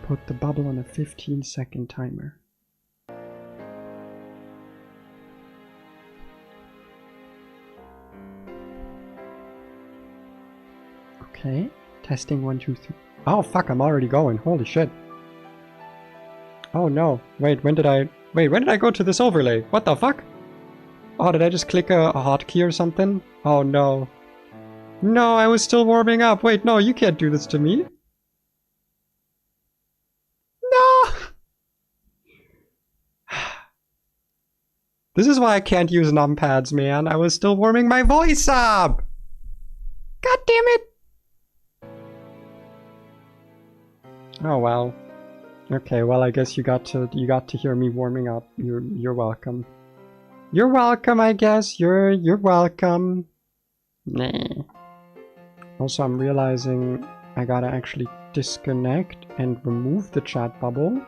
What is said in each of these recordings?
Put the bubble on a 15-second timer. Okay, testing 1, 2, 3. Oh fuck, I'm already going. Holy shit. Oh no. Wait, when did I go to this overlay? What the fuck? Oh, did I just click a hotkey or something? Oh no. No, I was still warming up. Wait, no, you can't do this to me. No! This is why I can't use numpads, man. I was still warming my voice up! God damn it! Oh well. Okay, well I guess you got to hear me warming up. You're welcome. You're welcome, I guess. You're welcome. Nah. Also, I'm realizing I gotta actually disconnect and remove the chat bubble.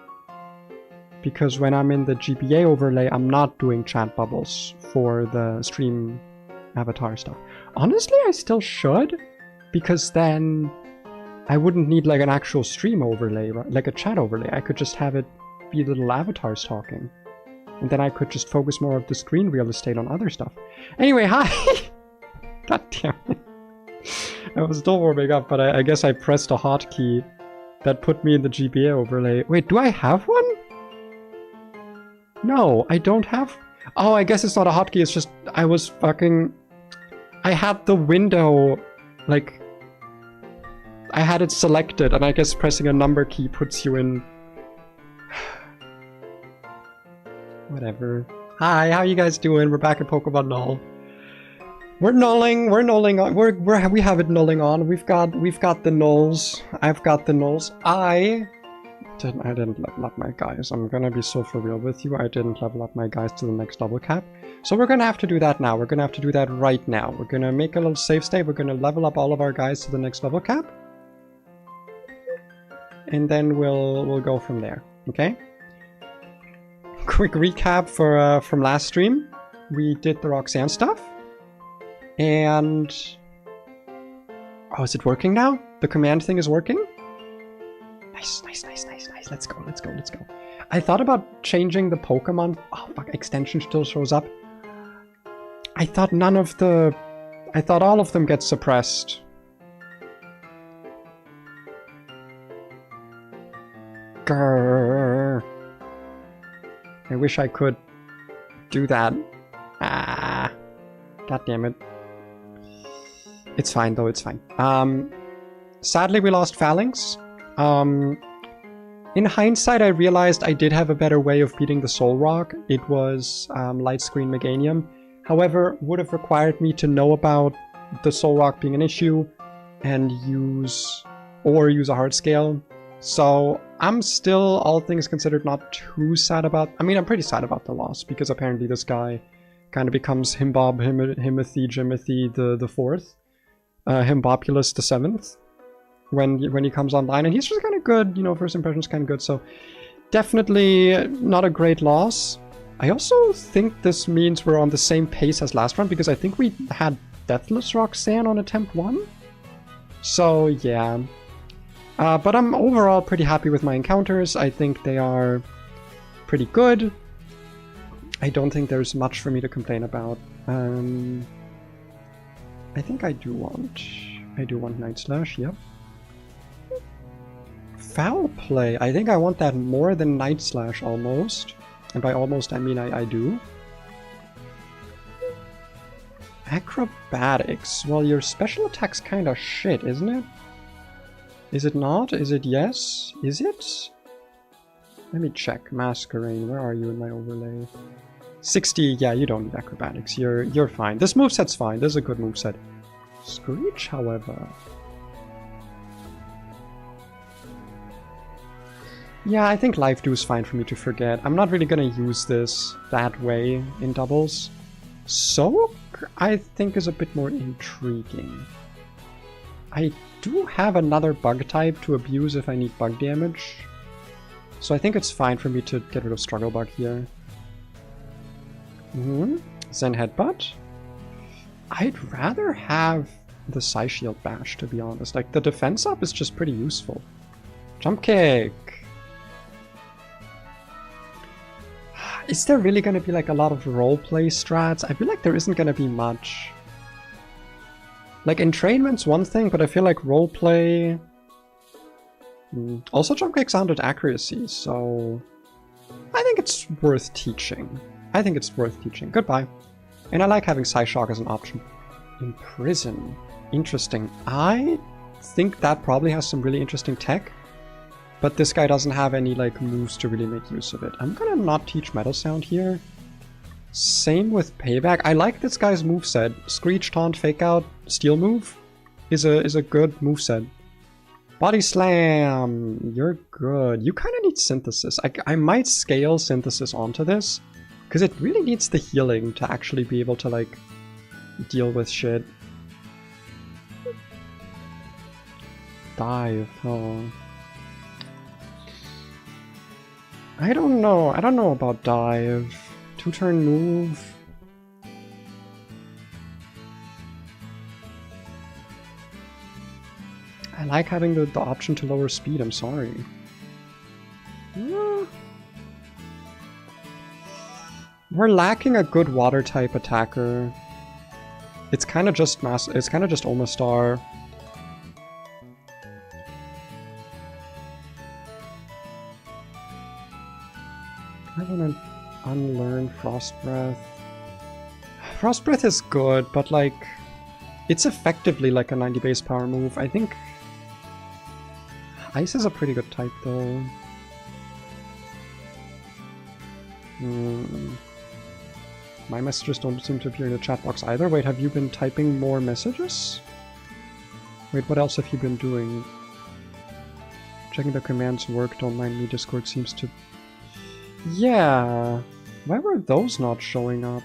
Because when I'm in the GBA overlay, I'm not doing chat bubbles for the stream avatar stuff. Honestly, I still should. Because then I wouldn't need like an actual stream overlay, like a chat overlay. I could just have it be little avatars talking. And then I could just focus more of the screen real estate on other stuff. Anyway, hi! God damn it. I was still warming up, but I guess I pressed a hotkey that put me in the GBA overlay. Wait, do I have one? No, I don't have... Oh, I guess it's not a hotkey, it's just... I was fucking... I had the window, like... I had it selected, and I guess pressing a number key puts you in... Whatever. Hi, how you guys doing? We're back at Pokemon Null. We're nulling on. We have it nulling on. We've got the nulls. I've got the nulls. I didn't level up my guys. I'm gonna be so for real with you. I didn't level up my guys to the next double cap. So we're gonna have to do that now. We're gonna have to do that right now. We're gonna make a little save state. We're gonna level up all of our guys to the next level cap. And then we'll go from there. Okay? Quick recap for from last stream. We did the Roxanne stuff. And... Oh, is it working now? The command thing is working? Nice, nice, nice, nice, nice. Let's go, let's go, let's go. I thought about changing the Pokemon... Oh, fuck, extension still shows up. I thought none of the... I thought all of them get suppressed. Grrr. I wish I could do that. Ah. God damn it. It's fine though, it's fine. Sadly we lost Phalanx. In hindsight I realized I did have a better way of beating the Soul Rock. It was Light Screen Meganium. However, would have required me to know about the Soul Rock being an issue and use a hard scale. So I'm still, all things considered, not too sad about... I mean, I'm pretty sad about the loss because apparently this guy kind of becomes Himbob, Himothy, Jimothy the fourth. Himbopulus the 7th when he comes online, and he's just kind of good, you know, first impression's kind of good, so definitely not a great loss. I also think this means we're on the same pace as last round, because I think we had Deathless Roxanne on attempt 1, so yeah. But I'm overall pretty happy with my encounters. I think they are pretty good. I don't think there's much for me to complain about. I think I do want Night Slash, yep. Foul Play, I think I want that more than Night Slash almost. And by almost I mean I do. Acrobatics, well your special attack's kinda shit, isn't it? Is it not? Is it yes? Is it? Let me check. Masquerain, where are you in my overlay? 60, yeah, you don't need acrobatics. You're fine. This moveset's fine. This is a good moveset. Screech, however. Yeah, I think Life Dew is fine for me to forget. I'm not really gonna use this that way in doubles. Soak, I think, is a bit more intriguing. I do have another bug type to abuse if I need bug damage. So I think it's fine for me to get rid of Struggle Bug here. Zen Headbutt. I'd rather have the Psy Shield Bash, to be honest. Like, the defense up is just pretty useful. Jump Kick! Is there really gonna be like a lot of roleplay strats? I feel like there isn't gonna be much. Like entrainment's one thing, but I feel like roleplay... Also jump kick sounded accuracy, so... I think it's worth teaching. I think it's worth teaching. Goodbye. And I like having Psyshock as an option. Imprison. Interesting. I think that probably has some really interesting tech. But this guy doesn't have any like moves to really make use of it. I'm gonna not teach Metal Sound here. Same with Payback. I like this guy's moveset. Screech, Taunt, Fake Out, Steel Move is a good moveset. Body Slam! You're good. You kind of need Synthesis. I might scale Synthesis onto this, because it really needs the healing to actually be able to, like, deal with shit. Dive, oh. I don't know. I don't know about Dive. 2-turn move. I like having the option to lower speed, I'm sorry. Yeah. We're lacking a good water type attacker. It's kind of just Omastar. I want to unlearn Frost Breath. Frost Breath is good, but like it's effectively like a 90 base power move. I think Ice is a pretty good type, though. My messages don't seem to appear in the chat box either. Wait, have you been typing more messages? Wait, what else have you been doing? Checking the commands work, don't mind me, Discord seems to... Yeah... Why were those not showing up?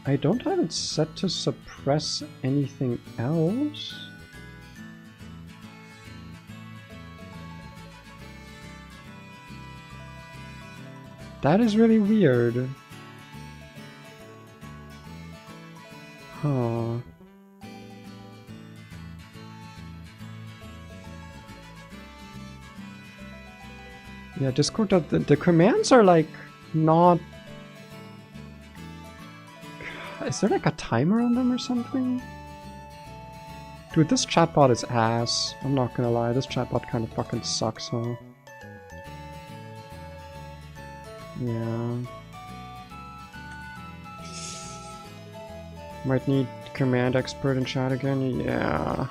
I don't have it set to suppress anything else. That is really weird. Huh. Yeah, Discord, the commands are like not... Is there like a timer on them or something? Dude, this chatbot is ass. I'm not gonna lie, this chatbot kind of fucking sucks, huh? Yeah. Might need command expert in chat again, yeah.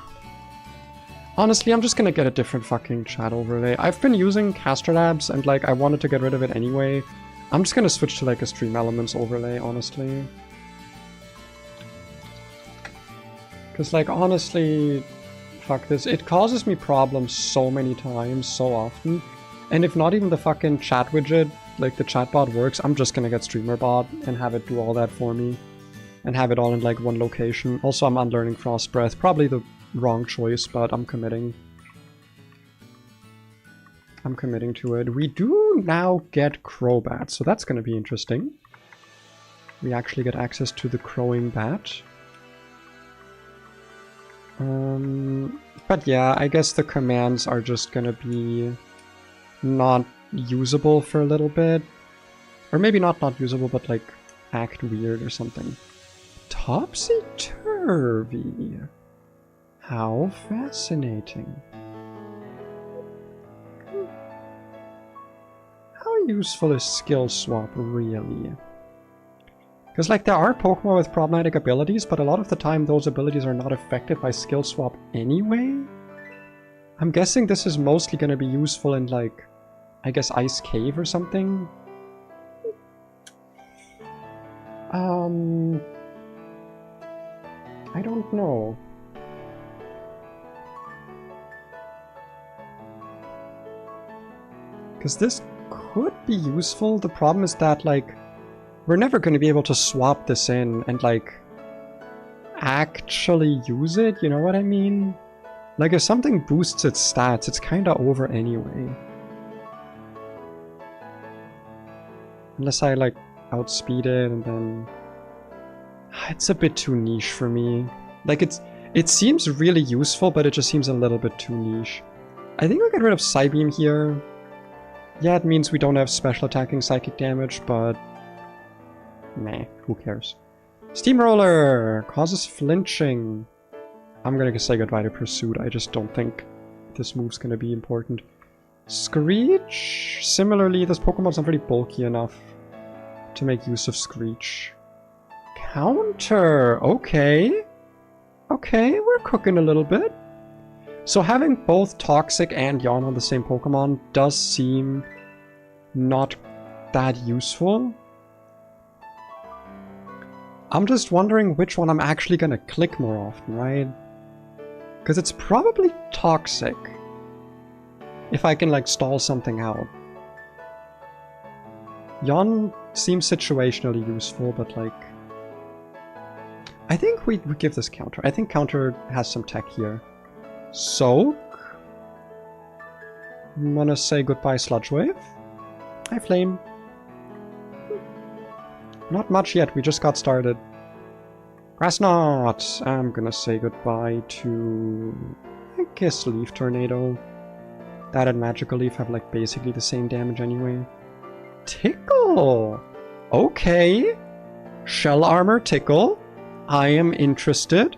Honestly, I'm just gonna get a different fucking chat overlay. I've been using Caster Labs and like I wanted to get rid of it anyway. I'm just gonna switch to like a Stream Elements overlay, honestly. Cause like honestly, fuck this. It causes me problems so many times, so often. And if not even the fucking chat widget, like the chatbot works, I'm just gonna get StreamerBot and have it do all that for me. And have it all in like one location. Also, I'm unlearning Frost Breath. Probably the wrong choice, but I'm committing. I'm committing to it. We do now get Crobat, so that's gonna be interesting. We actually get access to the crowing bat. But yeah, I guess the commands are just gonna be not usable for a little bit. Or maybe not usable, but like act weird or something. Topsy-turvy. How fascinating. How useful is Skill Swap really? Because like there are Pokemon with problematic abilities, but a lot of the time those abilities are not affected by Skill Swap anyway. I'm guessing this is mostly going to be useful in like, I guess Ice Cave or something. I don't know. Because this could be useful. The problem is that, like, we're never going to be able to swap this in and, like, actually use it, you know what I mean? Like, if something boosts its stats, it's kind of over anyway. Unless I, like, outspeed it and then... It's a bit too niche for me. Like, it seems really useful, but it just seems a little bit too niche. I think we'll get rid of Psybeam here. Yeah, it means we don't have special attacking psychic damage, but... meh, who cares? Steamroller! Causes flinching. I'm gonna say goodbye to Pursuit. I just don't think this move's gonna be important. Screech? Similarly, this Pokemon's not really bulky enough to make use of Screech. Counter! Okay. Okay, we're cooking a little bit. So having both Toxic and Yawn on the same Pokemon does seem not that useful. I'm just wondering which one I'm actually gonna click more often, right? Because it's probably Toxic. If I can, like, stall something out. Yawn seems situationally useful, but, like... I think we give this Counter. I think Counter has some tech here. Soak. I'm gonna say goodbye, Sludge Wave. Hi, Flame. Not much yet, we just got started. Grass Knot! I'm gonna say goodbye to... I guess Leaf Tornado. That and Magical Leaf have, like, basically the same damage anyway. Tickle! Okay! Shell Armor Tickle. I am interested.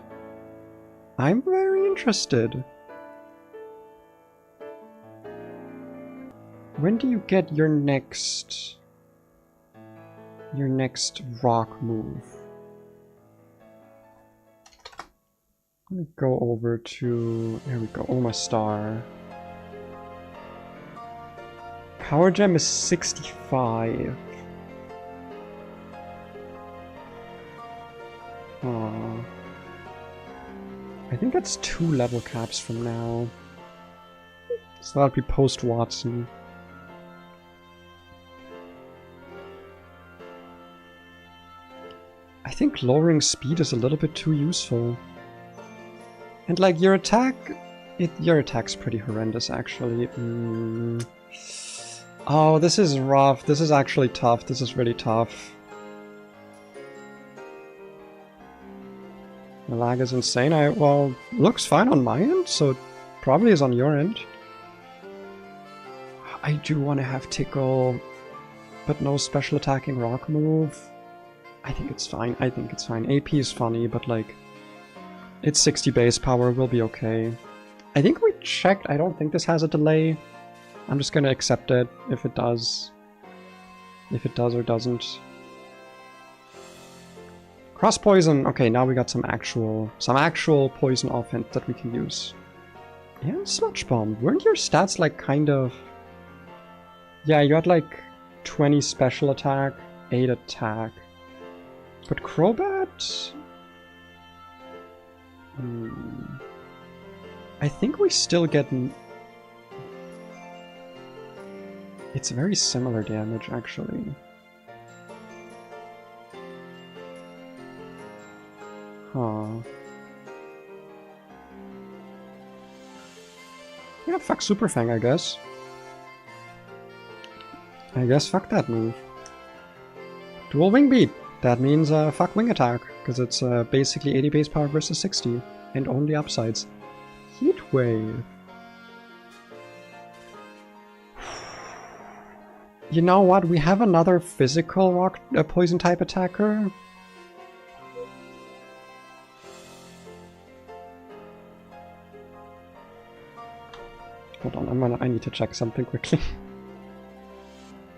I'm very interested. When do you get your next rock move? Let me go over to, there we go, Omastar. Power Gem is 65. Aww. I think that's 2 level caps from now. So that'll be post Watson. I think lowering speed is a little bit too useful. And like your attack's pretty horrendous actually. Oh, this is rough. This is actually tough. This is really tough. The lag is insane. Well, looks fine on my end, so it probably is on your end. I do want to have Tickle, but no special attacking rock move. I think it's fine. I think it's fine. AP is funny, but like, it's 60 base power. We'll be okay. I think we checked. I don't think this has a delay. I'm just gonna accept it if it does. If it does or doesn't. Cross Poison. Okay, now we got some actual poison offense that we can use. And Sludge Bomb. Weren't your stats like kind of... Yeah, you had like 20 special attack, 8 attack. But Crobat... I think we still get... It's very similar damage, actually. Huh. Yeah, fuck Super Fang, I guess. Fuck that move. Dual Wing Beat. That means fuck Wing Attack, because it's basically 80 base power versus 60, and only upsides. Heat Wave. You know what? We have another physical rock poison type attacker. Hold on, I need to check something quickly.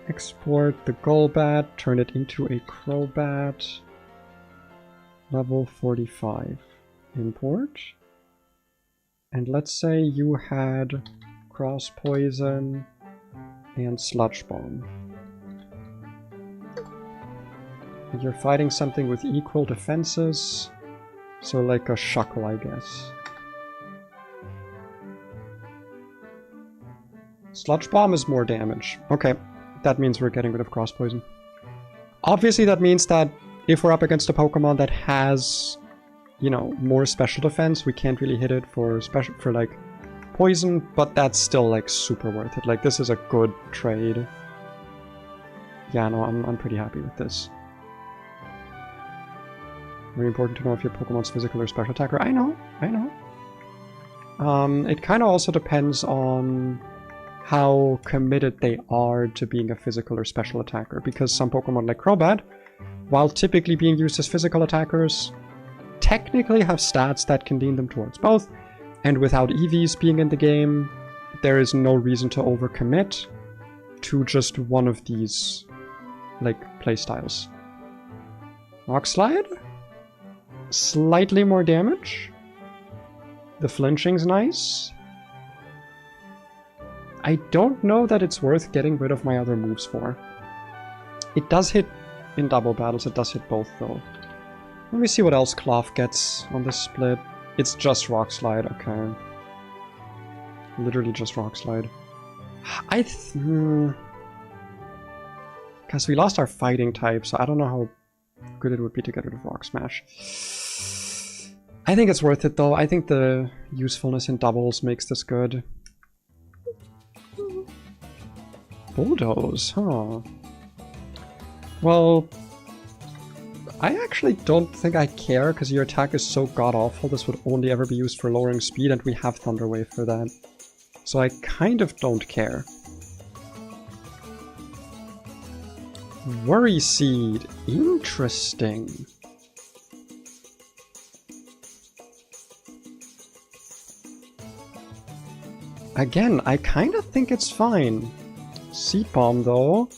Export the Golbat, turn it into a Crobat. Level 45. Import. And let's say you had Cross Poison and Sludge Bomb. And you're fighting something with equal defenses, so like a Shuckle, I guess. Sludge Bomb is more damage. Okay, that means we're getting rid of Cross Poison. Obviously that means that if we're up against a Pokemon that has, you know, more special defense, we can't really hit it for like poison, but that's still like super worth it. Like, this is a good trade. Yeah, no, I'm pretty happy with this. Very important to know if your Pokemon's physical or special attacker. I know. It kind of also depends on how committed they are to being a physical or special attacker, because some Pokemon like Crobat, while typically being used as physical attackers, technically have stats that can lean them towards both, and without EVs being in the game, there is no reason to overcommit to just one of these, like, playstyles. Rock Slide? Slightly more damage. The flinching's nice. I don't know that it's worth getting rid of my other moves for. It does hit in double battles, it does hit both though. Let me see what else Cloth gets on this split. It's just Rock Slide, okay. Literally just Rock Slide. Because we lost our fighting type, so I don't know how good it would be to get rid of Rock Smash. I think it's worth it though. I think the usefulness in doubles makes this good. Bulldoze, huh? Well, I actually don't think I care, because your attack is so god-awful. This would only ever be used for lowering speed, and we have Thunder Wave for that. So I kind of don't care. Worry Seed. Interesting. Again, I kind of think it's fine. Seed Bomb, though.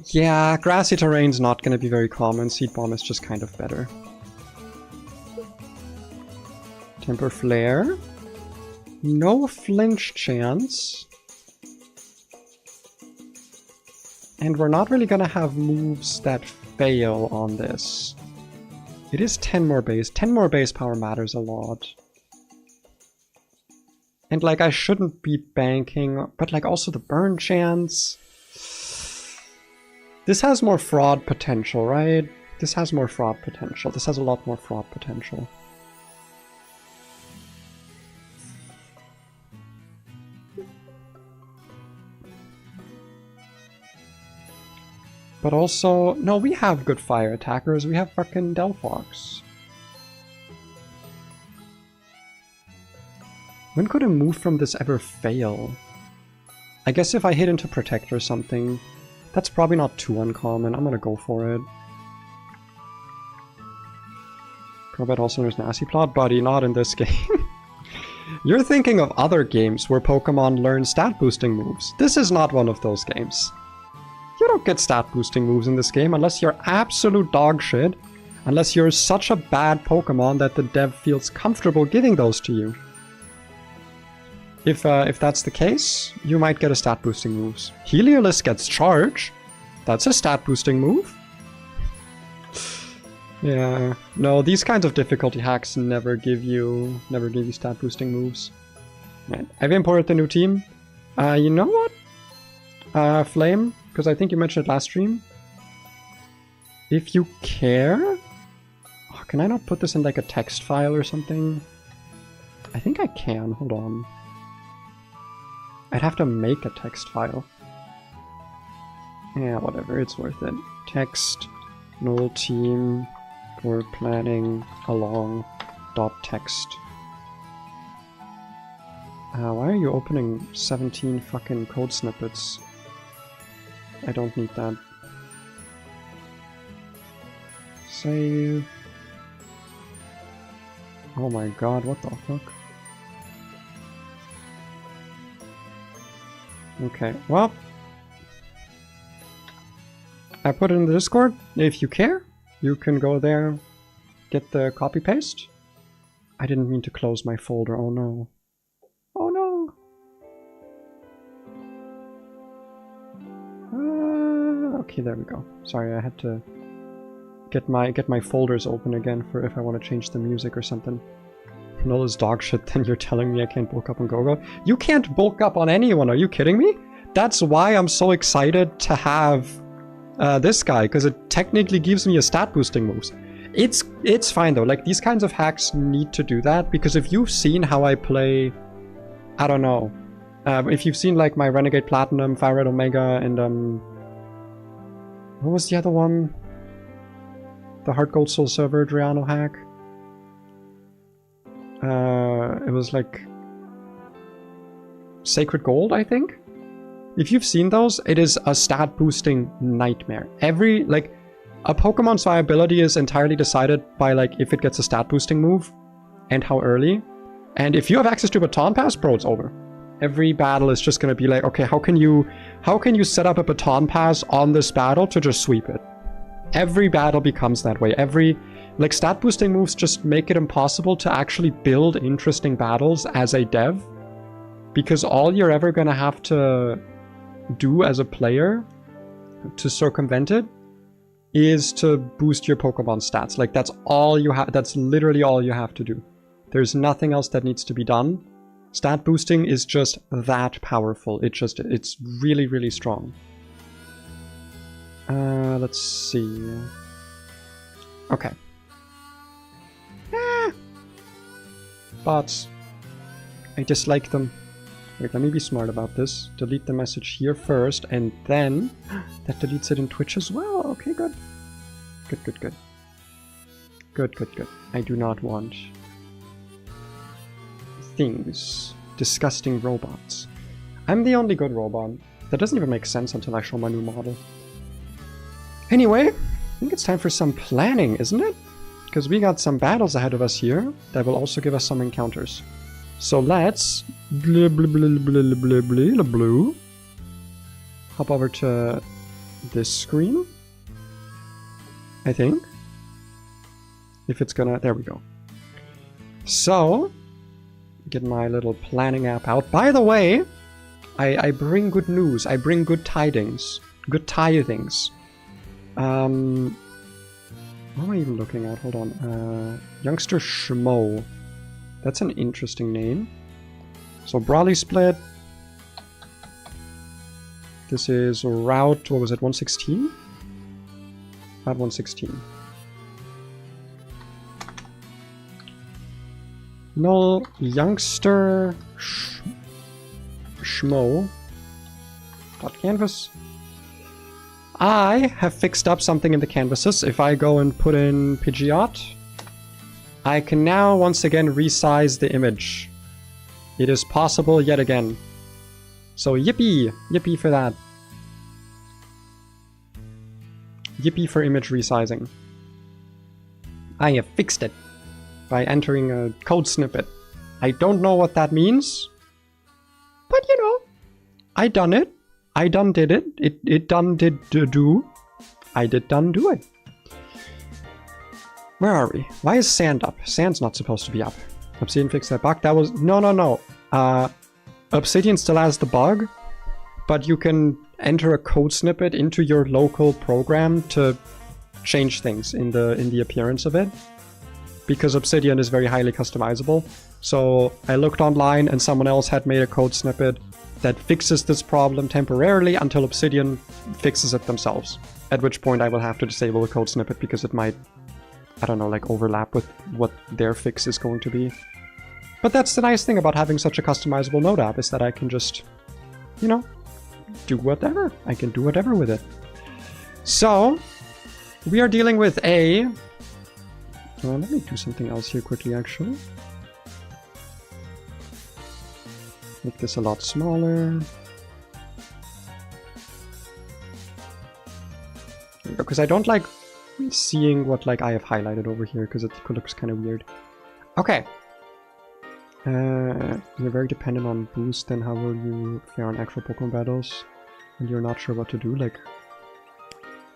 Yeah, grassy terrain's not going to be very common. Seed Bomb is just kind of better. Temper Flare. No flinch chance. And we're not really going to have moves that fail on this. It is 10 more base. 10 more base power matters a lot. And like, I shouldn't be banking, but like also the burn chance. This has more fraud potential, right? This has more fraud potential. This has a lot more fraud potential. But also, no, we have good fire attackers. We have fucking Delphox. When could a move from this ever fail? I guess if I hit into Protect or something. That's probably not too uncommon. I'm gonna go for it. Crobat also knows Nasty Plot, buddy, not in this game. You're thinking of other games where Pokemon learn stat boosting moves. This is not one of those games. You don't get stat boosting moves in this game unless you're absolute dog shit. Unless you're such a bad Pokemon that the dev feels comfortable giving those to you. If that's the case, you might get a stat boosting moves. Heliolisk gets Charge. That's a stat boosting move. Yeah, no, these kinds of difficulty hacks never give you stat boosting moves. Right. I've imported the new team. You know what? Flame, because I think you mentioned it last stream. If you care, oh, can I not put this in like a text file or something? I think I can. Hold on. I'd have to make a text file. Yeah, whatever, it's worth it. Text, null team, for planning along .text. Why are you opening 17 fucking code snippets? I don't need that. Save. Oh my god, what the fuck? Okay, well, I put it in the Discord. If you care, you can go there, get the copy paste. I didn't mean to close my folder, oh no. Oh no! Okay, there we go. Sorry, I had to get my folders open again for if I want to change the music or something. Null is dog shit, then you're telling me I can't bulk up on Go-Go? You can't bulk up on anyone, are you kidding me? That's why I'm so excited to have this guy, because it technically gives me a stat boosting moves. It's fine though, like these kinds of hacks need to do that, because if you've seen how I play, I don't know, if you've seen like my Renegade Platinum, Fire Red Omega, and what was the other one? The Heart Gold Soul Silver Adriano hack? It was like Sacred Gold, I think. If you've seen those, it is a stat boosting nightmare. Like, a Pokemon's viability is entirely decided by, like, if it gets a stat boosting move and how early. And if you have access to Baton Pass, bro, it's over. Every battle is just gonna be like, okay, how can you set up a Baton Pass on this battle to just sweep it? Every battle becomes that way. Like, stat boosting moves just make it impossible to actually build interesting battles as a dev. Because all you're ever gonna have to do as a player to circumvent it is to boost your Pokemon stats. Like, that's all you have. That's literally all you have to do. There's nothing else that needs to be done. Stat boosting is just that powerful. It's really, really strong. Let's see. Okay. But I dislike them. Wait, let me be smart about this. Delete the message here first, and then that deletes it in Twitch as well. Okay, good. Good. Good. I do not want things. Disgusting robots. I'm the only good robot. That doesn't even make sense until I show my new model. Anyway, I think it's time for some planning, isn't it? Because we got some battles ahead of us here that will also give us some encounters. So let's hop over to this screen, I think. If it's gonna, there we go. So, get my little planning app out. By the way, I bring good news. I bring good tidings. Good tidings. What am I even looking at? Hold on. Youngster Schmo. That's an interesting name. So Brawly split. This is route, what was it, 116? Route 116. Null Youngster Schmo. .canvas. I have fixed up something in the canvases. If I go and put in Pidgeot, I can now once again resize the image. It is possible yet again. So yippee! Yippee for that. Yippee for image resizing. I have fixed it by entering a code snippet. I don't know what that means, but you know, I done it. I done did it. It done did do. I did done do it. Where are we? Why is sand up? Sand's not supposed to be up. Obsidian fixed that bug. That was... No. Obsidian still has the bug, but you can enter a code snippet into your local program to change things in the appearance of it. Because Obsidian is very highly customizable. So I looked online and someone else had made a code snippet that fixes this problem temporarily until Obsidian fixes it themselves. At which point I will have to disable the code snippet because it might, I don't know, like overlap with what their fix is going to be. But that's the nice thing about having such a customizable node app, is that I can just, you know, do whatever. I can do whatever with it. So, we are dealing with a... let me do something else here quickly, actually. Make this a lot smaller. Because I don't like seeing what like I have highlighted over here, because it looks kind of weird. Okay. You're very dependent on boost, then how will you fare on actual Pokemon battles? And you're not sure what to do, like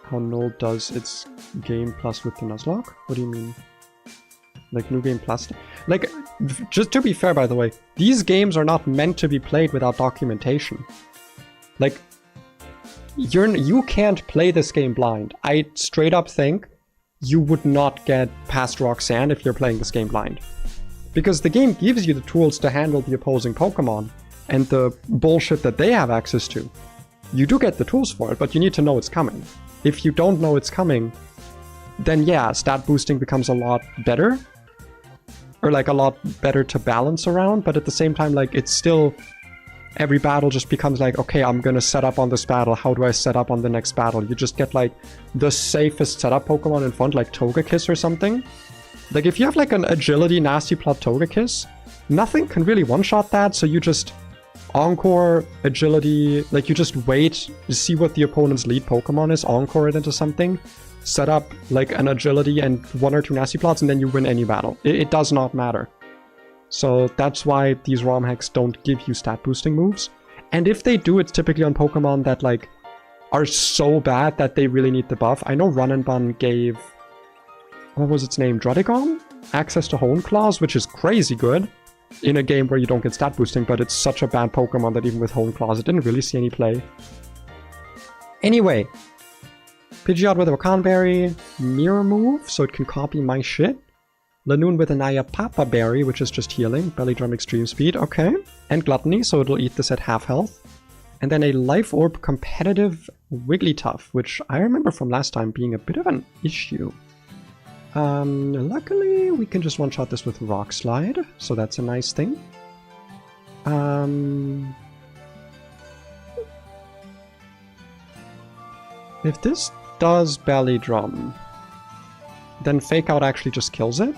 how Null does its game plus with the Nuzlocke? What do you mean? Like new game plus? Like, just to be fair, by the way, these games are not meant to be played without documentation. Like, you can't play this game blind. I straight up think you would not get past Roxanne if you're playing this game blind. Because the game gives you the tools to handle the opposing Pokemon and the bullshit that they have access to. You do get the tools for it, but you need to know it's coming. If you don't know it's coming, then yeah, stat boosting becomes a lot better. Or like a lot better to balance around, but at the same time, like, it's still... Every battle just becomes like, okay, I'm gonna set up on this battle, how do I set up on the next battle? You just get like the safest setup Pokemon in front, like Togekiss or something. Like if you have like an agility nasty plot Togekiss, nothing can really one-shot that, so you just Encore, agility, like you just wait, you see what the opponent's lead Pokemon is, encore it into something, set up like an agility and 1 or 2 nasty plots, and then you win any battle. It does not matter. So that's why these ROM hacks don't give you stat boosting moves. And if they do, it's typically on Pokemon that like are so bad that they really need the buff. I know Run and Bun gave, what was its name, Druddigon? Access to Hone Claws, which is crazy good in a game where you don't get stat boosting, but it's such a bad Pokemon that even with Hone Claws it didn't really see any play. Anyway, Pidgeot with a Wakanberry, Mirror Move, so it can copy my shit. Lanoon with an Ayapapa Berry, which is just healing, Belly Drum Extreme Speed, okay. And Gluttony, so it'll eat this at half health. And then a Life Orb competitive Wigglytuff, which I remember from last time being a bit of an issue. Luckily, we can just one-shot this with Rock Slide, so that's a nice thing. If this does Belly Drum, then Fake Out actually just kills it.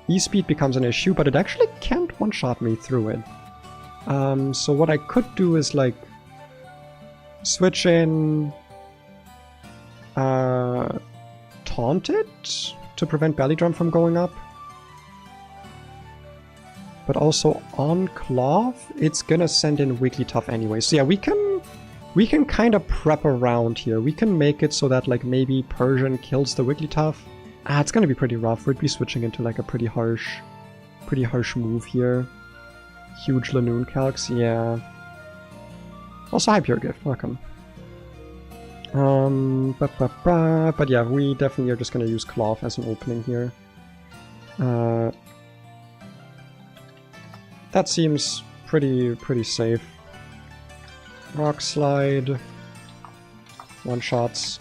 E-Speed becomes an issue, but it actually can't one-shot me through it. So what I could do is, like, switch in... Taunt it to prevent Belly Drum from going up. But also on Cloth, it's gonna send in Wigglytuff anyway. So yeah, we can kind of prep around here. We can make it so that like maybe Persian kills the Wigglytuff. It's gonna be pretty rough. We'd be switching into like a pretty harsh move here. Huge Lanoon calcs, yeah. Also, hi Pure Gift, welcome. But yeah, we definitely are just gonna use Cloth as an opening here. That seems pretty safe. Rock Slide, one-shots,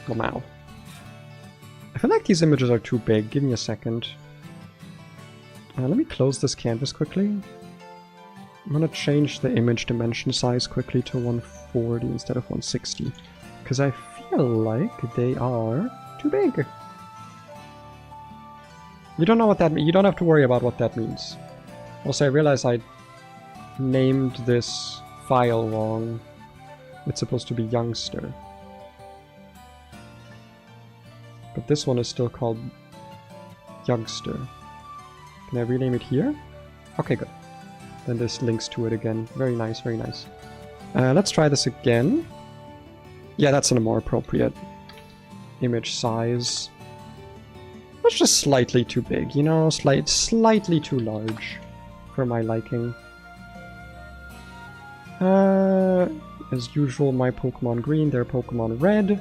Lamau. I feel like these images are too big, give me a second. Let me close this canvas quickly. I'm gonna change the image dimension size quickly to 140 instead of 160. Because I feel like they are too big. You don't know what that means. You don't have to worry about what that means. Also, I realize I named this file wrong. It's supposed to be Youngster. But this one is still called Youngster. Can I rename it here? Okay, good. Then this links to it again. Very nice, very nice. Let's try this again. Yeah, that's a more appropriate image size. It's just slightly too big, you know? Slightly too large for my liking. As usual, my Pokemon green, their Pokemon red.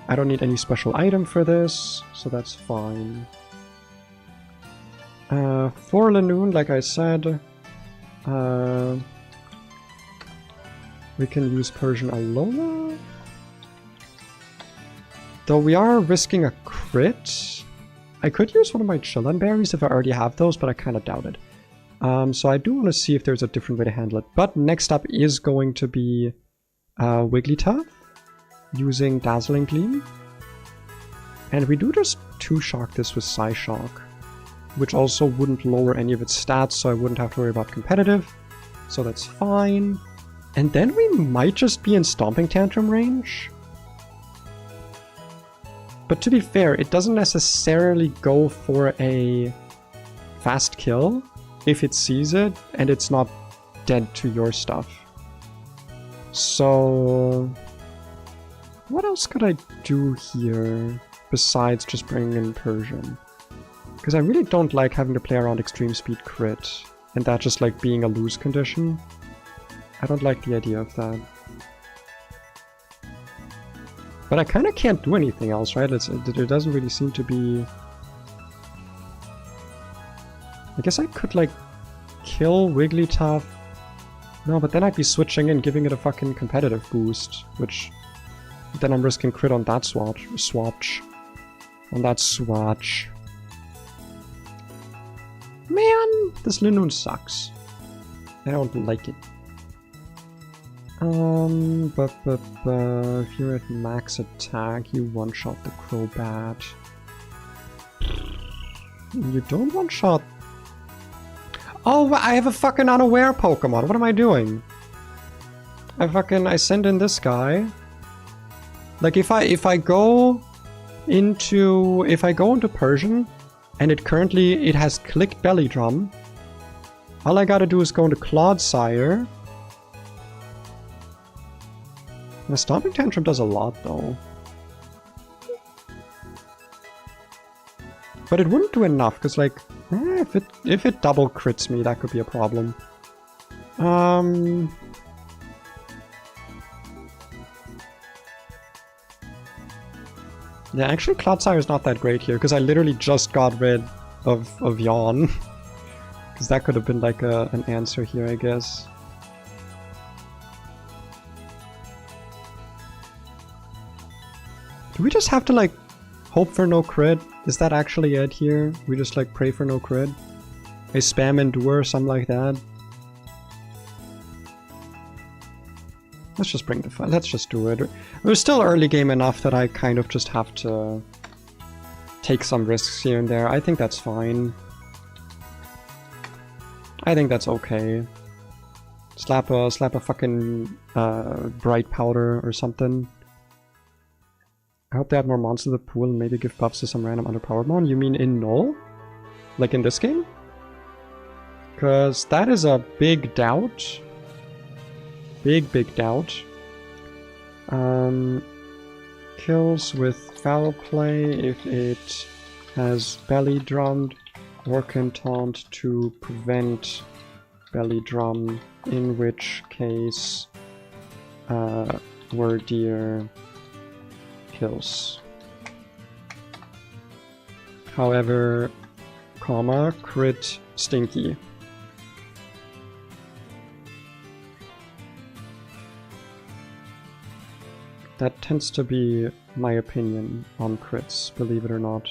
I don't need any special item for this, so that's fine. For Lanoon, like I said, we can use Persian Alola. Though we are risking a crit. I could use one of my Chillin berries if I already have those, but I kind of doubt it. So I do want to see if there's a different way to handle it. But next up is going to be Wigglytuff using Dazzling Gleam. And we do just 2-shock this with Psyshock, which also wouldn't lower any of its stats, so I wouldn't have to worry about competitive. So that's fine. And then we might just be in Stomping Tantrum range. But to be fair, it doesn't necessarily go for a fast kill if it sees it and it's not dead to your stuff. So what else could I do here besides just bringing in Persian? Because I really don't like having to play around Extreme Speed crit and that just like being a lose condition. I don't like the idea of that. But I kind of can't do anything else, right? It doesn't really seem to be... I guess I could, like, kill Wigglytuff. No, but then I'd be switching in, giving it a fucking competitive boost, which... Then I'm risking crit on that swatch. On that swatch. Man, this Lanoon sucks. I don't like it. If you're at max attack, you one-shot the Crobat. You don't one-shot... Oh, I have a fucking unaware Pokemon. What am I doing? I send in this guy. Like if I go into Persian and it has clicked Belly Drum, all I gotta do is go into Clodsire. The Stomping Tantrum does a lot though. But it wouldn't do enough, because like, if it double crits me, that could be a problem. Yeah, actually Clodsire is not that great here, because I literally just got rid of Yawn. Because that could have been like an answer here, I guess. Do we just have to like hope for no crit? Is that actually it here? We just like pray for no crit? I spam Endure or something like that? Let's just bring the fight. Let's just do it. We're still early game enough that I kind of just have to take some risks here and there. I think that's fine. I think that's okay. Slap a fucking bright powder or something. I hope they add more monsters to the pool and maybe give buffs to some random underpowered mon. You mean in Null? Like in this game? Because that is a big doubt. Big doubt. Kills with foul play if it has belly drummed or can taunt to prevent belly drum, in which case Wordier kills. However, comma, crit stinky. That tends to be my opinion on crits, believe it or not.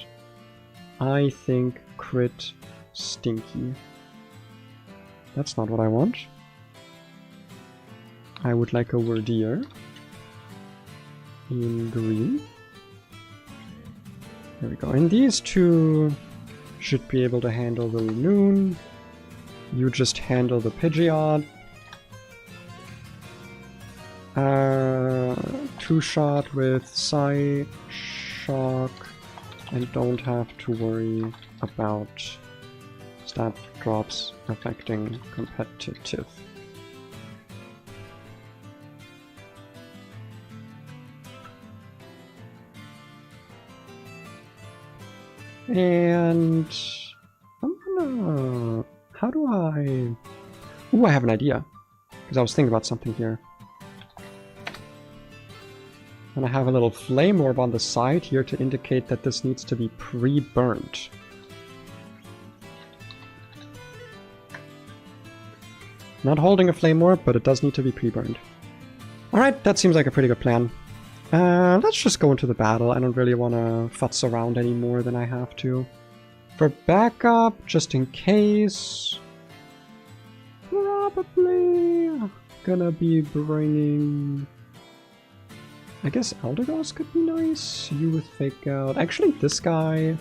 I think crit stinky. That's not what I want. I would like a Wordier in green. There we go. And these two should be able to handle the Linoon. You just handle the Pidgeot. Two-shot with Psy-Shock, and don't have to worry about stat drops affecting competitive. And I'm gonna... How do I... Ooh, I have an idea. Because I was thinking about something here. And I have a little flame orb on the side here to indicate that this needs to be pre-burnt. Not holding a flame orb, but it does need to be pre-burned. Alright, that seems like a pretty good plan. Let's just go into the battle. I don't really want to futz around any more than I have to. For backup, just in case... Probably gonna be bringing... I guess Eldegoss could be nice. You with Fake Out. Actually, this guy...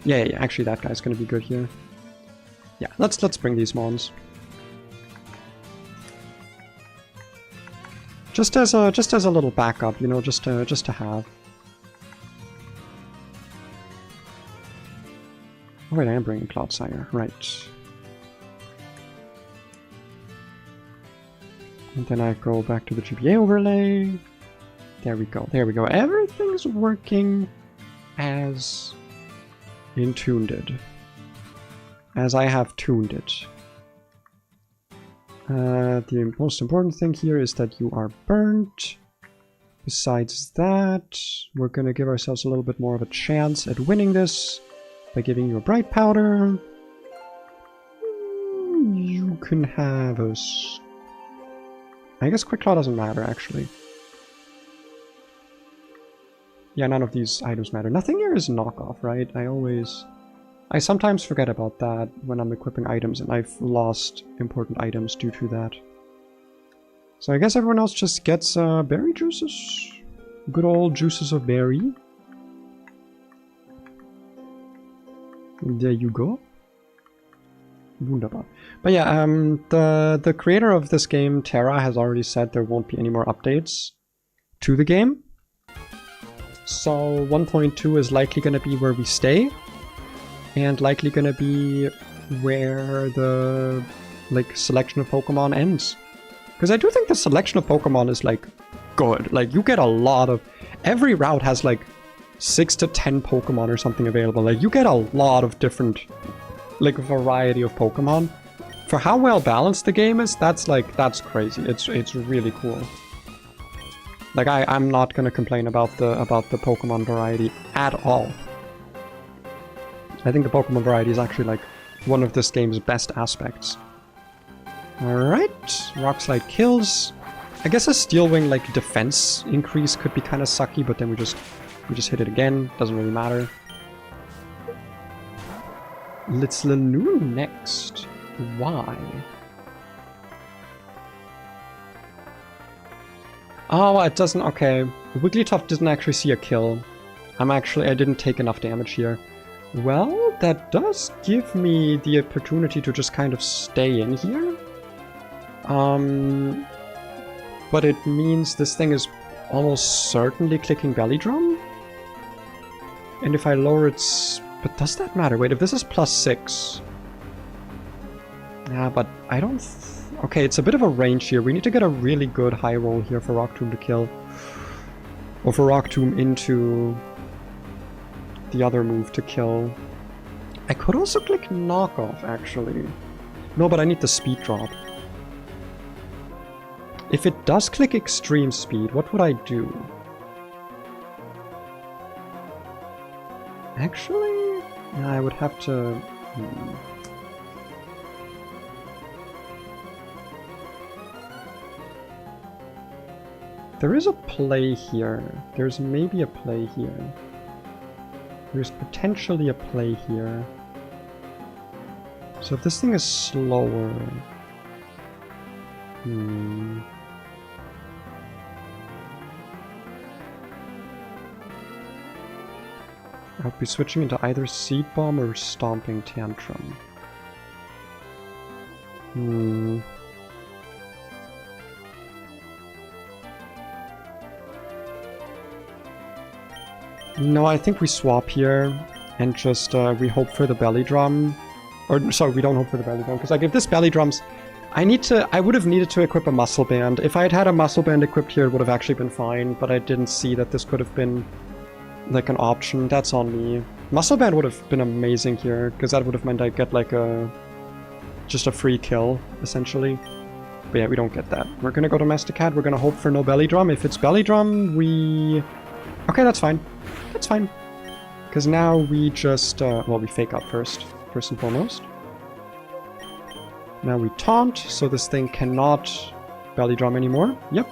Yeah, actually that guy's gonna be good here. Yeah, let's bring these mons. Just as a little backup, you know, just to have. Oh wait, I am bringing Clodsire, right. And then I go back to the GBA overlay. There we go, there we go. Everything's working as intuned. As I have tuned it. The most important thing here is that you are burnt. Besides that, we're gonna give ourselves a little bit more of a chance at winning this by giving you a bright powder. You can have us. I guess Quick Claw doesn't matter, actually. Yeah, none of these items matter. Nothing here is knockoff, right? I sometimes forget about that when I'm equipping items, and I've lost important items due to that. So I guess everyone else just gets berry juices. Good old juices of berry. And there you go. Wunderbar. But yeah, the creator of this game, Terra, has already said there won't be any more updates to the game. So 1.2 is likely going to be where we stay, and likely going to be where the selection of Pokemon ends. Because I do think the selection of Pokemon is like good. Like you get a lot of, every route has like 6 to 10 Pokemon or something available. Like you get a lot of different, like variety of Pokemon. For how well balanced the game is, that's crazy. It's really cool. Like I'm not gonna complain about the Pokemon variety at all. I think the Pokemon variety is actually like one of this game's best aspects. Alright, Rock Slide kills. I guess a Steel Wing like defense increase could be kind of sucky, but then we just hit it again. Doesn't really matter. Let's Lanoon next. Why? Oh, it doesn't. Okay, Wigglytuff doesn't actually see a kill. I didn't take enough damage here. Well, that does give me the opportunity to just kind of stay in here. But it means this thing is almost certainly clicking Belly Drum. And if I lower its... But does that matter? Wait, if this is +6... Yeah, but I don't... Okay, it's a bit of a range here. We need to get a really good high roll here for Rock Tomb to kill. Or for Rock Tomb into the other move to kill. I could also click Knock Off, actually. No, but I need the speed drop. If it does click Extreme Speed, what would I do? Actually, I would have to... There is a play here. There's maybe a play here. There's potentially a play here. So if this thing is slower... I'll be switching into either Seed Bomb or Stomping Tantrum. No, I think we swap here and just we hope for the Belly Drum. Or sorry, we don't hope for the Belly Drum, because like if this Belly Drums, I would have needed to equip a Muscle Band. If I had had a Muscle Band equipped here, it would have actually been fine, but I didn't see that this could have been like an option. That's on me. Muscle Band would have been amazing here, because that would have meant I'd get like just a free kill, essentially. But yeah, we don't get that. We're gonna go Domesticat, we're gonna hope for no Belly Drum. If it's Belly Drum, we... Okay, that's fine. That's fine. Because now we just, well, we Fake Out first and foremost. Now we Taunt, so this thing cannot Belly Drum anymore. Yep.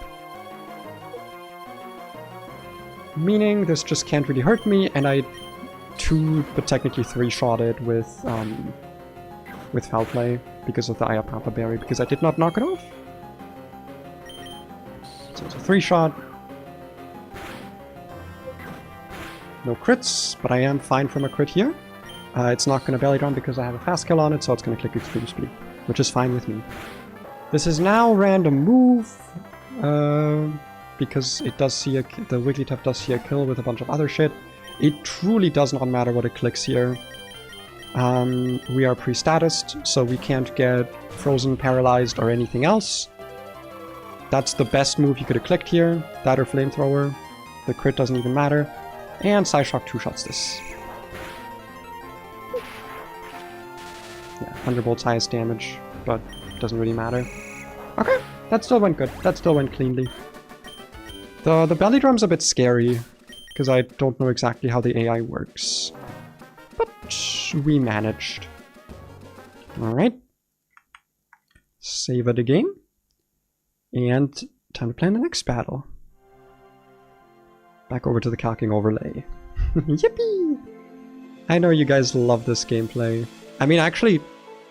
Meaning this just can't really hurt me, and I 2, but technically 3-shot it with Foul Play because of the Ayapapa Berry, because I did not knock it off. So it's a 3-shot. No crits, but I am fine from a crit here. It's not going to Belly Drum because I have a Fast Kill on it, so it's going to click Extreme Speed, which is fine with me. This is now random move, because it does see the Wigglytuff does see a kill with a bunch of other shit. It truly does not matter what it clicks here. We are pre-statused, so we can't get frozen, paralyzed, or anything else. That's the best move you could have clicked here. That or Flamethrower. The crit doesn't even matter. And Psyshock 2-shots this. Yeah, Thunderbolt's highest damage, but doesn't really matter. Okay, that still went good. That still went cleanly. The Belly Drum's a bit scary, because I don't know exactly how the AI works. But we managed. Alright. Save it again. And time to plan the next battle. Back over to the calcing overlay. Yippee! I know you guys love this gameplay. I mean, actually,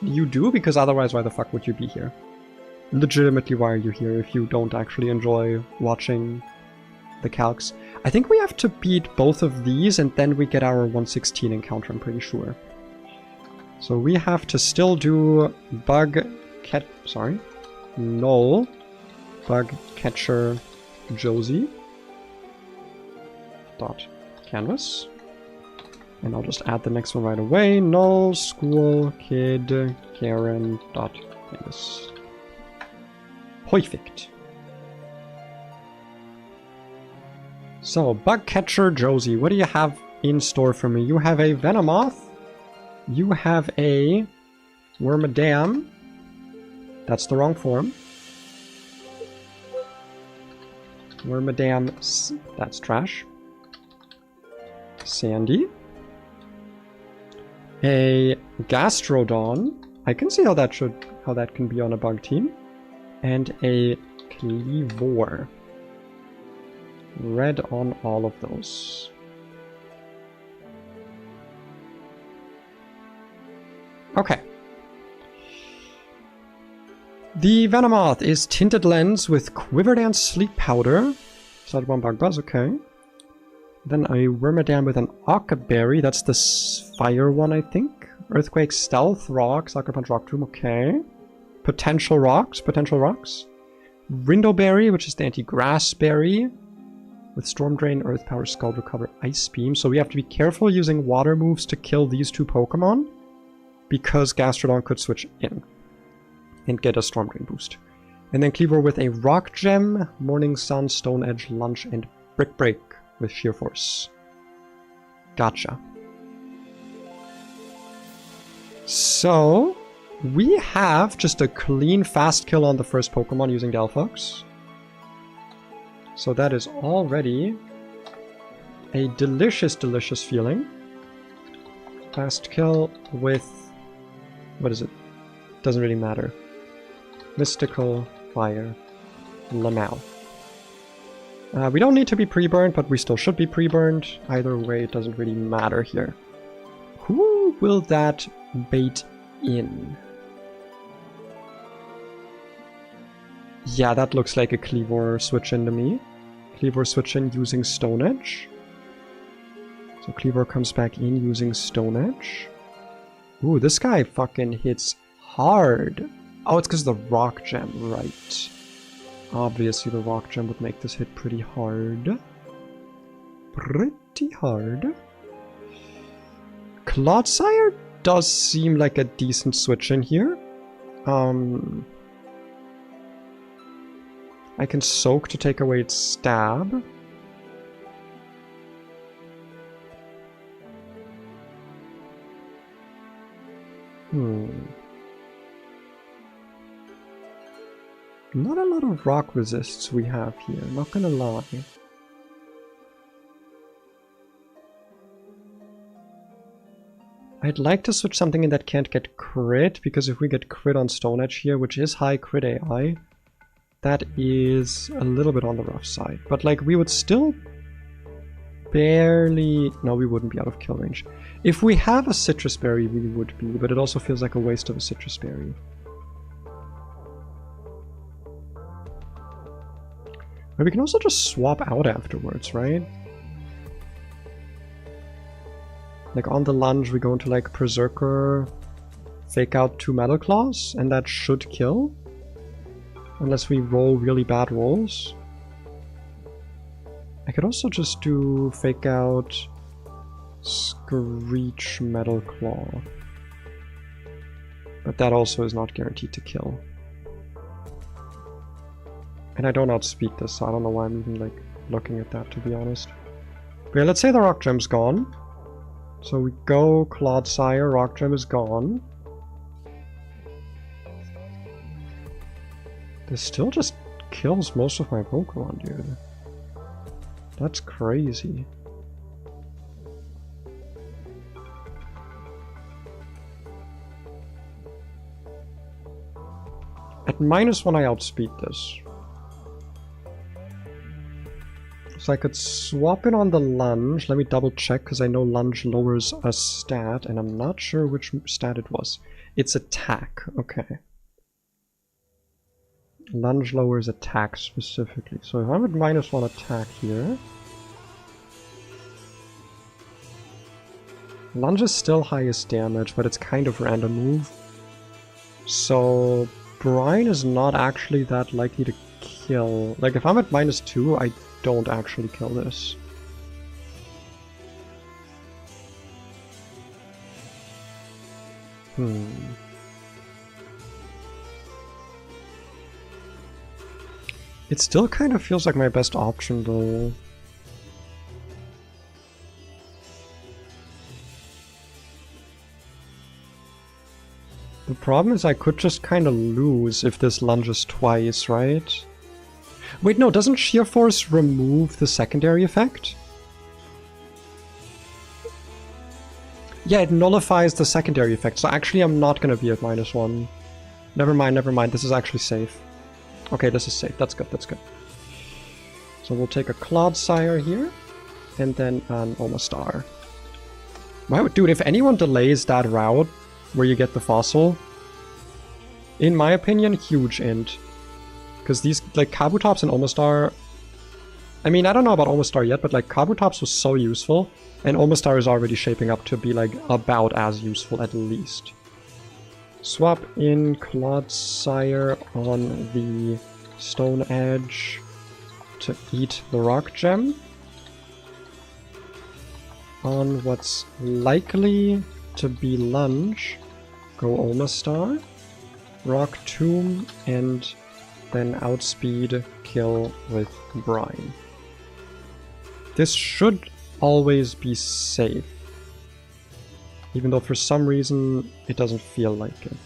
you do, because otherwise why the fuck would you be here? Legitimately, why are you here if you don't actually enjoy watching the calcs? I think we have to beat both of these, and then we get our 116 encounter, I'm pretty sure. So we have to still do null bug catcher Josie dot canvas. And I'll just add the next one right away. Null school kid Karen dot canvas. Perfect. So, bug catcher Josie, what do you have in store for me? You have a Venomoth. You have a Wormadam. That's the wrong form. Wormadam, that's trash. Sandy. A Gastrodon. I can see how that can be on a bug team. And a Cleavor. Red on all of those. Okay. The Venomoth is Tinted Lens with Quivered and Sleep Powder. Slide 1 Bug Buzz, okay. Then a Wormadam with an Ockaberry, that's the fire one, I think. Earthquake, Stealth, Rock, Sucker Punch, Rock Tomb, okay. Potential Rocks. Rindleberry, which is the anti-grass berry. With Storm Drain, Earth Power, Scald Recover, Ice Beam. So we have to be careful using water moves to kill these two Pokemon. Because Gastrodon could switch in. And get a Storm Drain boost. And then Cleavor with a Rock Gem, Morning Sun, Stone Edge, Lunge, and Brick Break with Sheer Force. Gotcha. So, we have just a clean fast kill on the first Pokemon using Delphox. So that is already a delicious, delicious feeling. Fast kill with... what is it? Doesn't really matter. Mystical Fire Lamau. We don't need to be pre-burned, but we still should be pre-burned. Either way, it doesn't really matter here. Who will that bait in? Yeah, that looks like a Cleavor switch in to me. Cleavor switch in using Stone Edge. So Cleavor comes back in using Stone Edge. Ooh, this guy fucking hits hard. Oh, it's because of the Rock Gem, right. Obviously the Rock Gem would make this hit pretty hard. Pretty hard. Clodsire does seem like a decent switch in here. I can Soak to take away its Stab. Not a lot of rock resists we have here, not gonna lie. I'd like to switch something in that can't get crit, because if we get crit on Stone Edge here, which is high crit AI, that is a little bit on the rough side. But like, we would still barely... no, we wouldn't be out of kill range. If we have a Citrus Berry, we would be, but it also feels like a waste of a Citrus Berry. But we can also just swap out afterwards, right? Like on the lunge we go into like Berserker, fake out 2 Metal Claws, and that should kill. Unless we roll really bad rolls. I could also just do fake out Screech Metal Claw. But that also is not guaranteed to kill. And I don't outspeed this, so I don't know why I'm even like looking at that, to be honest. But yeah, let's say the Rock Gem's gone. So we go Clodsire, Rock Gem is gone. This still just kills most of my Pokemon, dude. That's crazy. At -1 I outspeed this. So I could swap it on the lunge. Let me double check, because I know lunge lowers a stat, and I'm not sure which stat it was. It's attack, okay. Lunge lowers attack specifically. So if I'm at -1 attack here... Lunge is still highest damage, but it's kind of random move. So Brine is not actually that likely to kill. Like if I'm at -2, I don't actually kill this. It still kind of feels like my best option though. The problem is I could just kind of lose if this lunges twice, right? Wait, no, doesn't Sheer Force remove the secondary effect? Yeah, it nullifies the secondary effect, so actually I'm not gonna be at -1. Never mind, this is actually safe. Okay, this is safe, that's good, that's good. So we'll take a Clodsire here, and then an Omastar. Wow, dude, if anyone delays that route, where you get the fossil, in my opinion, huge int. Because these, like, Kabutops and Omastar... I mean, I don't know about Omastar yet, but, like, Kabutops was so useful, and Omastar is already shaping up to be, like, about as useful at least. Swap in Clodsire on the Stone Edge to eat the Rock Gem. On what's likely to be Lunge, go Omastar, Rock Tomb, and then Outspeed kill with Brine. This should always be safe, even though for some reason it doesn't feel like it.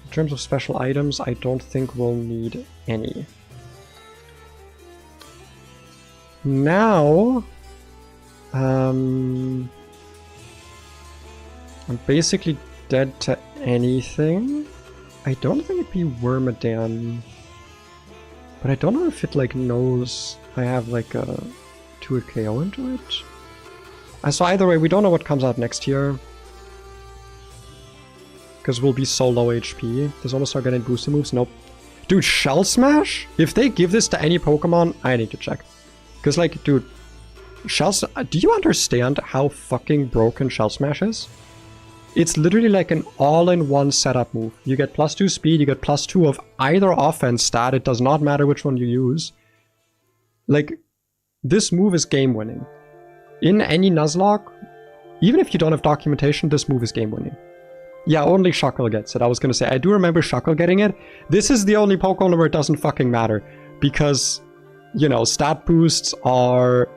In terms of special items, I don't think we'll need any. Now, I'm basically dead to anything. I don't think it'd be Wormadam, but I don't know if it like knows I have like a 2 KO into it. So either way, we don't know what comes out next year, because we'll be so low HP. Does almost start getting booster moves? Nope. Dude, Shell Smash? If they give this to any Pokemon, I need to check. Because like, dude, do you understand how fucking broken Shell Smash is? It's literally like an all-in-one setup move. You get +2 speed, you get +2 of either offense stat, it does not matter which one you use. Like, this move is game-winning. In any Nuzlocke, even if you don't have documentation, this move is game-winning. Yeah, only Shuckle gets it. I was gonna say, I do remember Shuckle getting it. This is the only Pokemon where it doesn't fucking matter. Because, you know, stat boosts are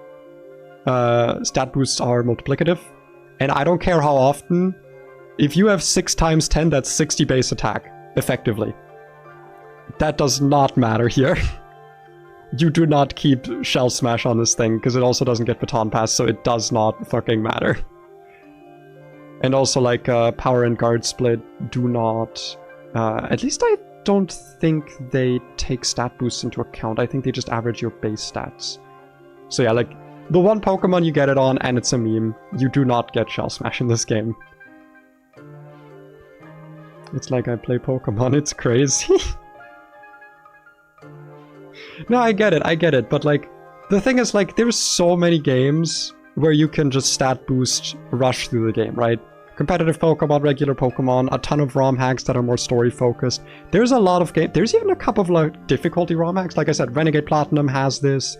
multiplicative. And I don't care how often. If you have 6 times 10, that's 60 base attack, effectively. That does not matter here. You do not keep Shell Smash on this thing, because it also doesn't get Baton Pass, so it does not fucking matter. And also, like, Power and Guard Split do not... at least I don't think they take stat boosts into account. I think they just average your base stats. So yeah, like, the one Pokemon you get it on, and it's a meme. You do not get Shell Smash in this game. It's like I play Pokemon, it's crazy. No, I get it, but like, the thing is, like, there's so many games where you can just stat boost rush through the game, right? Competitive Pokemon, regular Pokemon, a ton of ROM hacks that are more story focused. There's a lot of games, there's even a couple of like difficulty ROM hacks. Like I said, Renegade Platinum has this.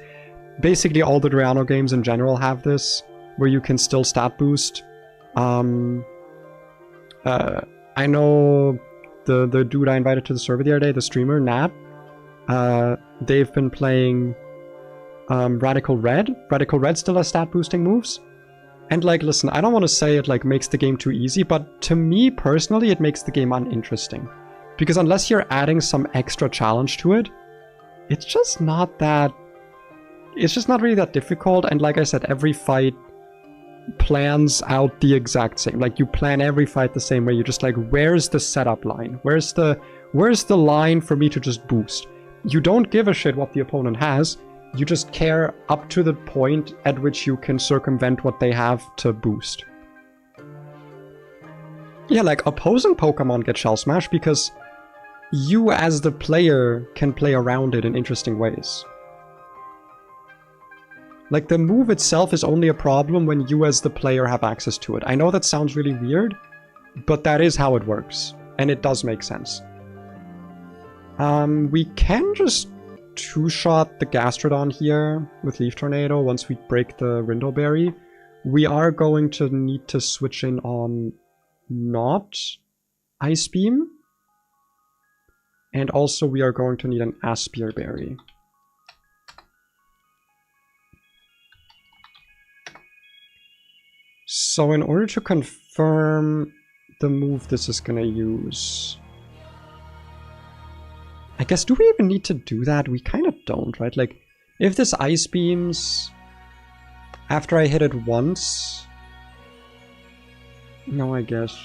Basically all the Drano games in general have this, where you can still stat boost. I know the dude I invited to the server the other day, the streamer, Nat, they've been playing Radical Red. Radical Red still has stat boosting moves. And like, listen, I don't want to say it like makes the game too easy, but to me personally it makes the game uninteresting. Because unless you're adding some extra challenge to it, it's just not really that difficult. And like I said, every fight plans out the exact same. Like, you plan every fight the same way. You're just like, where's the setup line? Where's the line for me to just boost? You don't give a shit what the opponent has. You just care up to the point at which you can circumvent what they have to boost. Yeah, like, opposing Pokemon get Shell Smash because you as the player can play around it in interesting ways. Like, the move itself is only a problem when you as the player have access to it. I know that sounds really weird, but that is how it works. And it does make sense. We can just two-shot the Gastrodon here with Leaf Tornado once we break the Rindleberry. We are going to need to switch in on not Ice Beam. And also we are going to need an Aspir Berry. So in order to confirm the move this is gonna use... I guess, do we even need to do that? We kind of don't, right? Like, if this Ice Beams after I hit it once... No, I guess.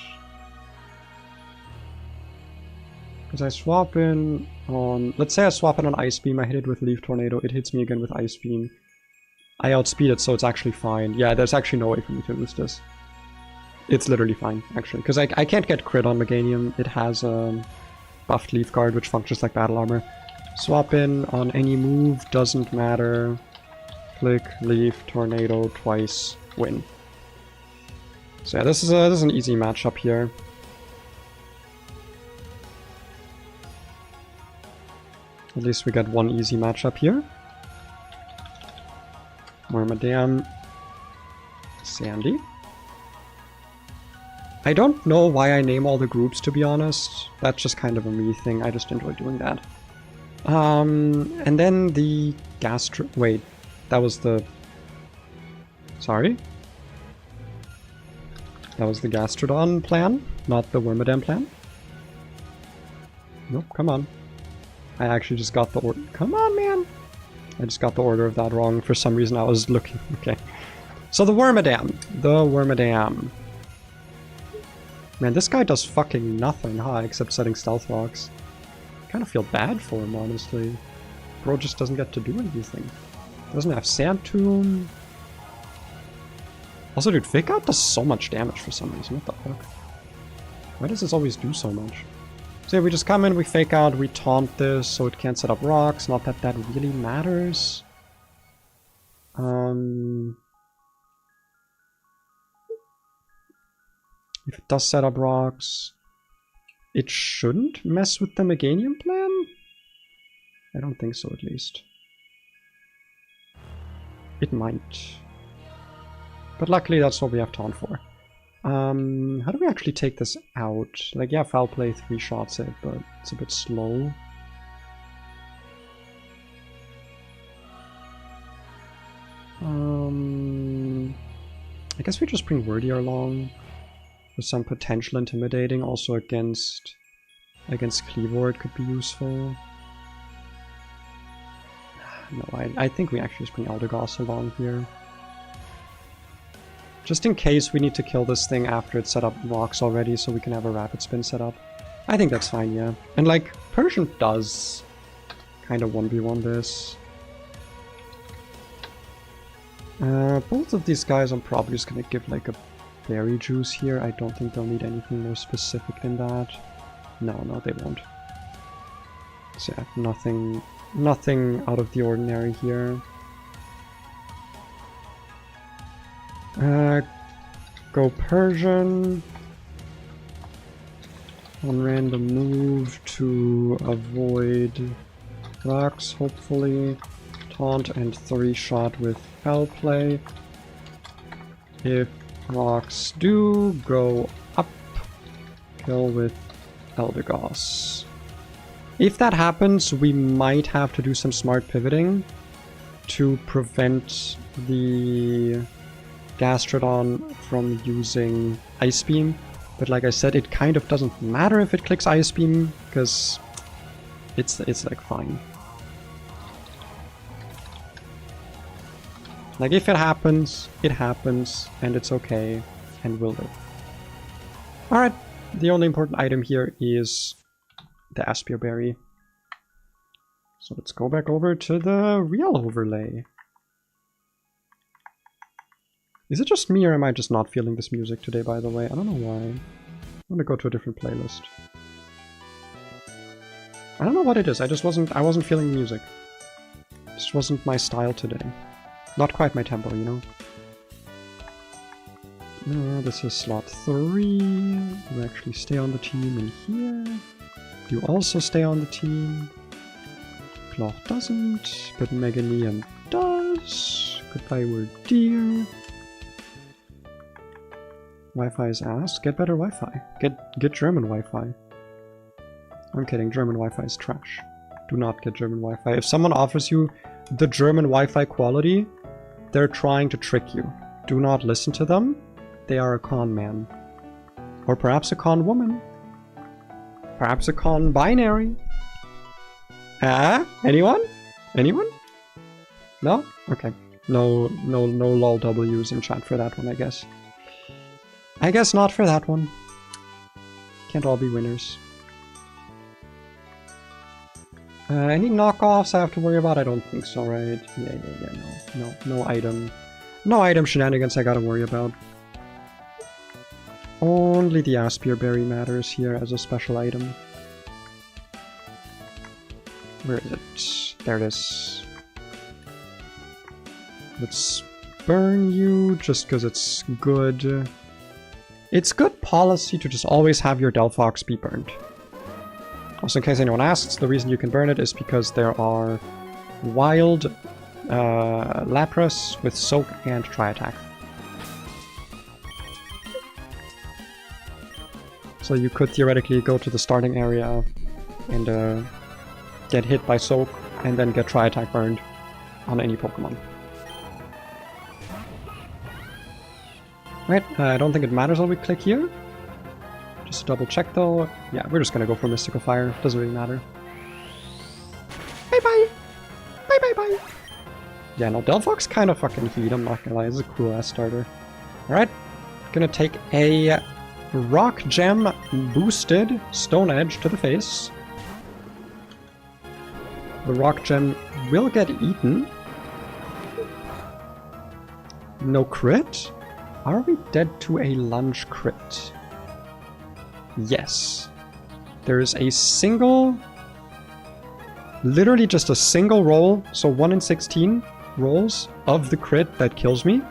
Because I swap in on... Let's say I swap in on Ice Beam, I hit it with Leaf Tornado, it hits me again with Ice Beam. I outspeed it, so it's actually fine. Yeah, there's actually no way for me to lose this. It's literally fine, actually. Because I can't get crit on Meganium. It has buffed Leaf Guard, which functions like battle armor. Swap in on any move, doesn't matter. Click, Leaf, Tornado, twice, win. So yeah, this is an easy matchup here. At least we got one easy matchup here. Wormadam, Sandy. I don't know why I name all the groups, to be honest. That's just kind of a me thing. I just enjoy doing that. And then the wait, that was the... Sorry? That was the Gastrodon plan, not the Wormadam plan. Nope, come on. I actually just got the order. Come on, man! I just got the order of that wrong. For some reason I was looking... Okay. So the Wormadam. The Wormadam. Man, this guy does fucking nothing, huh? Except setting Stealth Rocks. I kind of feel bad for him, honestly. Bro just doesn't get to do anything. Doesn't have Sand Tomb. Also, dude, Fake Out does so much damage for some reason. What the fuck? Why does this always do so much? So yeah, we just come in, we Fake Out, we taunt this so it can't set up rocks. Not that that really matters. If it does set up rocks, it shouldn't mess with the Meganium plan? I don't think so, at least. It might. But luckily that's what we have taunt for. How do we actually take this out? Like, yeah, Foul Play 3 shots it, but it's a bit slow. I guess we just bring Wordier along for some potential intimidating. Also against Cleavor it could be useful. No, I think we actually just bring Eldegoss along here. Just in case we need to kill this thing after it's set up rocks already, so we can have a Rapid Spin set up. I think that's fine, yeah. And like, Persian does kind of 1v1 this. Both of these guys I'm probably just gonna give like a berry juice here. I don't think they'll need anything more specific than that. No, they won't. So yeah, nothing out of the ordinary here. Go Persian. On random move to avoid rocks, hopefully. Taunt and 3-shot with Foul Play. If rocks do go up, kill with Eldegoss. If that happens, we might have to do some smart pivoting to prevent the Gastrodon from using Ice Beam. But like I said, it kind of doesn't matter if it clicks Ice Beam, because it's like fine. Like, if it happens, and it's okay, and we'll live. Alright, the only important item here is the Aspir Berry. So let's go back over to the real overlay. Is it just me, or am I just not feeling this music today, by the way? I don't know why. I'm gonna go to a different playlist. I don't know what it is, I wasn't feeling music. It just wasn't my style today. Not quite my tempo, you know? This is slot 3. You actually stay on the team in here. You also stay on the team. Cloth doesn't, but Meganium does. Goodbye, we're dear. Wi-Fi is ass. Get better Wi-Fi. Get German Wi-Fi. I'm kidding, German Wi-Fi is trash. Do not get German Wi-Fi. If someone offers you the German Wi-Fi quality, they're trying to trick you. Do not listen to them. They are a con man. Or perhaps a con woman. Perhaps a con binary. Anyone? Anyone? No? Okay. No lol W's in chat for that one, I guess. I guess not for that one. Can't all be winners. Any knockoffs I have to worry about? I don't think so, right? Yeah, no item. No item shenanigans I gotta worry about. Only the Aspire Berry matters here as a special item. Where is it? There it is. Let's burn you just because it's good. It's good policy to just always have your Delphox be burned. Also, in case anyone asks, the reason you can burn it is because there are wild Lapras with Soak and Tri-Attack. So you could theoretically go to the starting area and get hit by Soak and then get Tri-Attack burned on any Pokemon. Right, I don't think it matters what we click here. Just to double check though. Yeah, we're just gonna go for Mystical Fire. Doesn't really matter. Bye bye! Bye bye bye! Yeah, no, Delphox kind of fucking heat, I'm not gonna lie. This is a cool ass starter. Alright, gonna take a Rock Gem boosted Stone Edge to the face. The Rock Gem will get eaten. No crit? Are we dead to a lunge crit? Yes. There is a single... Literally just a single roll, so 1 in 16 rolls of the crit that kills me.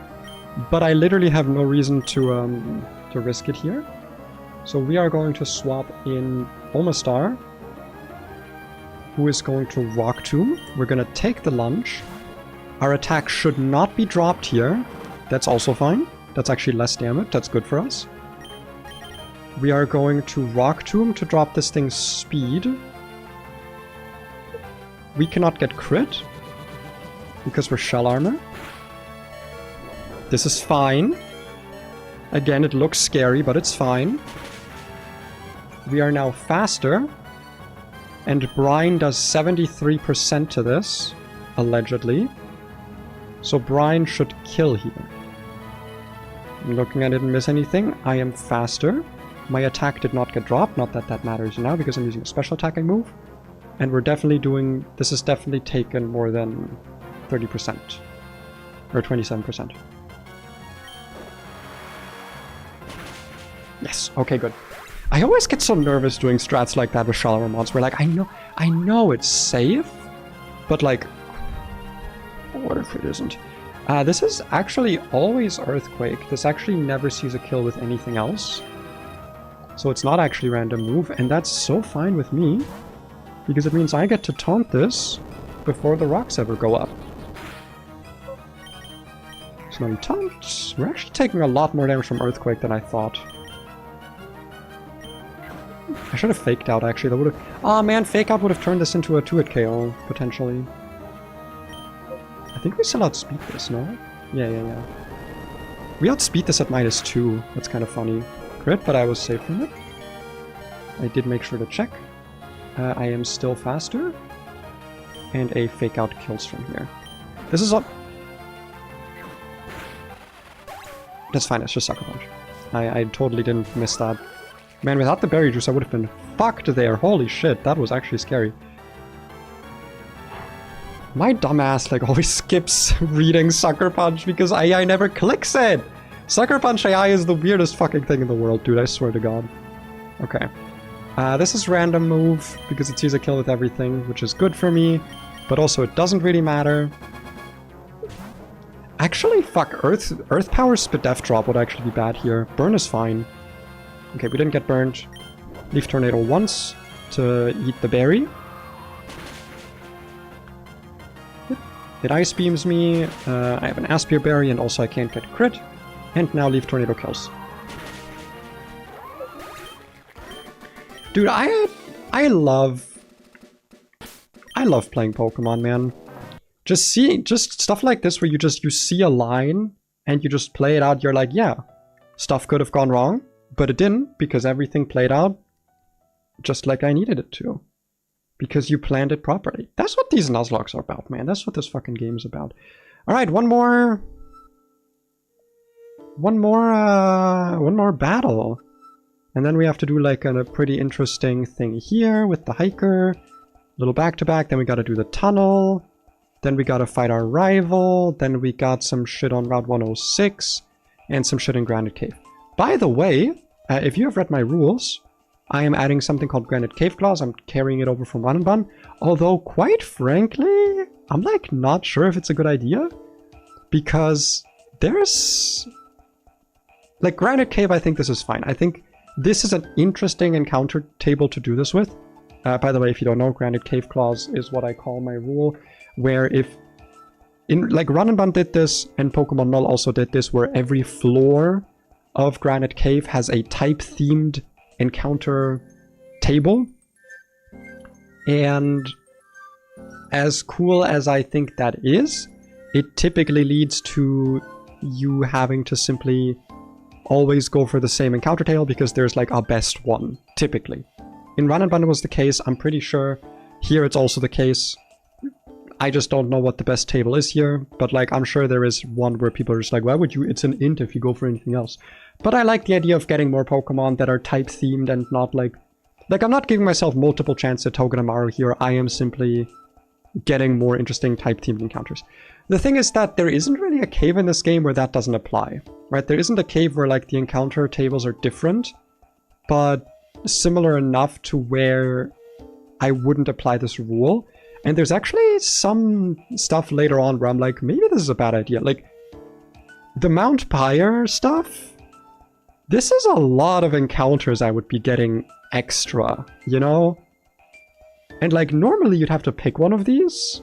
But I literally have no reason to risk it here. So we are going to swap in Omastar, who is going to Rock Tomb. We're going to take the lunge. Our attack should not be dropped here. That's also fine. That's actually less damage. That's good for us. We are going to Rock Tomb to drop this thing's speed. We cannot get crit because we're Shell Armor. This is fine. Again, it looks scary, but it's fine. We are now faster. And Brine does 73% to this, allegedly. So Brine should kill here. Looking, I didn't miss anything. I am faster. My attack did not get dropped. Not that that matters now because I'm using a special attacking move. And we're definitely doing... This has definitely taken more than 30%. Or 27%. Yes. Okay, good. I always get so nervous doing strats like that with Shell Armor mods where like, I know it's safe, but like, what if it isn't? This is actually always Earthquake. This actually never sees a kill with anything else. So it's not actually random move, and that's so fine with me, because it means I get to taunt this before the rocks ever go up. So now we taunt. We're actually taking a lot more damage from Earthquake than I thought. I should have faked out actually. That would have... Oh man, fake out would have turned this into a 2-hit KO, potentially. I think we still outspeed this, no? Yeah. We outspeed this at -2. That's kind of funny. Crit, but I was safe from it. I did make sure to check. I am still faster. And a fake out kills from here. This is up. That's fine, it's just Sucker Punch. I totally didn't miss that. Man, without the berry juice I would have been fucked there. Holy shit, that was actually scary. My dumbass like always skips reading Sucker Punch because AI never clicks it! Sucker Punch AI is the weirdest fucking thing in the world, dude, I swear to god. Okay. This is random move because it sees a kill with everything, which is good for me, but also it doesn't really matter. Actually, fuck, Earth Power Spit Death Drop would actually be bad here. Burn is fine. Okay, we didn't get burned. Leaf Tornado once to eat the berry. It Ice Beams me. I have an Aspire Berry and also I can't get crit. And now Leaf Tornado kills. Dude, I love playing Pokemon, man. Just stuff like this where you see a line and you just play it out. You're like, yeah, stuff could have gone wrong, but it didn't because everything played out just like I needed it to. Because you planned it properly. That's what these Nuzlocks are about, man. That's what this fucking game's about. Alright, one more battle. And then we have to do like a pretty interesting thing here with the hiker. Little back-to-back, then we gotta do the tunnel. Then we gotta fight our rival. Then we got some shit on Route 106. And some shit in Granite Cave. By the way, if you have read my rules, I am adding something called Granite Cave Claws. I'm carrying it over from Run and Bun. Although, quite frankly, I'm like not sure if it's a good idea. Because there's... like Granite Cave, I think this is fine. I think this is an interesting encounter table to do this with. By the way, if you don't know, Granite Cave Claws is what I call my rule. Where if... like Run and Bun did this, and Pokemon Null also did this, where every floor of Granite Cave has a type-themed encounter table. And as cool as I think that is, it typically leads to you having to simply always go for the same encounter table because there's like a best one, typically. In Run and Bun was the case, I'm pretty sure here it's also the case. I just don't know what the best table is here, but like I'm sure there is one where people are just like, why would you, it's an int if you go for anything else. But I like the idea of getting more Pokemon that are type themed and not like I'm not giving myself multiple chances at Togedemaru here, I am simply getting more interesting type themed encounters. The thing is that there isn't really a cave in this game where that doesn't apply, right? There isn't a cave where like the encounter tables are different, but similar enough to where I wouldn't apply this rule. And there's actually some stuff later on where I'm like, maybe this is a bad idea. Like, the Mount Pyre stuff, this is a lot of encounters I would be getting extra, you know? And like, normally you'd have to pick one of these.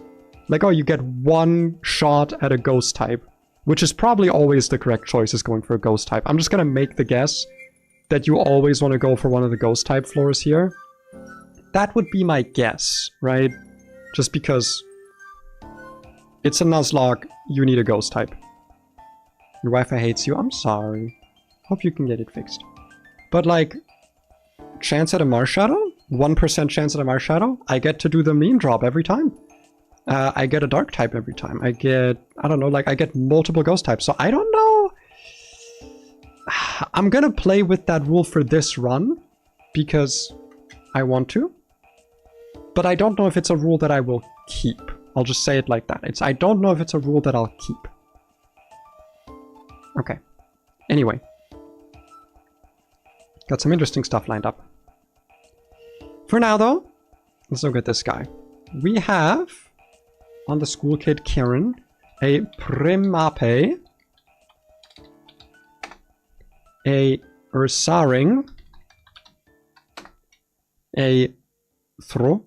Like, oh, you get one shot at a ghost type, which is probably always the correct choice, is going for a ghost type. I'm just gonna make the guess that you always want to go for one of the ghost type floors here. That would be my guess, right? Just because it's a Nuzlocke, you need a ghost type. Your Wi-Fi hates you, I'm sorry. Hope you can get it fixed. But like, chance at a Marshadow? 1% chance at a Marshadow? I get to do the meme drop every time. I get a dark type every time. I get, I don't know, like I get multiple ghost types. So I don't know. I'm gonna play with that rule for this run because I want to. But I don't know if it's a rule that I will keep. I'll just say it like that. I don't know if it's a rule that I'll keep. Okay. Anyway. Got some interesting stuff lined up. For now, though, let's look at this guy. We have, on the school kid Karen, a Primape, a Ursaring, a Throw,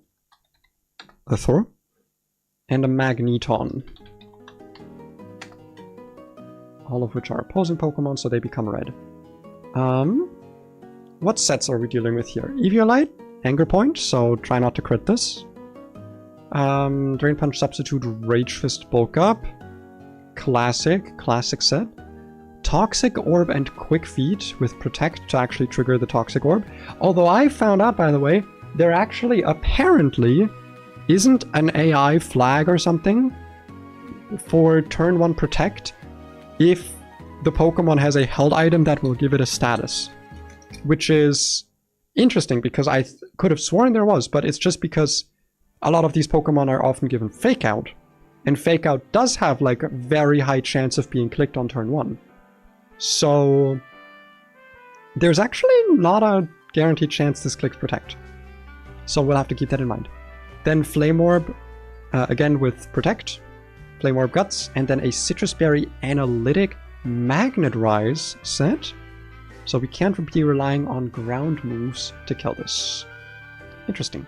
and a Magneton. All of which are opposing Pokemon, so they become red. What sets are we dealing with here? Eviolite, Anger Point, so try not to crit this. Drain Punch Substitute, Rage Fist Bulk Up. Classic set. Toxic Orb and Quick Feet with Protect to actually trigger the Toxic Orb. Although I found out, by the way, there actually apparently isn't an AI flag or something for turn 1 Protect if the Pokemon has a held item that will give it a status. Which is interesting because I could have sworn there was, but it's just because a lot of these Pokemon are often given Fake Out. And Fake Out does have like a very high chance of being clicked on turn 1. So there's actually not a guaranteed chance this clicks Protect. So we'll have to keep that in mind. Then Flame Orb, again with Protect. Flame Orb Guts, and then a Citrus Berry Analytic Magnet Rise set. So we can't be relying on ground moves to kill this. Interesting.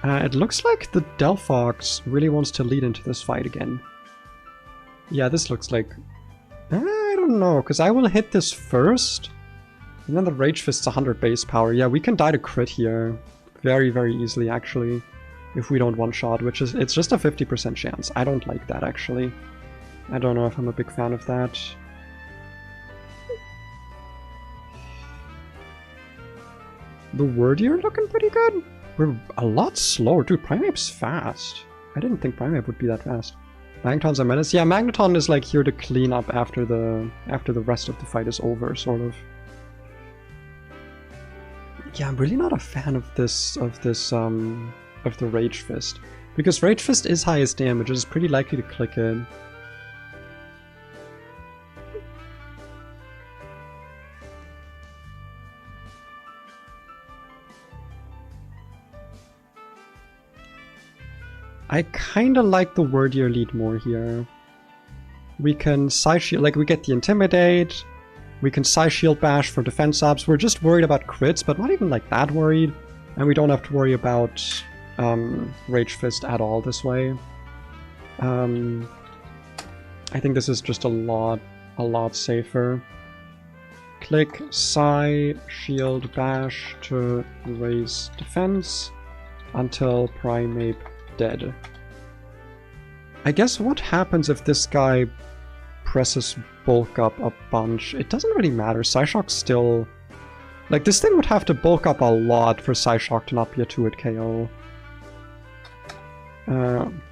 It looks like the Delphox really wants to lead into this fight again. Yeah, this looks like... I don't know, because I will hit this first. And then the Rage Fist's 100 base power. Yeah, we can die to crit here. Very, very easily, actually. If we don't one-shot, which is... It's just a 50% chance. I don't like that, actually. I don't know if I'm a big fan of that. The Wordier looking pretty good. We're a lot slower. Dude, Primeape's fast. I didn't think Primeape would be that fast. Magneton's a menace. Yeah, Magneton is like here to clean up after the rest of the fight is over, sort of. Yeah, I'm really not a fan of the Rage Fist. Because Rage Fist is highest damage, it's pretty likely to click it. I kinda like the Wordier lead more here. We can Side Shield, like we get the Intimidate, we can Side Shield Bash for defense ups, we're just worried about crits, but not even like that worried. And we don't have to worry about Rage Fist at all this way. I think this is just a lot safer. Click Side Shield Bash to raise defense until Primeape dead. I guess what happens if this guy presses bulk up a bunch? It doesn't really matter. Psyshock's still... Like, this thing would have to bulk up a lot for Psyshock to not be a 2-hit KO.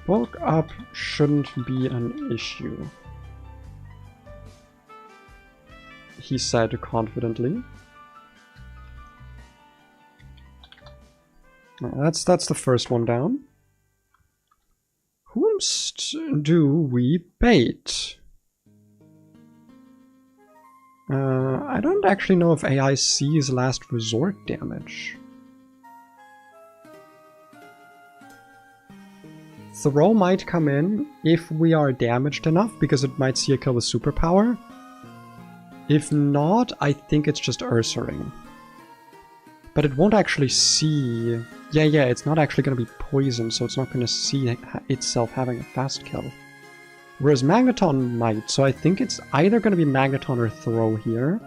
Bulk up shouldn't be an issue, he said confidently. That's the first one down. Whomst do we bait? I don't actually know if AI sees last resort damage. Throw might come in if we are damaged enough, because it might see a kill with superpower. If not, I think it's just Ursaring. But it won't actually see... Yeah, it's not actually going to be poisoned, so it's not going to see itself having a fast kill. Whereas Magneton might, so I think it's either going to be Magneton or Throw here.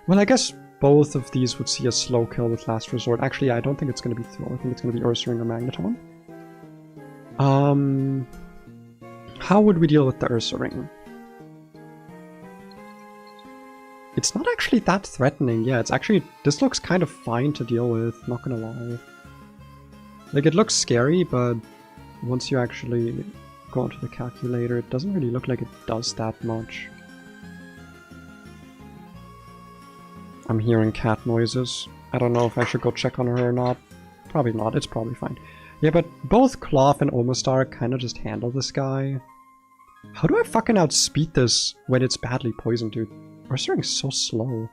Well, I guess both of these would see a slow kill with Last Resort. Actually, I don't think it's going to be Throw. I think it's going to be Ursaring or Magneton. How would we deal with the Ursaring? It's not actually that threatening. Yeah, it's actually... This looks kind of fine to deal with, not gonna lie. Like, it looks scary, but once you actually go into the calculator, it doesn't really look like it does that much. I'm hearing cat noises. I don't know if I should go check on her or not. Probably not, it's probably fine. Yeah, but both Cloth and Omastar kind of just handle this guy. How do I fucking outspeed this when it's badly poisoned, dude? Ursaring's so slow.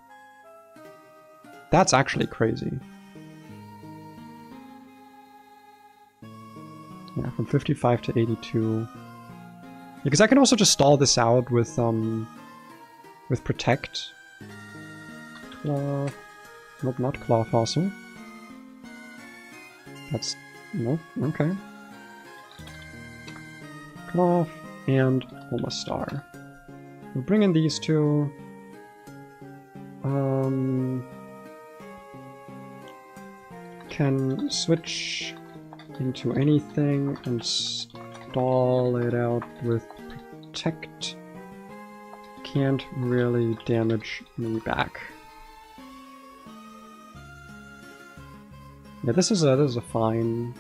That's actually crazy. Yeah, from 55 to 82. Because I can also just stall this out with Protect. Claw. Nope, not Claw Fossil. That's... Nope, okay. Claw and Omastar. We'll bring in these two. Can switch into anything and stall it out with Protect. Can't really damage me back. Yeah, this is a fine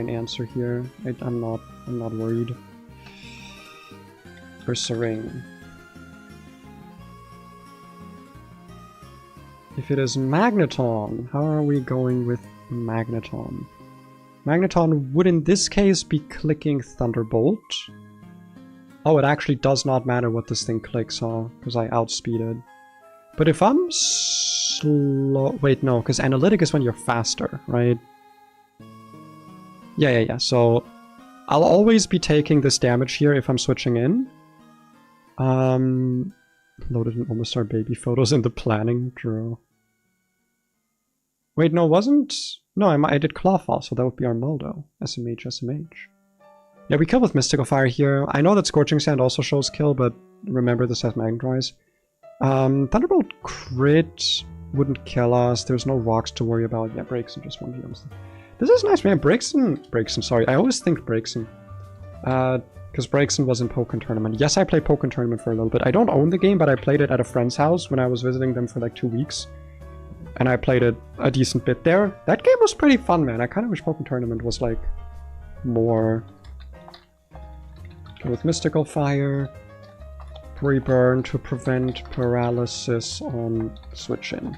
answer here. I'm not worried. Ursaring. If it is Magneton, how are we going with Magneton? Magneton would in this case be clicking Thunderbolt. Oh, it actually does not matter what this thing clicks, huh? Because I outspeeded. But if I'm slow... Wait, no, because Analytic is when you're faster, right? Yeah. So I'll always be taking this damage here if I'm switching in. Loaded in almost our baby photos in the planning draw. Wait, no, wasn't... No, I did Clawfall, so that would be our Moldo. SMH. Yeah, we kill with Mystical Fire here. I know that Scorching Sand also shows kill, but remember this has Magnet Rise. Thunderbolt crit wouldn't kill us. There's no rocks to worry about. Yeah, Breakson just 1v1. This is nice, man. Breakson, sorry. I always think Breakson. Because Breakson was in Pokken Tournament. Yes, I played Pokken Tournament for a little bit. I don't own the game, but I played it at a friend's house when I was visiting them for like 2 weeks. And I played it a decent bit there. That game was pretty fun, man. I kind of wish Pokken Tournament was like more... With Mystical Fire, Reburn to prevent paralysis on switch in.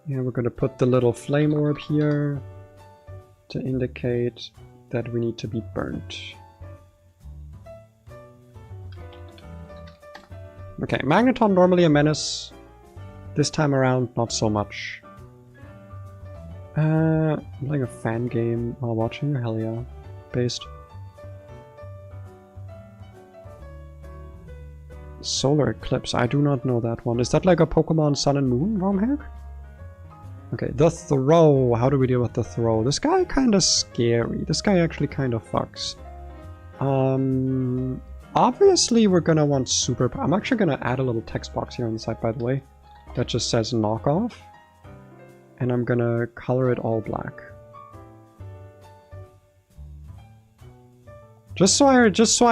Yeah, we're gonna put the little flame orb here to indicate that we need to be burnt. Okay, Magneton normally a menace. This time around, not so much. I'm playing a fan game while watching, hell yeah. Based. Solar Eclipse, I do not know that one. Is that like a Pokemon Sun and Moon, Romhair? Okay, the throw. How do we deal with the throw? This guy kinda scary. This guy actually kinda fucks. Obviously we're gonna want super... I'm actually gonna add a little text box here on the side, by the way. That just says knockoff. And I'm gonna color it all black. Just so I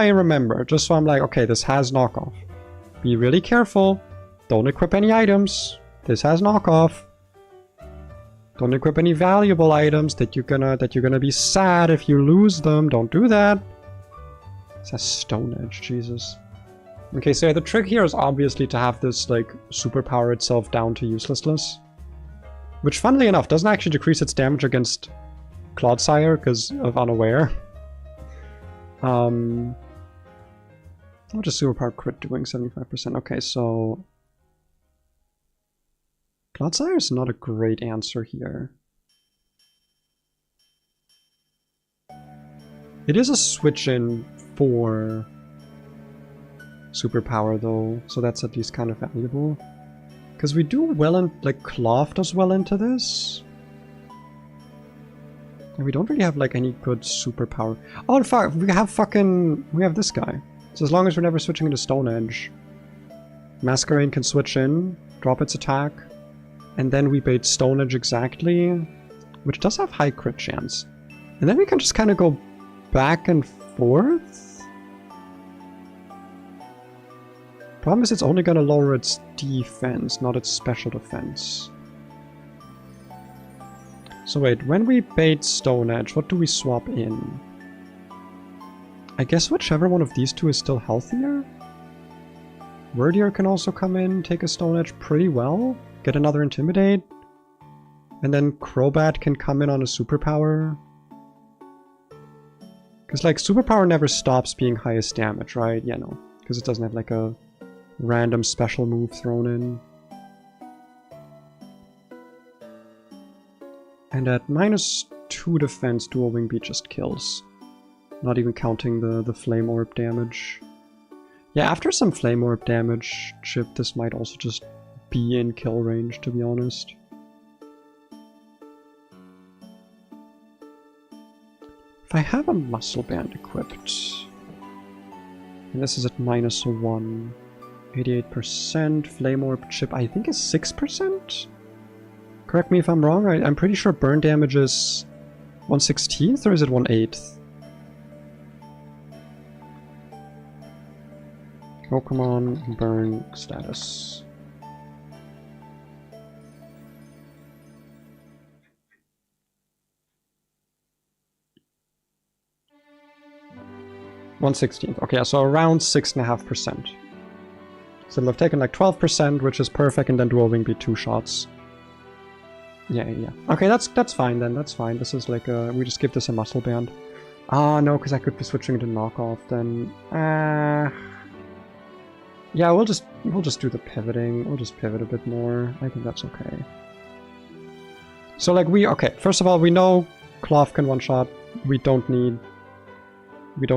remember. Just so I'm like, okay, this has knockoff. Be really careful. Don't equip any items. This has knockoff. Don't equip any valuable items that you're gonna be sad if you lose them. Don't do that. It says Stone Edge, Jesus. Okay, so yeah, the trick here is obviously to have this like superpower itself down to uselessness. Which, funnily enough, doesn't actually decrease its damage against Clodsire because of Unaware. What is superpower crit doing? 75%. Okay, so... Clodsire is not a great answer here. It is a switch-in for superpower, though, so that's at least kind of valuable. Because we do well in, like, Cloth does well into this. And we don't really have, like, any good superpower. Oh, in fact, we have this guy. So as long as we're never switching into Stone Edge. Masquerain can switch in, drop its attack, and then we bait Stone Edge exactly, which does have high crit chance. And then we can just kind of go back and forth. Problem is it's only going to lower its defense, not its special defense. So wait, when we bait Stone Edge, what do we swap in? I guess whichever one of these two is still healthier? Wordier can also come in, take a Stone Edge pretty well, get another Intimidate, and then Crobat can come in on a superpower. Because like, superpower never stops being highest damage, right? Yeah, no. Because it doesn't have like a random special move thrown in. And at -2 defense, Dual Wing Beat just kills. Not even counting the Flame Orb damage. Yeah, after some Flame Orb damage, Chip, this might also just be in kill range, to be honest. If I have a Muscle Band equipped, and this is at -1, 88%, Flame Orb Chip I think is 6%? Correct me if I'm wrong, I'm pretty sure burn damage is 1/16th or is it 1/8th? Pokemon burn status. (1/16th). Okay, so around 6.5%. So it'll have taken like 12%, which is perfect, and then Dual Wing Beat 2 shots. Yeah. Okay, that's fine then. That's fine. This is like a... we just give this a Muscle Band. Ah, no, because I could be switching to knockoff then. Yeah, we'll just do the pivoting. We'll just pivot a bit more. I think that's okay. So like okay, first of all, we know Cloth can one-shot. We don't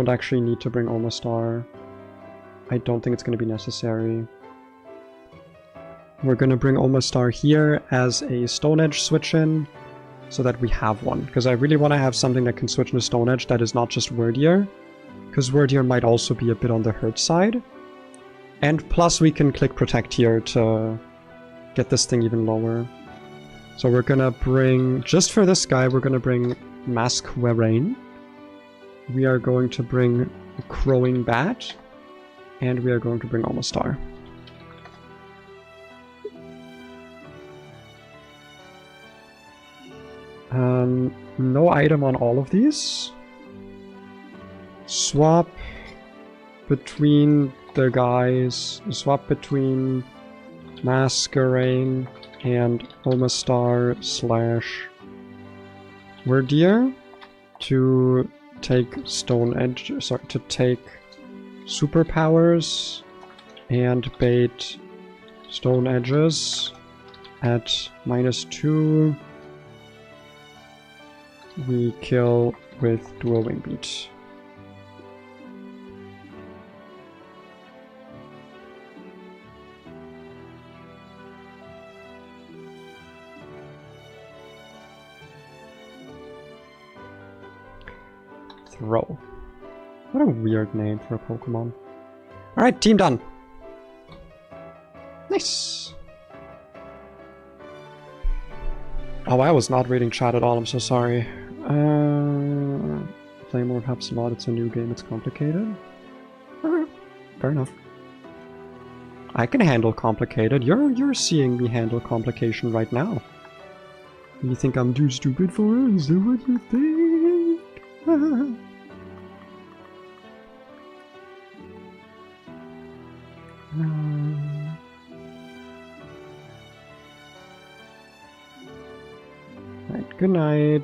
actually need to bring Omastar. I don't think it's going to be necessary. We're going to bring Omastar here as a Stone Edge switch-in, so that we have one. Because I really want to have something that can switch into Stone Edge that is not just Wordier. Because Wordier might also be a bit on the hurt side. And plus we can click Protect here to get this thing even lower. So we're going to bring, just for this guy, we're going to bring Masquerain. We are going to bring Crowing Bat. And we are going to bring Omastar. No item on all of these. Swap between the guys. Swap between Masquerain and Omastar / Wordier to take Stone Edge. Sorry, to take superpowers and bait Stone Edges at -2. We kill with Dual Wing Beat. Throw. What a weird name for a Pokemon. Alright, team done. Nice. Oh, I was not reading chat at all, I'm so sorry. Play more perhaps a lot, it's a new game, it's complicated. Alright, fair enough. I can handle complicated. You're seeing me handle complication right now. You think I'm too stupid for it? Is that what you think? Right, good night.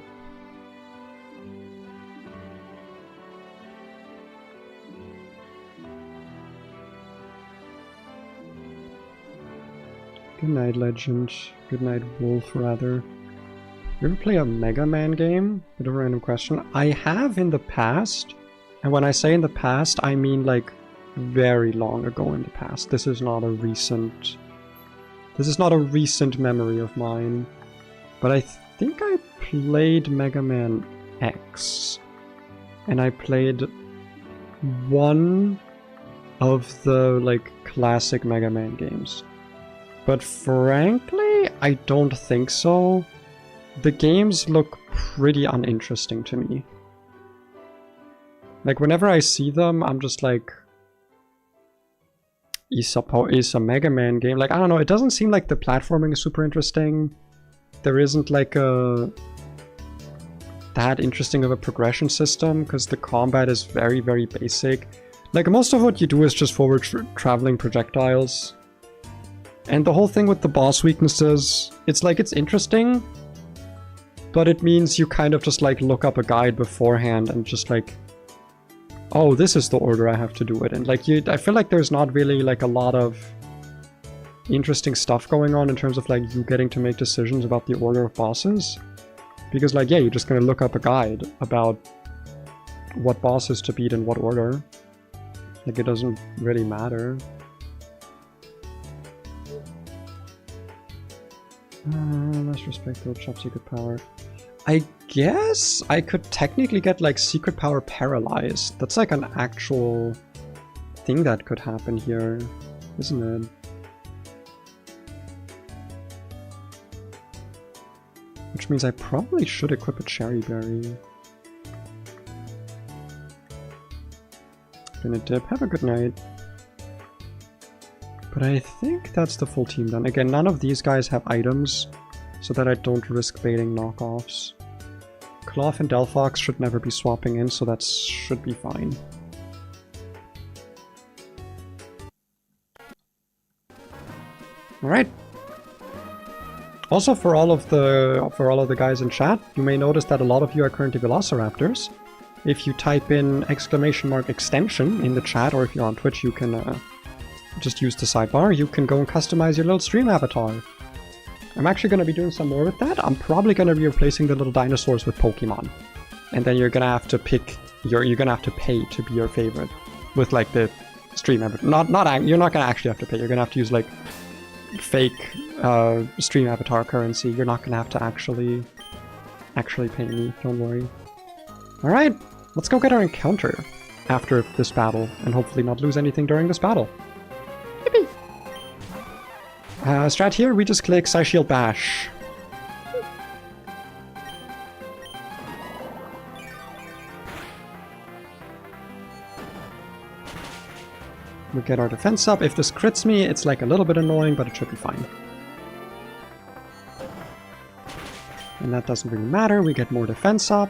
Good night, Legend. Good night, Wolf, rather. You ever play a Mega Man game? Bit of a random question. I have in the past, and when I say in the past, I mean like very long ago in the past. This is not a recent memory of mine. But I think I played Mega Man X. And I played one of the like classic Mega Man games. But frankly, I don't think so. The games look pretty uninteresting to me. Like, whenever I see them, I'm just like... Is a Mega Man game? Like, I don't know, it doesn't seem like the platforming is super interesting. There isn't like that interesting of a progression system, because the combat is very, very basic. Like, most of what you do is just forward traveling projectiles. And the whole thing with the boss weaknesses, it's like, it's interesting, but it means you kind of just like look up a guide beforehand and just like, oh, this is the order I have to do it in. Like, I feel like there's not really like a lot of interesting stuff going on in terms of like you getting to make decisions about the order of bosses. Because like, yeah, you're just gonna look up a guide about what bosses to beat in what order. Like, it doesn't really matter. Less respect to Chop Secret Power. I guess I could technically get like Secret Power Paralyzed. That's like an actual thing that could happen here, isn't it? Which means I probably should equip a Cherry Berry. Gonna dip. Have a good night. But I think that's the full team done. Again, none of these guys have items, so that I don't risk baiting knockoffs. Cloth and Delphox should never be swapping in, so that should be fine. Alright. Also, for all of the guys in chat, you may notice that a lot of you are currently Velociraptors. If you type in !extension in the chat, or if you're on Twitch, you can just use the sidebar, you can go and customize your little stream avatar. I'm actually going to be doing some more with that. I'm probably going to be replacing the little dinosaurs with Pokemon. And then you're going to have to pick, you're going to have to pay to be your favorite. With like the stream avatar. You're not going to actually have to pay. You're going to have to use like fake stream avatar currency. You're not going to have to actually pay me. Don't worry. Alright, let's go get our encounter after this battle. And hopefully not lose anything during this battle. Yippee! Strat here, we just click Psyshield Bash. We get our defense up. If this crits me, it's like a little bit annoying, but it should be fine. And that doesn't really matter. We get more defense up.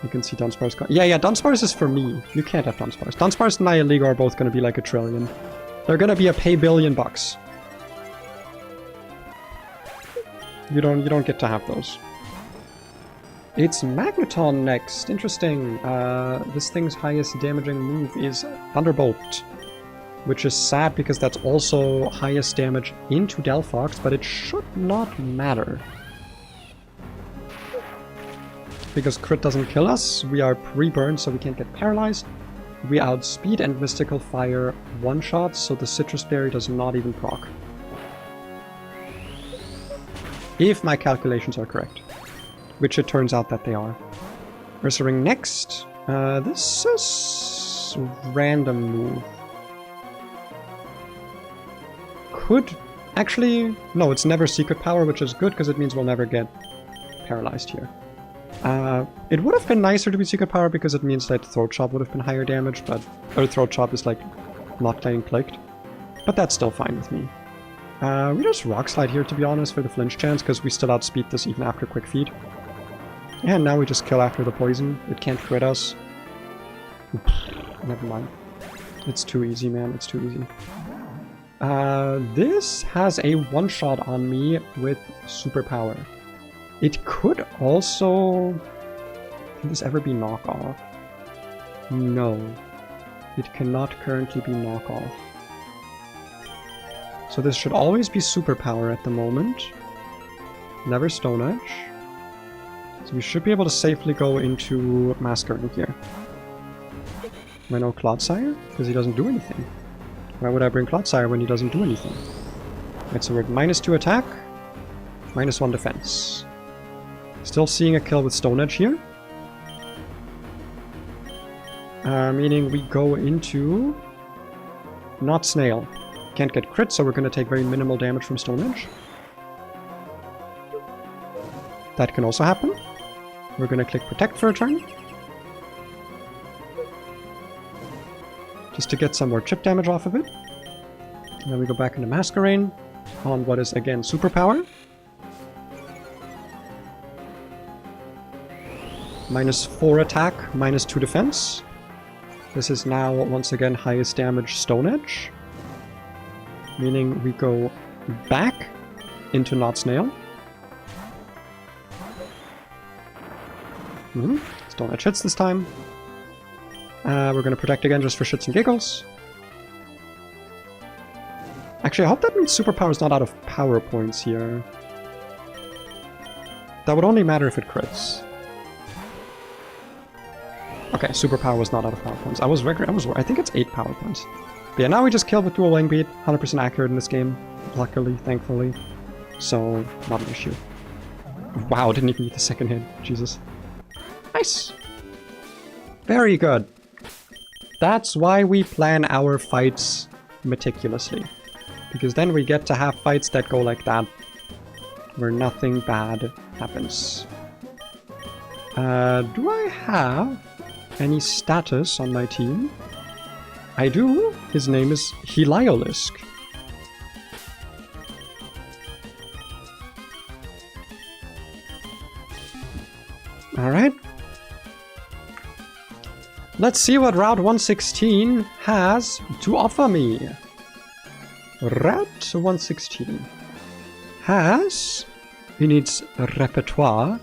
You can see Dunsparce. Yeah, Dunsparce is for me. You can't have Dunsparce. Dunsparce and Nihilego are both going to be like $1 trillion. They're going to be a pay billion bucks. You don't get to have those. It's Magneton next. Interesting. This thing's highest damaging move is Thunderbolt, which is sad because that's also highest damage into Delphox, but it should not matter. Because crit doesn't kill us, we are pre-burned so we can't get paralyzed. We outspeed and Mystical Fire one-shots, so the Citrus Berry does not even proc. If my calculations are correct. Which it turns out that they are. Ursaring next. This is random move. Could actually no, it's never secret power, which is good because it means we'll never get paralyzed here. It would have been nicer to be secret power because it means that Throat Chop would have been higher damage, but Throat Chop is like not getting clicked. But that's still fine with me. We just Rock Slide here to be honest for the flinch chance because we still outspeed this even after Quick Feed. And now we just kill after the poison. It can't crit us. Never mind. It's too easy, man. It's too easy. This has a one-shot on me with superpower. It could also... Can this ever be knockoff? No. It cannot currently be knockoff. So this should always be superpower at the moment. Never Stone Edge. So we should be able to safely go into Masquerain here. Am I no Clodsire? Because he doesn't do anything. Why would I bring Clodsire when he doesn't do anything? Right, so we're at -2 attack, -1 defense. Still seeing a kill with Stone Edge here. Meaning we go into... Not Snail. Can't get crit, so we're going to take very minimal damage from Stone Edge. That can also happen. We're going to click Protect for a turn. Just to get some more chip damage off of it. And then we go back into Masquerain on what is again superpower. -4 attack, -2 defense. This is now once again highest damage Stone Edge. Meaning we go back into Not Snail. Stone Edge hits this time. We're gonna protect again just for shits and giggles. Actually, I hope that means superpower is not out of power points here. That would only matter if it crits. Okay, superpower was not out of power points. I think it's 8 power points. But yeah, now we just killed with dual wing beat. 100% accurate in this game. Luckily, thankfully. So, not an issue. Wow, didn't even need the second hit. Jesus. Nice! Very good. That's why we plan our fights meticulously. Because then we get to have fights that go like that. Where nothing bad happens. Do I have any status on my team? I do. His name is Heliolisk. Alright. Let's see what Route 116 has to offer me. Route 116 has, in its repertoire,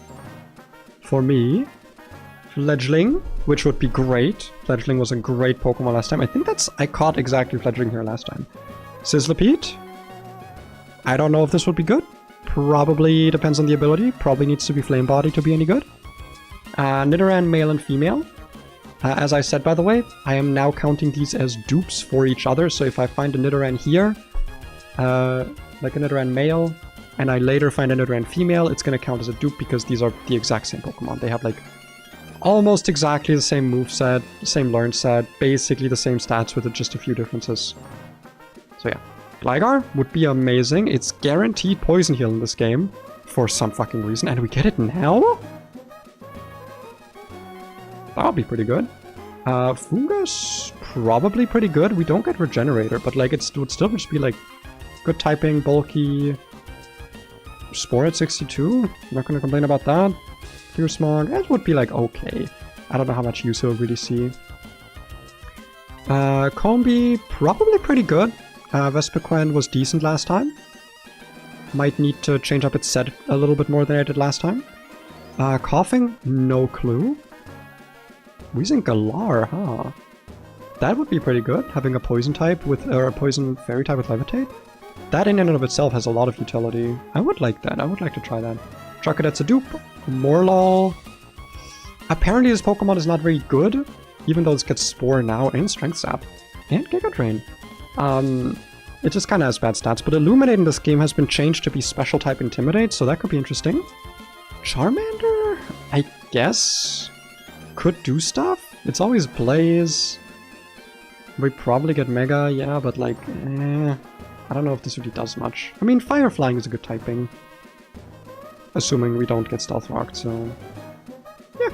for me, Fledgling, which would be great. Fledgling was a great Pokemon last time. I think I caught exactly Fledgling here last time. Sizzlipede. I don't know if this would be good. Probably depends on the ability. Probably needs to be Flame Body to be any good. Nidoran male and female. As I said, by the way, I am now counting these as dupes for each other. So if I find a Nidoran here, like a Nidoran male, and I later find a Nidoran female, it's going to count as a dupe because these are the exact same Pokemon. They have like almost exactly the same moveset, the same learn set, basically the same stats with just a few differences. So yeah, Gligar would be amazing. It's guaranteed Poison Heal in this game for some fucking reason, and we get it now? That'll be pretty good. Fungus, probably pretty good. We don't get Regenerator, but like it would still just be like good typing, bulky. Spore at 62, not gonna complain about that. Clear Smog, it would be like okay. I don't know how much use he'll really see. Combi, probably pretty good. Vespiquen was decent last time. Might need to change up its set a little bit more than I did last time. Coughing, no clue. Weezing Galar, huh? That would be pretty good, having a poison type with, or a poison fairy type with Levitate. That in and of itself has a lot of utility. I would like that. I would like to try that. Chocodet's a dupe. Morlul. Apparently this Pokemon is not very good, even though it gets Spore now and Strength Sap. And Giga Drain. It just kind of has bad stats, but Illuminate in this game has been changed to be Special Type Intimidate, so that could be interesting. Charmander, I guess, could do stuff. It's always Blaze. We probably get Mega, yeah, but like, I don't know if this really does much. I mean, Fire Flying is a good typing. Assuming we don't get Stealth Rocked, so... yeah.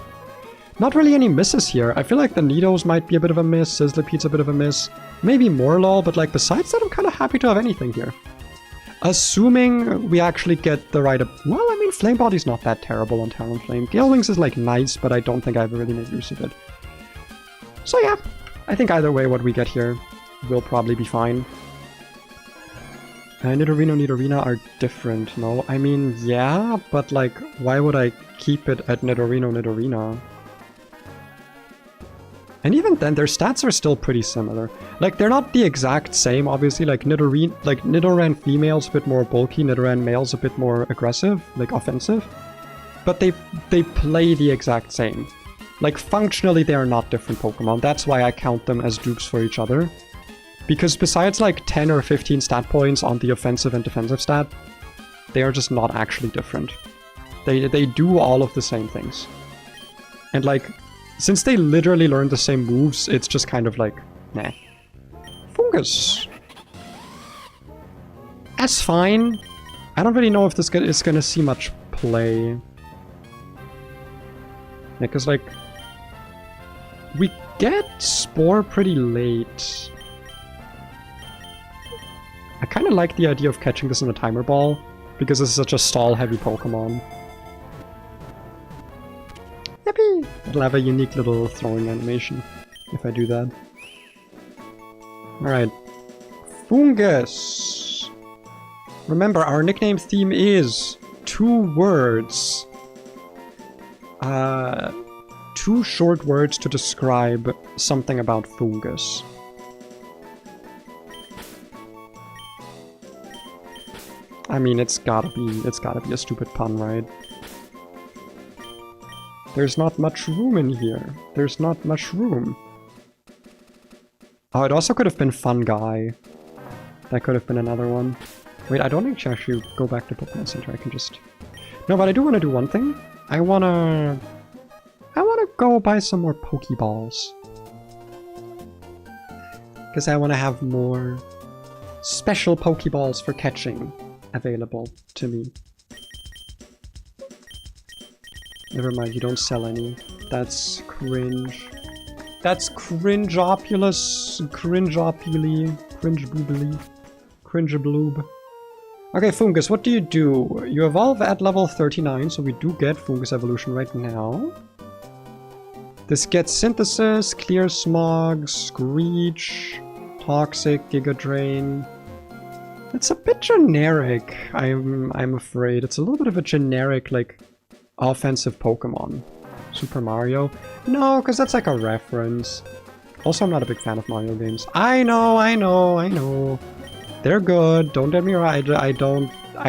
Not really any misses here. I feel like the Nidos might be a bit of a miss, Sizzlipede's a bit of a miss. Maybe Morlul, but like besides that, I'm kind of happy to have anything here. Assuming we actually get the right... well, I mean, Flame Body's not that terrible on Talonflame. Gale Wings is like nice, but I don't think I ever really made use of it. So yeah, I think either way what we get here will probably be fine. Nidorino are different, no? I mean, yeah, but like, why would I keep it at Nidorino? And even then, their stats are still pretty similar. Like, they're not the exact same, obviously. Like, Nidoran female's a bit more bulky, Nidoran male's a bit more aggressive, like offensive. But they play the exact same. Like, functionally, they are not different Pokemon. That's why I count them as dupes for each other. Because besides like 10 or 15 stat points on the offensive and defensive stat, they are just not actually different. They do all of the same things. And like, since they literally learn the same moves, it's just kind of like, nah. Fungus. That's fine. I don't really know if this is gonna see much play. Yeah, because like, we get Spore pretty late. I kind of like the idea of catching this in a Timer Ball, because this is such a stall-heavy Pokemon. Yippee! It'll have a unique little throwing animation, if I do that. Alright. Fungus! Remember, our nickname theme is 2 words. 2 short words to describe something about Fungus. I mean, it's gotta be a stupid pun, right? There's not much room in here. There's not much room. Oh, it also could have been Fun Guy. That could have been another one. Wait, I don't think to actually go back to Pokemon Center. I can just... no, but I do want to do one thing. I wanna go buy some more Pokeballs. Because I want to have more special Pokeballs for catching available to me. Never mind, you don't sell any. That's cringe. That's cringe-opulous, cringe-opuli, cringe-boobly, cringe-bloob. Okay, Fungus, what do? You evolve at level 39, so we do get Fungus evolution right now. This gets Synthesis, Clear Smog, Screech, Toxic, Giga Drain. It's a bit generic, I'm afraid. It's a little bit of a generic, like, offensive Pokemon. Super Mario? No, because that's like a reference. Also, I'm not a big fan of Mario games. I know. They're good. Don't get me wrong. I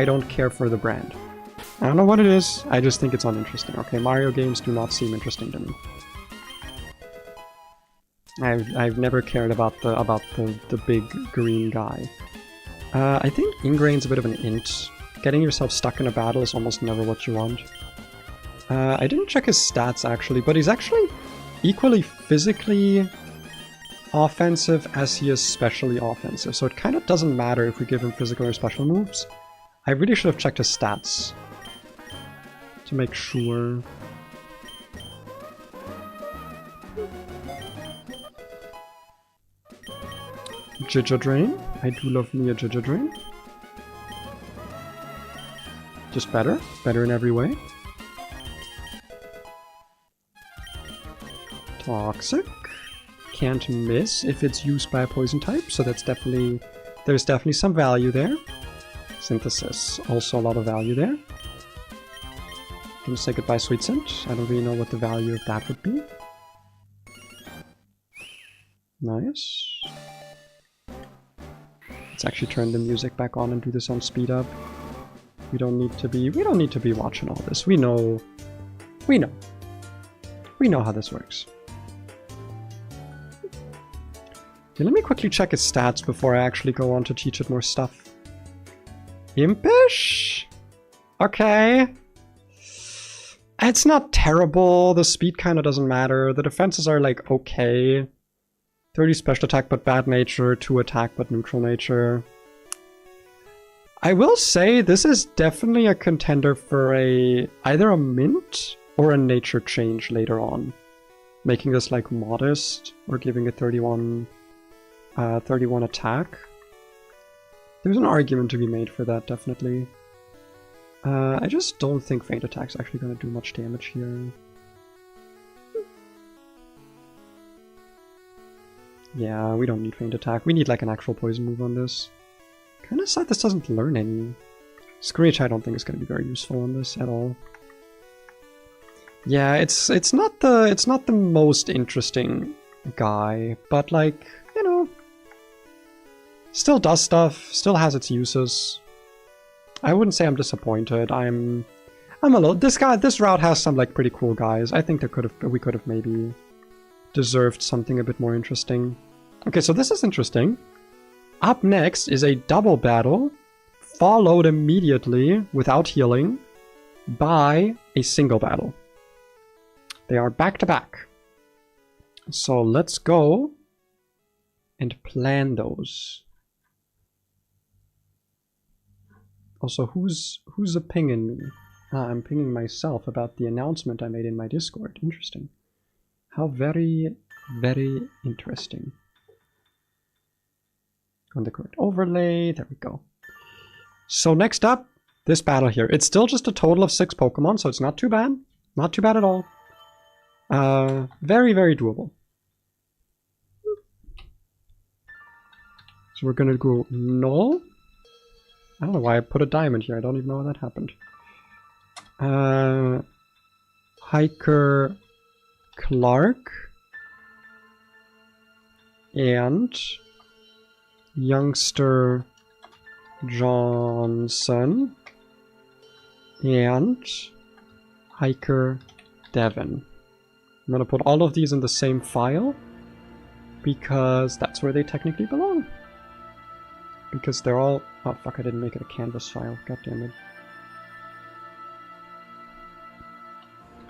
don't care for the brand. I don't know what it is. I just think it's uninteresting. Okay, Mario games do not seem interesting to me. I've never cared about the big green guy. I think Ingrain's a bit of an int. Getting yourself stuck in a battle is almost never what you want. I didn't check his stats actually, but he's actually equally physically offensive as he is specially offensive, so it kind of doesn't matter if we give him physical or special moves. I really should have checked his stats to make sure. Giga Drain. I do love me a Giga Drain. Just better. Better in every way. Toxic. Can't miss if it's used by a poison type, so that's definitely... There's definitely some value there. Synthesis. Also a lot of value there. Gonna say goodbye, Sweet Scent. I don't really know what the value of that would be. Nice. Let's actually turn the music back on and do this on speed up. We don't need to be watching all this. We know how this works. Okay, let me quickly check his stats before I actually go on to teach it more stuff. Impish? Okay. It's not terrible. The speed kind of doesn't matter. The defenses are like okay. 30 special attack but bad nature, 2 attack but neutral nature. I will say this is definitely a contender for either a mint or a nature change later on. Making this like modest or giving it 31 attack. There's an argument to be made for that, definitely. I just don't think Feint Attack's actually going to do much damage here. Yeah, we don't need Feint Attack. We need like an actual poison move on this. Kind of sad this doesn't learn any. Screech I don't think is going to be very useful on this at all. Yeah, it's not the most interesting guy, but like, you know, still does stuff, still has its uses. I wouldn't say I'm disappointed. I'm a little. This route has some like pretty cool guys. I think we could have maybe deserved something a bit more interesting. Okay, so this is interesting. Up next is a double battle, followed immediately without healing by a single battle. They are back to back. So let's go and plan those. Also, who's a pinging me? I'm pinging myself about the announcement I made in my Discord. Interesting. How very, very interesting. On the correct overlay, there we go. So next up, this battle here. It's still just a total of 6 Pokemon, so it's not too bad. Not too bad at all. Very, very doable. So we're gonna go Null. I don't know why I put a diamond here. I don't even know how that happened. Hiker Clark. And Youngster Johnson. And Hiker Devon. I'm gonna put all of these in the same file because that's where they technically belong. Because they're all... Oh fuck, I didn't make it a canvas file. God damn it.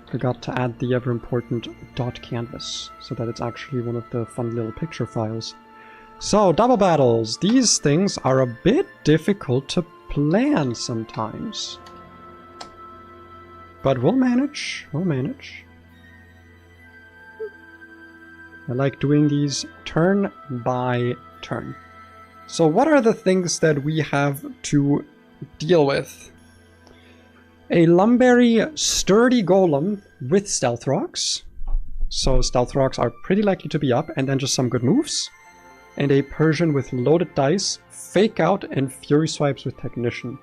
Forgot to add the ever important .canvas so that it's actually one of the fun little picture files. So, double battles. These things are a bit difficult to plan sometimes. But we'll manage. We'll manage. I like doing these turn by turn. So what are the things that we have to deal with? A Lumberry Sturdy Golem with Stealth Rocks. So Stealth Rocks are pretty likely to be up, and then just some good moves. And a Persian with Loaded Dice, Fake Out, and Fury Swipes with Technician.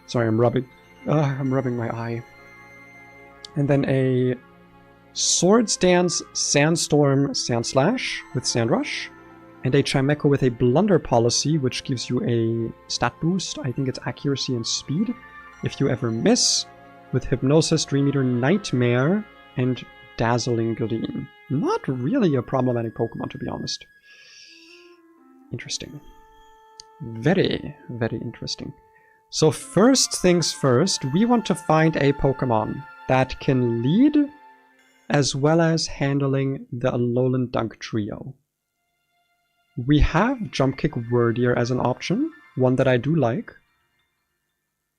Sorry, I'm rubbing my eye. And then a Swords Dance, Sandstorm, Sandslash with Sandrush, and a Chimecho with a Blunder Policy, which gives you a stat boost. I think it's accuracy and speed. If you ever miss, with Hypnosis, Dream Eater, Nightmare, and Dazzling Gleam. Not really a problematic Pokemon, to be honest. Interesting. Very, very interesting. So first things first, we want to find a Pokemon that can lead as well as handling the Alolan Dunk trio. We have Jump Kick Wordier as an option, one that I do like.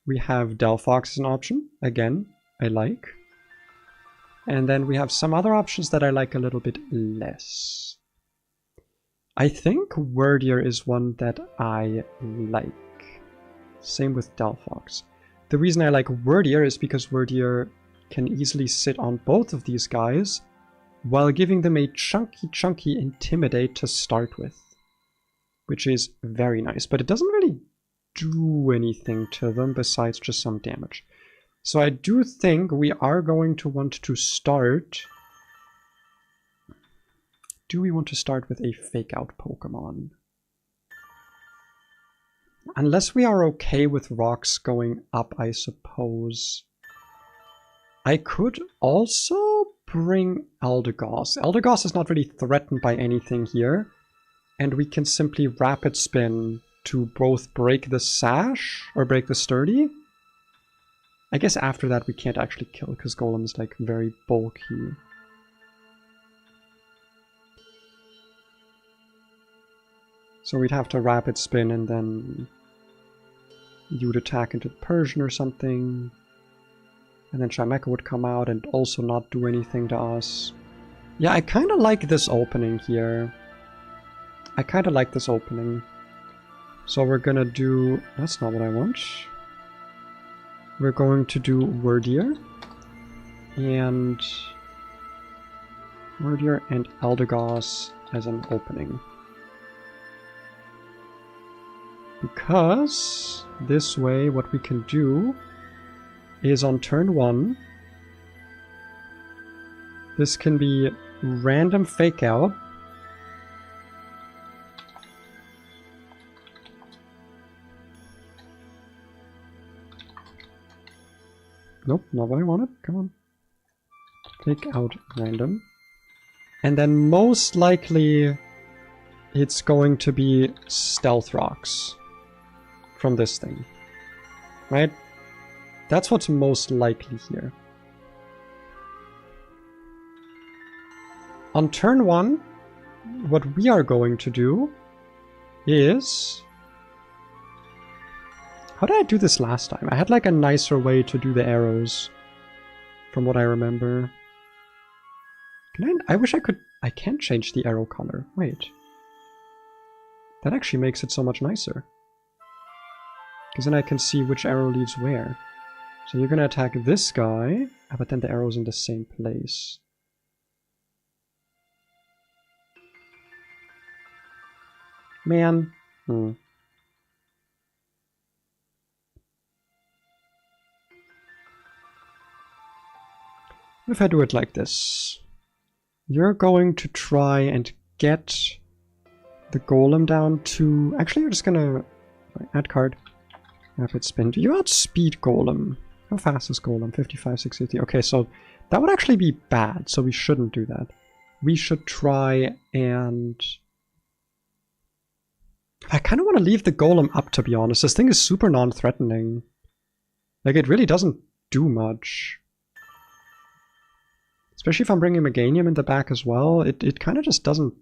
We have Delphox as an option, again, I like. And then we have some other options that I like a little bit less. I think Wordier is one that I like. Same with Delphox. The reason I like Wordier is because Wordier can easily sit on both of these guys while giving them a chunky Intimidate to start with. Which is very nice, but it doesn't really do anything to them besides just some damage. So I do think we are going to want to start... Do we want to start with a Fake Out Pokemon? Unless we are okay with rocks going up, I suppose. I could also bring Eldegoss. Eldegoss is not really threatened by anything here. And we can simply Rapid Spin to both break the Sash or break the Sturdy. I guess after that we can't actually kill because Golem is like very bulky. So we'd have to Rapid Spin and then you'd attack into the Persian or something. And then Chimecho would come out and also not do anything to us. Yeah, I kind of like this opening here. I kind of like this opening. So we're gonna do... That's not what I want. We're going to do Wordier. And... Wordier and Eldegoss as an opening. Because this way what we can do is on turn 1, this can be random Fake Out. Nope, not what I wanted. Come on. Fake Out random. And then most likely it's going to be Stealth Rocks from this thing. Right? That's what's most likely here. On turn 1, what we are going to do is... How did I do this last time? I had like a nicer way to do the arrows, from what I remember. Can I wish I could... I can't change the arrow color. Wait. That actually makes it so much nicer. Because then I can see which arrow leads where. So you're gonna attack this guy, but then the arrow's in the same place. Man. If I do it like this, you're going to try and get the Golem down to... Actually, you're just gonna... Add card. Rapid Spin. Do you outspeed Golem? How fast is Golem? 55, 680. Okay, so that would actually be bad, so we shouldn't do that. We should try and... I kind of want to leave the Golem up, to be honest. This thing is super non-threatening. Like, it really doesn't do much. Especially if I'm bringing Meganium in the back as well. It kind of just doesn't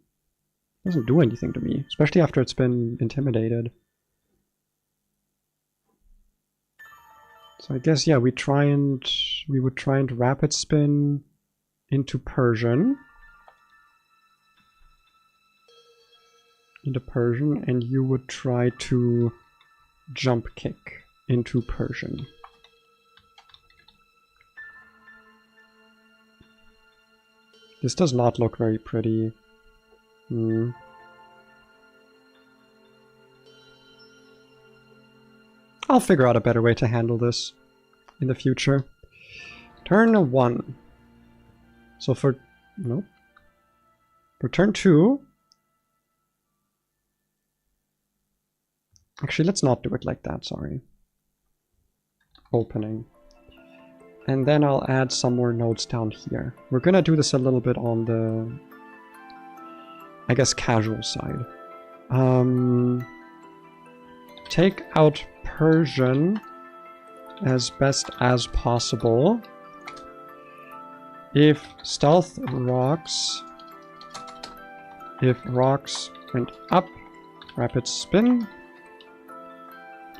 do anything to me. Especially after it's been intimidated. So I guess, yeah, we would try and Rapid Spin into Persian. And you would try to Jump Kick into Persian. This does not look very pretty. I'll figure out a better way to handle this in the future. Turn 1. So for... no. For turn 2... Actually, let's not do it like that, sorry. Opening. And then I'll add some more nodes down here. We're gonna do this a little bit on the... I guess casual side. Take out Persian as best as possible. If stealth rocks... If rocks went up, rapid spin.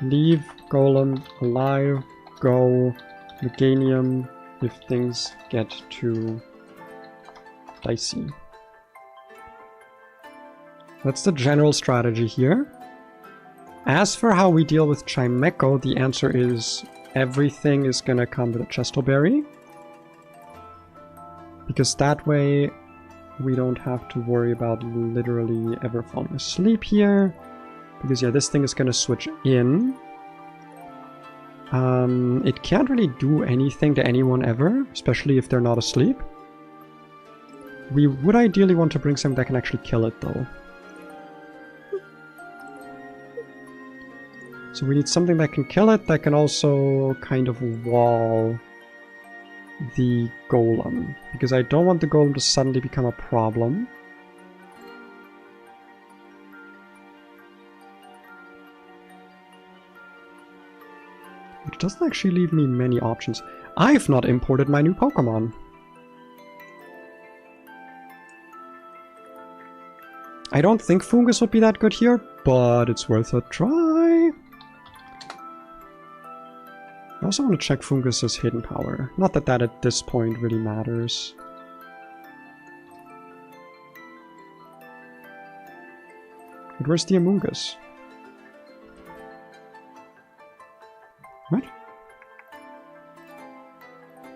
Leave golem alive, go meganium if things get too dicey. That's the general strategy here. As for how we deal with Chimeco, the answer is everything is gonna come with a Chestoberry. Because that way we don't have to worry about literally ever falling asleep here. Because yeah, this thing is gonna switch in. It can't really do anything to anyone ever, especially if they're not asleep. We would ideally want to bring something that can actually kill it though. So we need something that can kill it, that can also kind of wall the golem. Because I don't want the golem to suddenly become a problem. Which doesn't actually leave me many options. I've not imported my new Pokemon. I don't think Fungus would be that good here, but it's worth a try. I also want to check Fungus's hidden power. Not that that at this point really matters. But where's the Amoongus? What?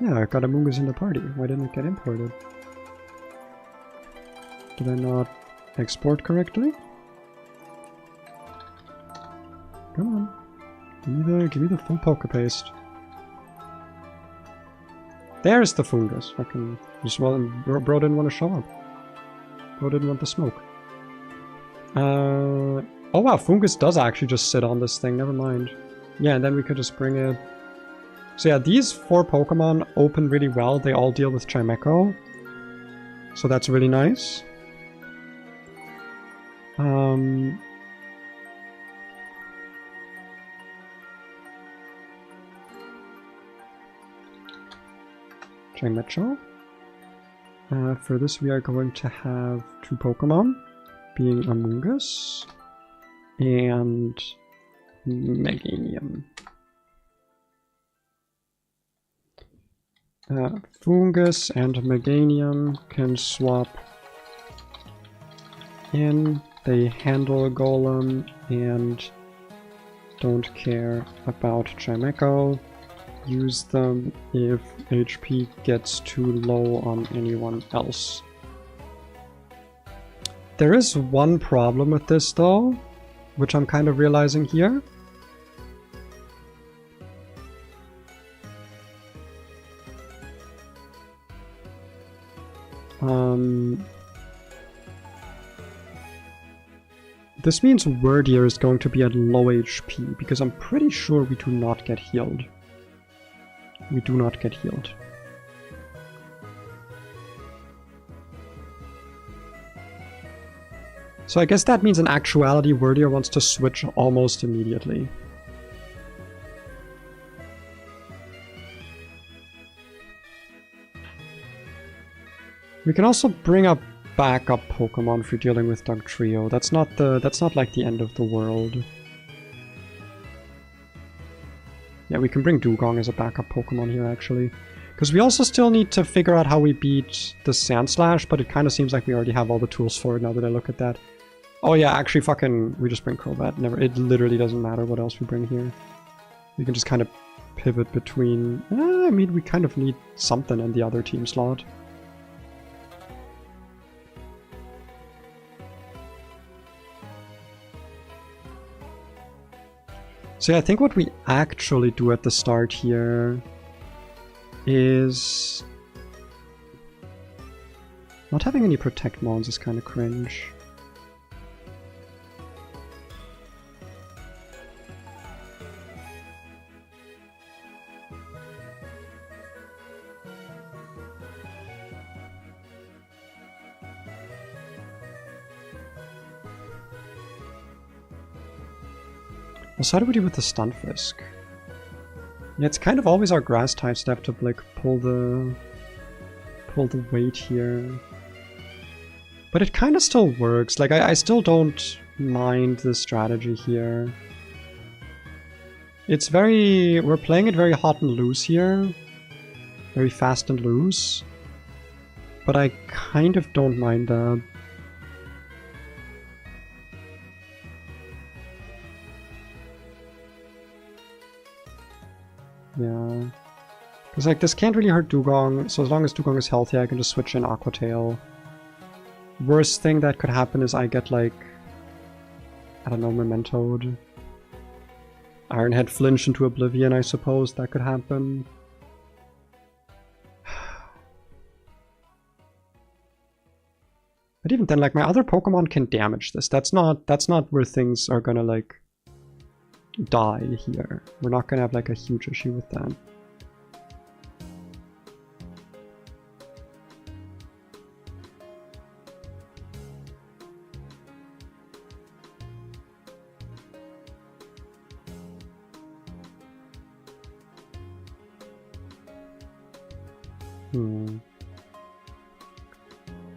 Yeah, I got Amoongus in the party. Why didn't it get imported? Did I not export correctly? Come on. Give me the full Pokepaste. There's the Fungus. Fucking just bro didn't want to show up. Bro didn't want the smoke. Oh wow, Fungus does actually just sit on this thing, never mind. Yeah, and then we could just bring it... So yeah, these 4 Pokemon open really well. They all deal with Chimeco. So that's really nice. Chimecho. For this we are going to have 2 Pokemon, being Amoongus and Meganium. Fungus and Meganium can swap in. They handle a Golem and don't care about Chimeco. Use them if HP gets too low on anyone else. There is one problem with this though, which I'm kind of realizing here. This means Wordier is going to be at low HP, because I'm pretty sure we do not get healed. We do not get healed. So I guess that means in actuality Wordier wants to switch almost immediately. We can also bring up backup Pokemon for dealing with Dugtrio. That's not like the end of the world. Yeah, we can bring Dugong as a backup Pokemon here actually. Because we also still need to figure out how we beat the Sandslash, but it kind of seems like we already have all the tools for it now that I look at that. Oh yeah, actually fucking, we just bring Crobat. It literally doesn't matter what else we bring here. We can just kind of pivot between... I mean, we kind of need something in the other team slot. So yeah, I think what we actually do at the start here is... Not having any protect mons is kind of cringe. So how do we do with the Stunfisk? Yeah, it's kind of always our grass types that have to like pull the weight here. But it kind of still works. Like I still don't mind the strategy here. It's very... we're playing it very hot and loose here. Very fast and loose. But I kind of don't mind that. Yeah. Because like this can't really hurt Dugong, so as long as Dugong is healthy I can just switch in Aquatail. Worst thing that could happen is I get like... I don't know, Mementoed. Ironhead flinch into oblivion, I suppose that could happen. But even then, like, my other Pokemon can damage this. That's not where things are gonna like die here. We're not gonna have like a huge issue with that.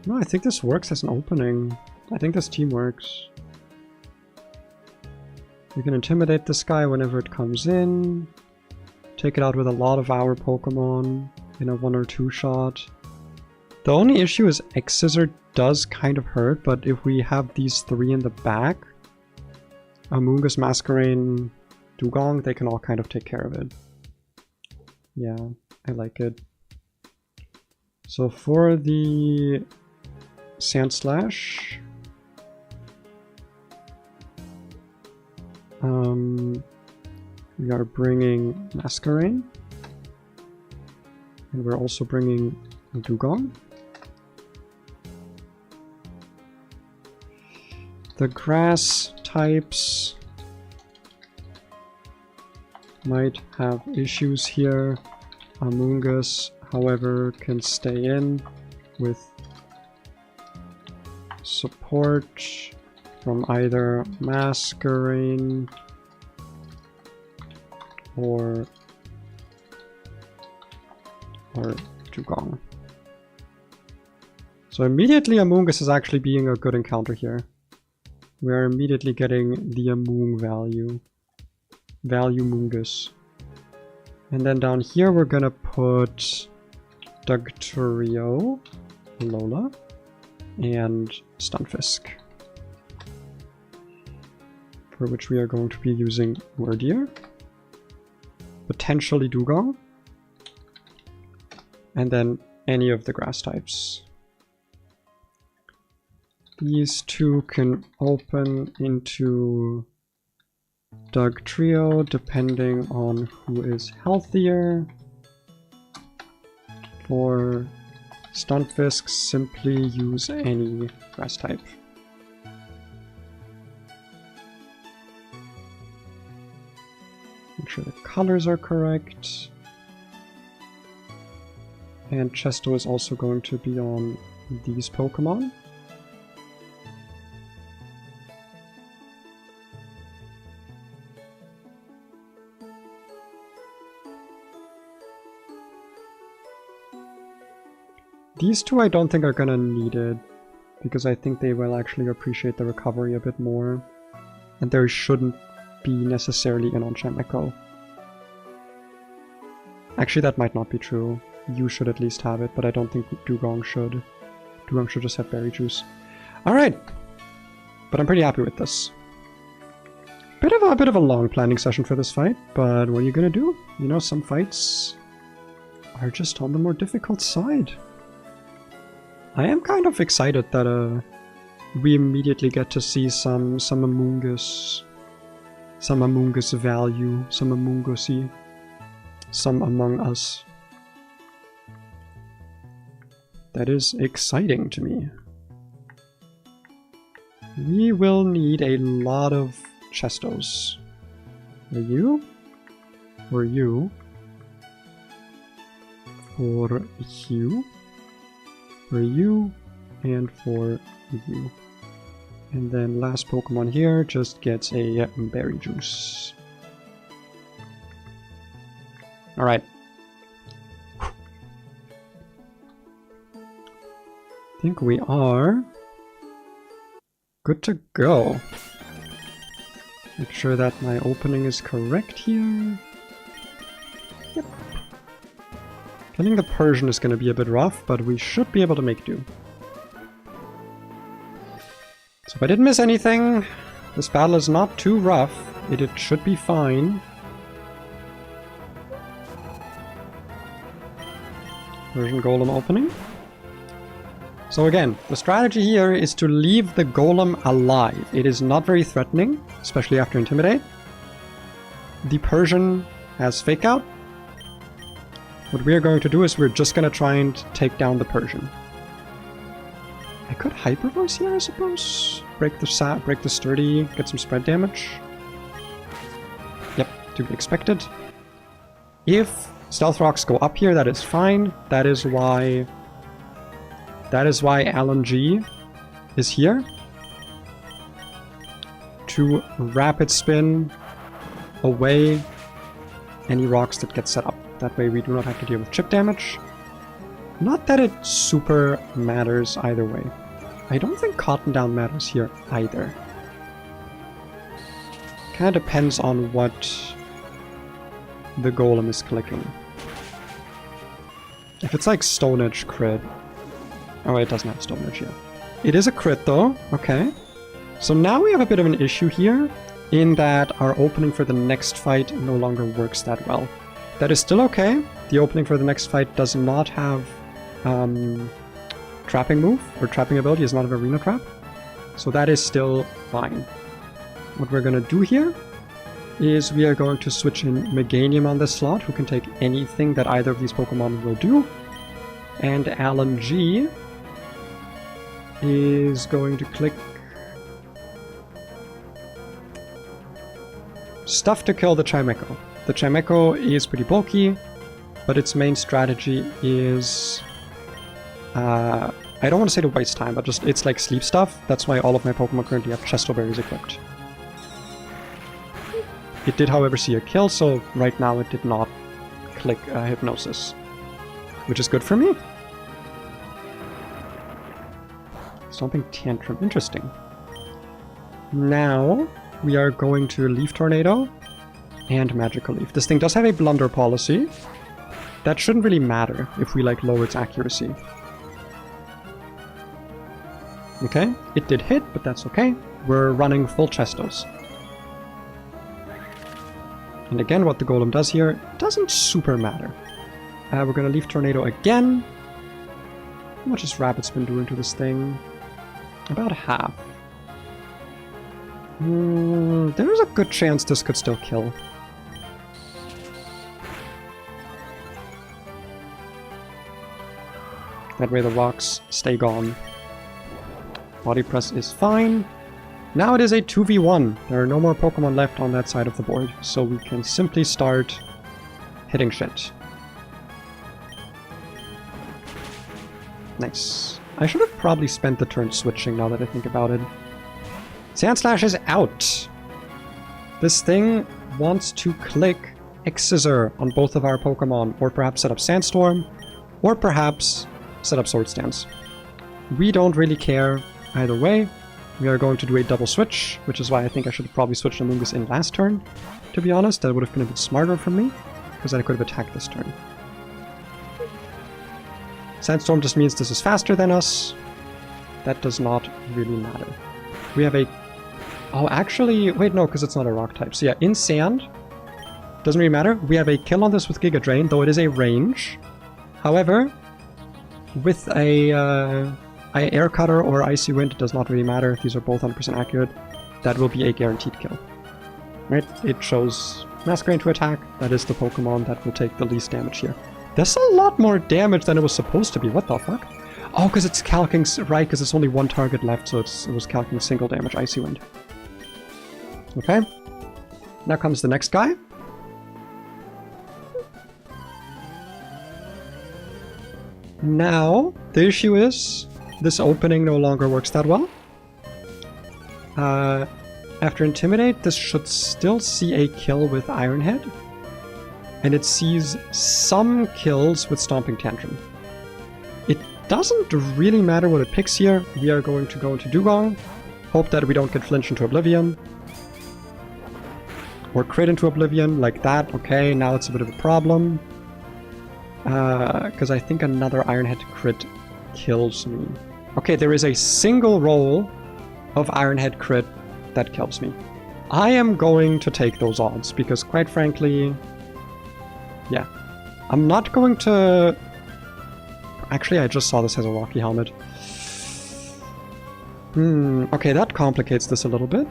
No, I think this works as an opening. I think this team works. We can intimidate this guy whenever it comes in. Take it out with a lot of our Pokemon in a 1 or 2 shot. The only issue is X-Scissor does kind of hurt, but if we have these 3 in the back, Amoonguss, Masquerain, Dugong, they can all kind of take care of it. Yeah, I like it. So for the Sandslash, we are bringing Masquerain, and we're also bringing Dugong. The grass types might have issues here. Amoonguss, however, can stay in with support from either Masquerain or Dugong. So immediately Amoonguss is actually being a good encounter here. We are immediately getting the Amoong value. Value Moongus. And then down here we're gonna put Dugtrio, Lola, and Stunfisk, for which we are going to be using Wordier, potentially Dugong, and then any of the grass types. These two can open into Dugtrio depending on who is healthier. For Stunfisk, simply use any grass type. Make sure the colors are correct. And Chesto is also going to be on these Pokemon. These two I don't think are gonna need it, because I think they will actually appreciate the recovery a bit more. And there shouldn't be necessarily an on-champ echo. Actually, that might not be true. You should at least have it, but I don't think Dugong should. Dugong should just have berry juice. Alright! But I'm pretty happy with this. Bit of a long planning session for this fight, but what are you gonna do? You know, some fights are just on the more difficult side. I am kind of excited that we immediately get to see some Amoonguss value, some Amoongussy, some Among Us. That is exciting to me. We will need a lot of chestos. For you? For you? For you? For you? And for you. And then last Pokemon here just gets a berry juice. Alright. I think we are good to go. Make sure that my opening is correct here. Yep. Killing the Persian is going to be a bit rough, but we should be able to make do. So if I didn't miss anything, this battle is not too rough. It should be fine. Persian Golem opening. So again, the strategy here is to leave the Golem alive. It is not very threatening, especially after Intimidate. The Persian has Fake Out. What we are going to do is we're just going to try and take down the Persian. I could Hyper Voice here, I suppose. Break the sturdy, get some spread damage. Yep, to be expected. If Stealth Rocks go up here, that is fine. That is why Alan G is here. To rapid spin away any rocks that get set up. That way we do not have to deal with chip damage. Not that it super matters either way. I don't think Cotton Down matters here either. Kind of depends on what the Golem is clicking. If it's like Stone Edge crit... Oh, it doesn't have Stone Edge yet. It is a crit though, okay. So now we have a bit of an issue here, in that our opening for the next fight no longer works that well. That is still okay. The opening for the next fight does not have trapping move, or trapping ability, is not an arena trap. So that is still fine. What we're gonna do here is we are going to switch in Meganium on this slot, who can take anything that either of these Pokemon will do. And Alan G is going to click stuff to kill the Chimecho. The Chimecho is pretty bulky, but its main strategy is... I don't want to say to waste time, but just it's like sleep stuff. That's why all of my Pokemon currently have Chesto Berries equipped. It did, however, see a kill, so right now it did not click Hypnosis, which is good for me. Stomping Tantrum, interesting. Now we are going to Leaf Tornado and Magical Leaf. This thing does have a Blunder policy. That shouldn't really matter if we like lower its accuracy. Okay, it did hit, but that's okay. We're running full Chestos. And again, what the Golem does here doesn't super matter. We're gonna Leaf Tornado again. How much is Rapid Spin doing to this thing? About half. There's a good chance this could still kill. That way the rocks stay gone. Body Press is fine. Now it is a 2v1. There are no more Pokemon left on that side of the board, so we can simply start hitting shit. Nice. I should have probably spent the turn switching now that I think about it. Sandslash is out. This thing wants to click X-Scissor on both of our Pokemon, or perhaps set up Sandstorm, or perhaps set up Sword Stance. We don't really care either way. We are going to do a double switch, which is why I think I should have probably switched Amoonguss in last turn. To be honest, that would have been a bit smarter from me, because then I could have attacked this turn. Sandstorm just means this is faster than us. That does not really matter. We have a... Oh, actually... Wait, no, because it's not a rock type. So yeah, in Sand, doesn't really matter. We have a kill on this with Giga Drain, though it is a range. However, with a Air Cutter or Icy Wind, it does not really matter. These are both 100% accurate. That will be a guaranteed kill. Right? It shows Masquerain to attack. That is the Pokemon that will take the least damage here. That's a lot more damage than it was supposed to be. What the fuck? Oh, because it's calcing, right, because it's only one target left, so it was calcing single damage. Icy Wind. Okay. Now comes the next guy. Now, the issue is, this opening no longer works that well. After Intimidate, this should still see a kill with Ironhead. And it sees some kills with Stomping Tantrum. It doesn't really matter what it picks here. We are going to go into Dugong. Hope that we don't get Flinch into Oblivion. Or crit into Oblivion, like that. Okay, now it's a bit of a problem. Because I think another Ironhead crit kills me. Okay, there is a single roll of Ironhead crit that kills me. I am going to take those odds, because quite frankly... Yeah. I'm not going to... Actually, I just saw this as a Rocky Helmet. Okay, that complicates this a little bit.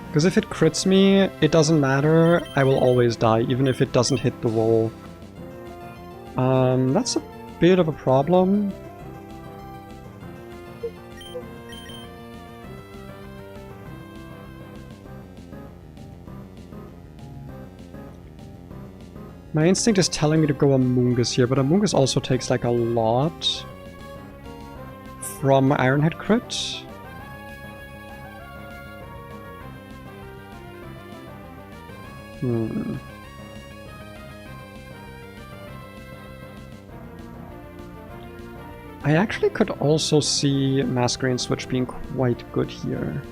Because if it crits me, it doesn't matter, I will always die, even if it doesn't hit the roll. That's a bit of a problem. My instinct is telling me to go Amoonguss here, but Amoonguss also takes like a lot from Ironhead crit. I actually could also see Masquerade Switch being quite good here.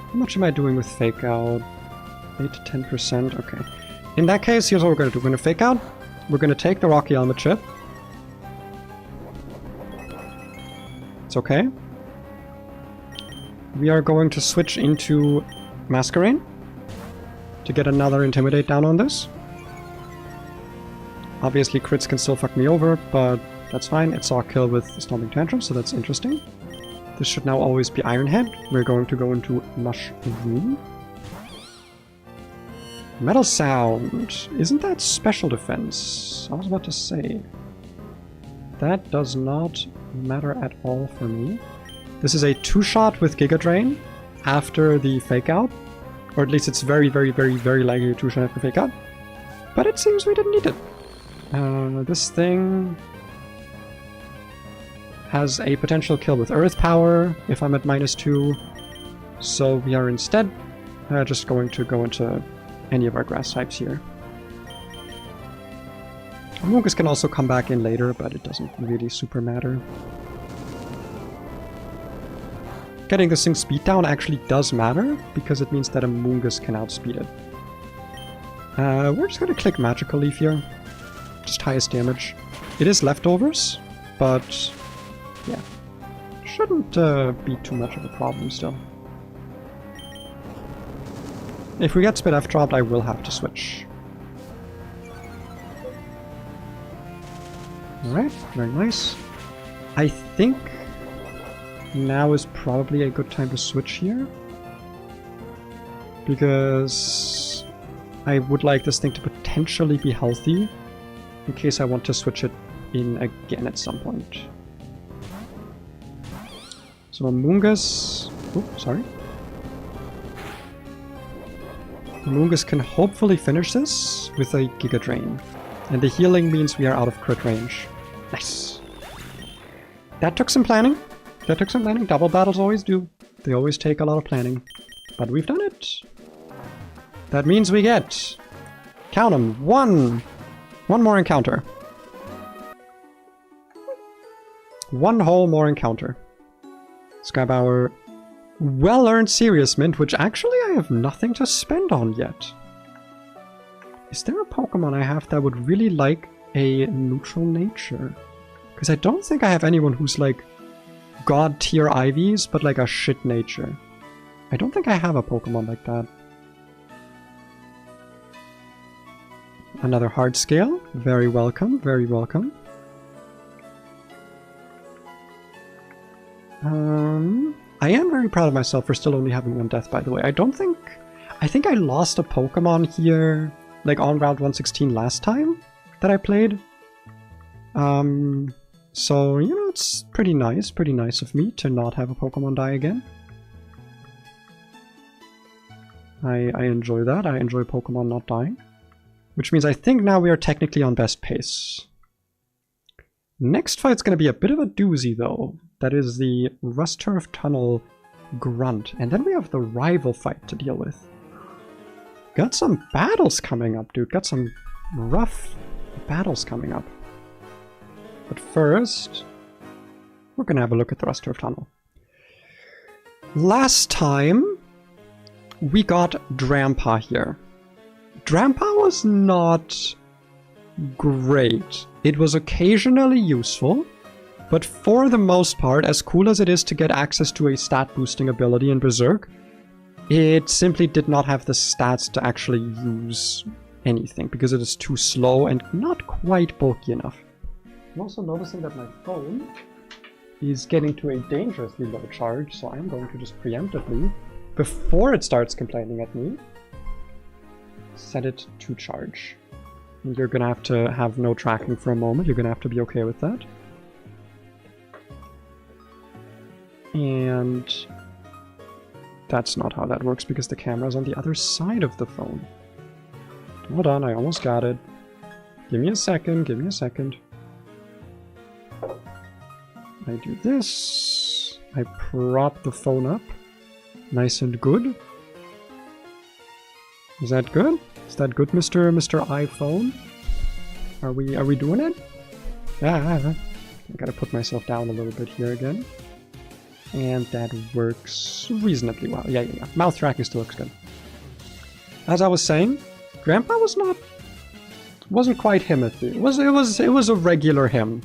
How much am I doing with Fake Out? 8 to 10%? Okay. In that case, here's what we're going to do. We're going to Fake Out. We're going to take the Rocky Helmet chip. It's okay. We are going to switch into Masquerade to get another Intimidate down on this. Obviously, crits can still fuck me over, but that's fine. It saw a kill with Stomping Tantrum, so that's interesting. This should now always be Ironhead. We're going to go into Mushroom. Metal Sound. Isn't that special defense? I was about to say. That does not matter at all for me. This is a 2-shot with Giga Drain after the Fake Out. Or at least it's very, very, very, very likely a 2-shot after Fake Out. But it seems we didn't need it. This thing has a potential kill with Earth Power if I'm at -2. So we are instead just going to go into any of our grass types here. Amoonguss can also come back in later, but it doesn't really super matter. Getting this thing's speed down actually does matter, because it means that Amoonguss can outspeed it. We're just gonna click Magical Leaf here. Just highest damage. It is leftovers, but yeah. Shouldn't be too much of a problem still. If we get Spit F dropped, I will have to switch. Alright, very nice. I think now is probably a good time to switch here. Because I would like this thing to potentially be healthy in case I want to switch it in again at some point. So Amoonguss... Oh, sorry. Amoonguss can hopefully finish this with a Giga Drain. And the healing means we are out of crit range. Nice. That took some planning. That took some planning. Double battles always do. They always take a lot of planning. But we've done it. That means we get... Count 'em. One more encounter. One whole more encounter. Skybauer... Well-earned Serious Mint, which actually I have nothing to spend on yet. Is there a Pokemon I have that would really like a neutral nature? Because I don't think I have anyone who's like God tier Ivies, but like a shit nature. I don't think I have a Pokemon like that. Another hard scale. Very welcome, very welcome. I am very proud of myself for still only having 1 death, by the way. I think I lost a Pokemon here, like on round 116 last time that I played. So, you know, it's pretty nice of me to not have a Pokemon die again. I enjoy that. I enjoy Pokemon not dying. Which means I think now we are technically on best pace. Next fight's gonna be a bit of a doozy though. That is the Rust Turf Tunnel Grunt. And then we have the rival fight to deal with. Got some battles coming up, dude. Got some rough battles coming up. But first, we're gonna have a look at the Rust Turf Tunnel. Last time, we got Drampa here. Drampa was not great. It was occasionally useful, but for the most part, as cool as it is to get access to a stat boosting ability in Berserk, it simply did not have the stats to actually use anything, because it is too slow and not quite bulky enough. I'm also noticing that my phone is getting to a dangerously low charge, so I'm going to just preemptively, before it starts complaining at me, set it to charge. And you're gonna have to have no tracking for a moment. You're gonna have to be okay with that. And that's not how that works because the camera's on the other side of the phone. Hold on, I almost got it. Give me a second, give me a second. I do this. I prop the phone up. Nice and good. Is that good? Is that good, Mr. iPhone? Are we doing it? I gotta put myself down a little bit here again. And that works reasonably well. Yeah. Mouth tracking still looks good. As I was saying, Grandpa wasn't quite Himothy. It was a regular him.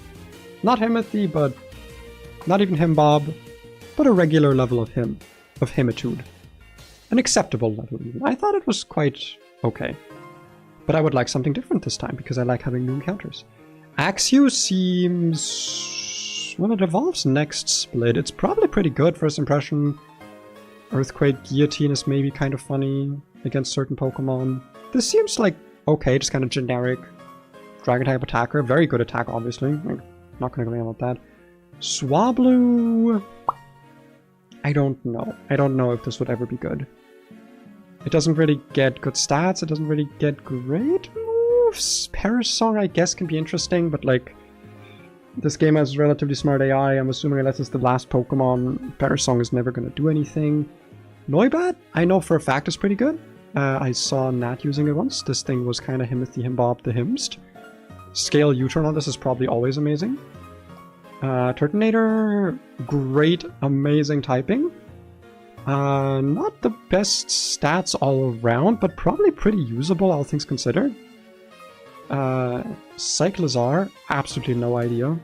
Not Himothy, but not even him Bob, but a regular level of himitude. An acceptable level even. I thought it was quite okay. But I would like something different this time, because I like having new encounters. Axew seems... when it evolves next split, it's probably pretty good. First impression. Earthquake Guillotine is maybe kind of funny against certain Pokemon. This seems like okay, just kind of generic Dragon type attacker. Very good attack, obviously. I'm not gonna complain about that. Swablu... I don't know. I don't know if this would ever be good. It doesn't really get good stats, it doesn't really get great moves. Parasong, I guess, can be interesting, but like... this game has relatively smart AI, I'm assuming unless it's the last Pokemon, Parasong is never gonna do anything. Noibat, I know for a fact is pretty good. I saw Nat using it once. This thing was kind of Himothy Himbob the Himst. Scale U-turn on this is probably always amazing. Turtonator, great, amazing typing. Not the best stats all around, but probably pretty usable, all things considered. Cyclizar, absolutely no idea.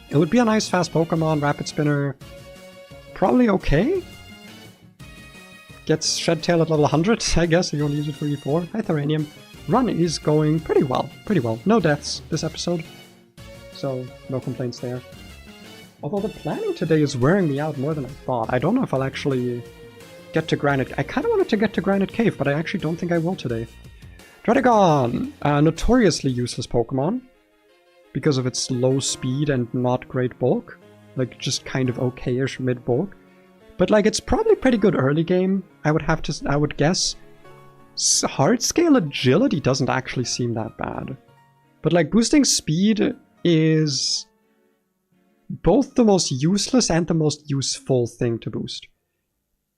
It would be a nice fast Pokemon, Rapid Spinner, probably okay. Gets Shed Tail at level 100, I guess, if you want to use it for E4. Hi, Thoranium. Run is going pretty well, No deaths this episode, so no complaints there. Although the planning today is wearing me out more than I thought. I don't know if I'll actually get to Granite... I kind of wanted to get to Granite Cave, but I actually don't think I will today. Druddigon! Notoriously useless Pokemon. Because of its low speed and not great bulk. Like, just kind of okay-ish mid-bulk. But, like, it's probably pretty good early game, I would guess. Hard scale agility doesn't actually seem that bad. But, like, boosting speed is... both the most useless and the most useful thing to boost.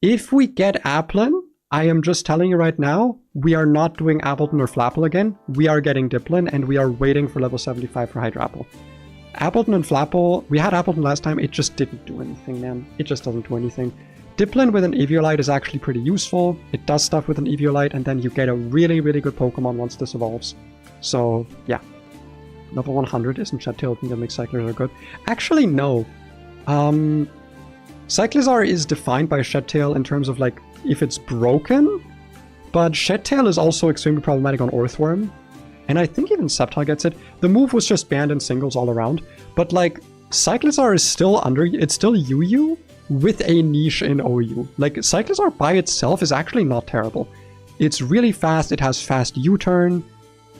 If we get Applin, I am just telling you right now, we are not doing Appleton or Flapple again. We are getting Diplin, and we are waiting for level 75 for Hydrapple. Appleton and Flapple, we had Appleton last time, it just didn't do anything, man. It just doesn't do anything. Diplin with an Eviolite is actually pretty useful. It does stuff with an Eviolite, and then you get a really, really good Pokemon once this evolves. So, yeah. Level 100 isn't Shed Tail, I think that makes Cyclizar good. Actually, no. Cyclizar is defined by Shed Tail in terms of, like, if it's broken, but Shed Tail is also extremely problematic on Earthworm, and I think even Sceptile gets it. The move was just banned in singles all around, but like Cyclizar is still it's still UU with a niche in OU. Like Cyclizar by itself is actually not terrible. It's really fast, it has fast U-turn,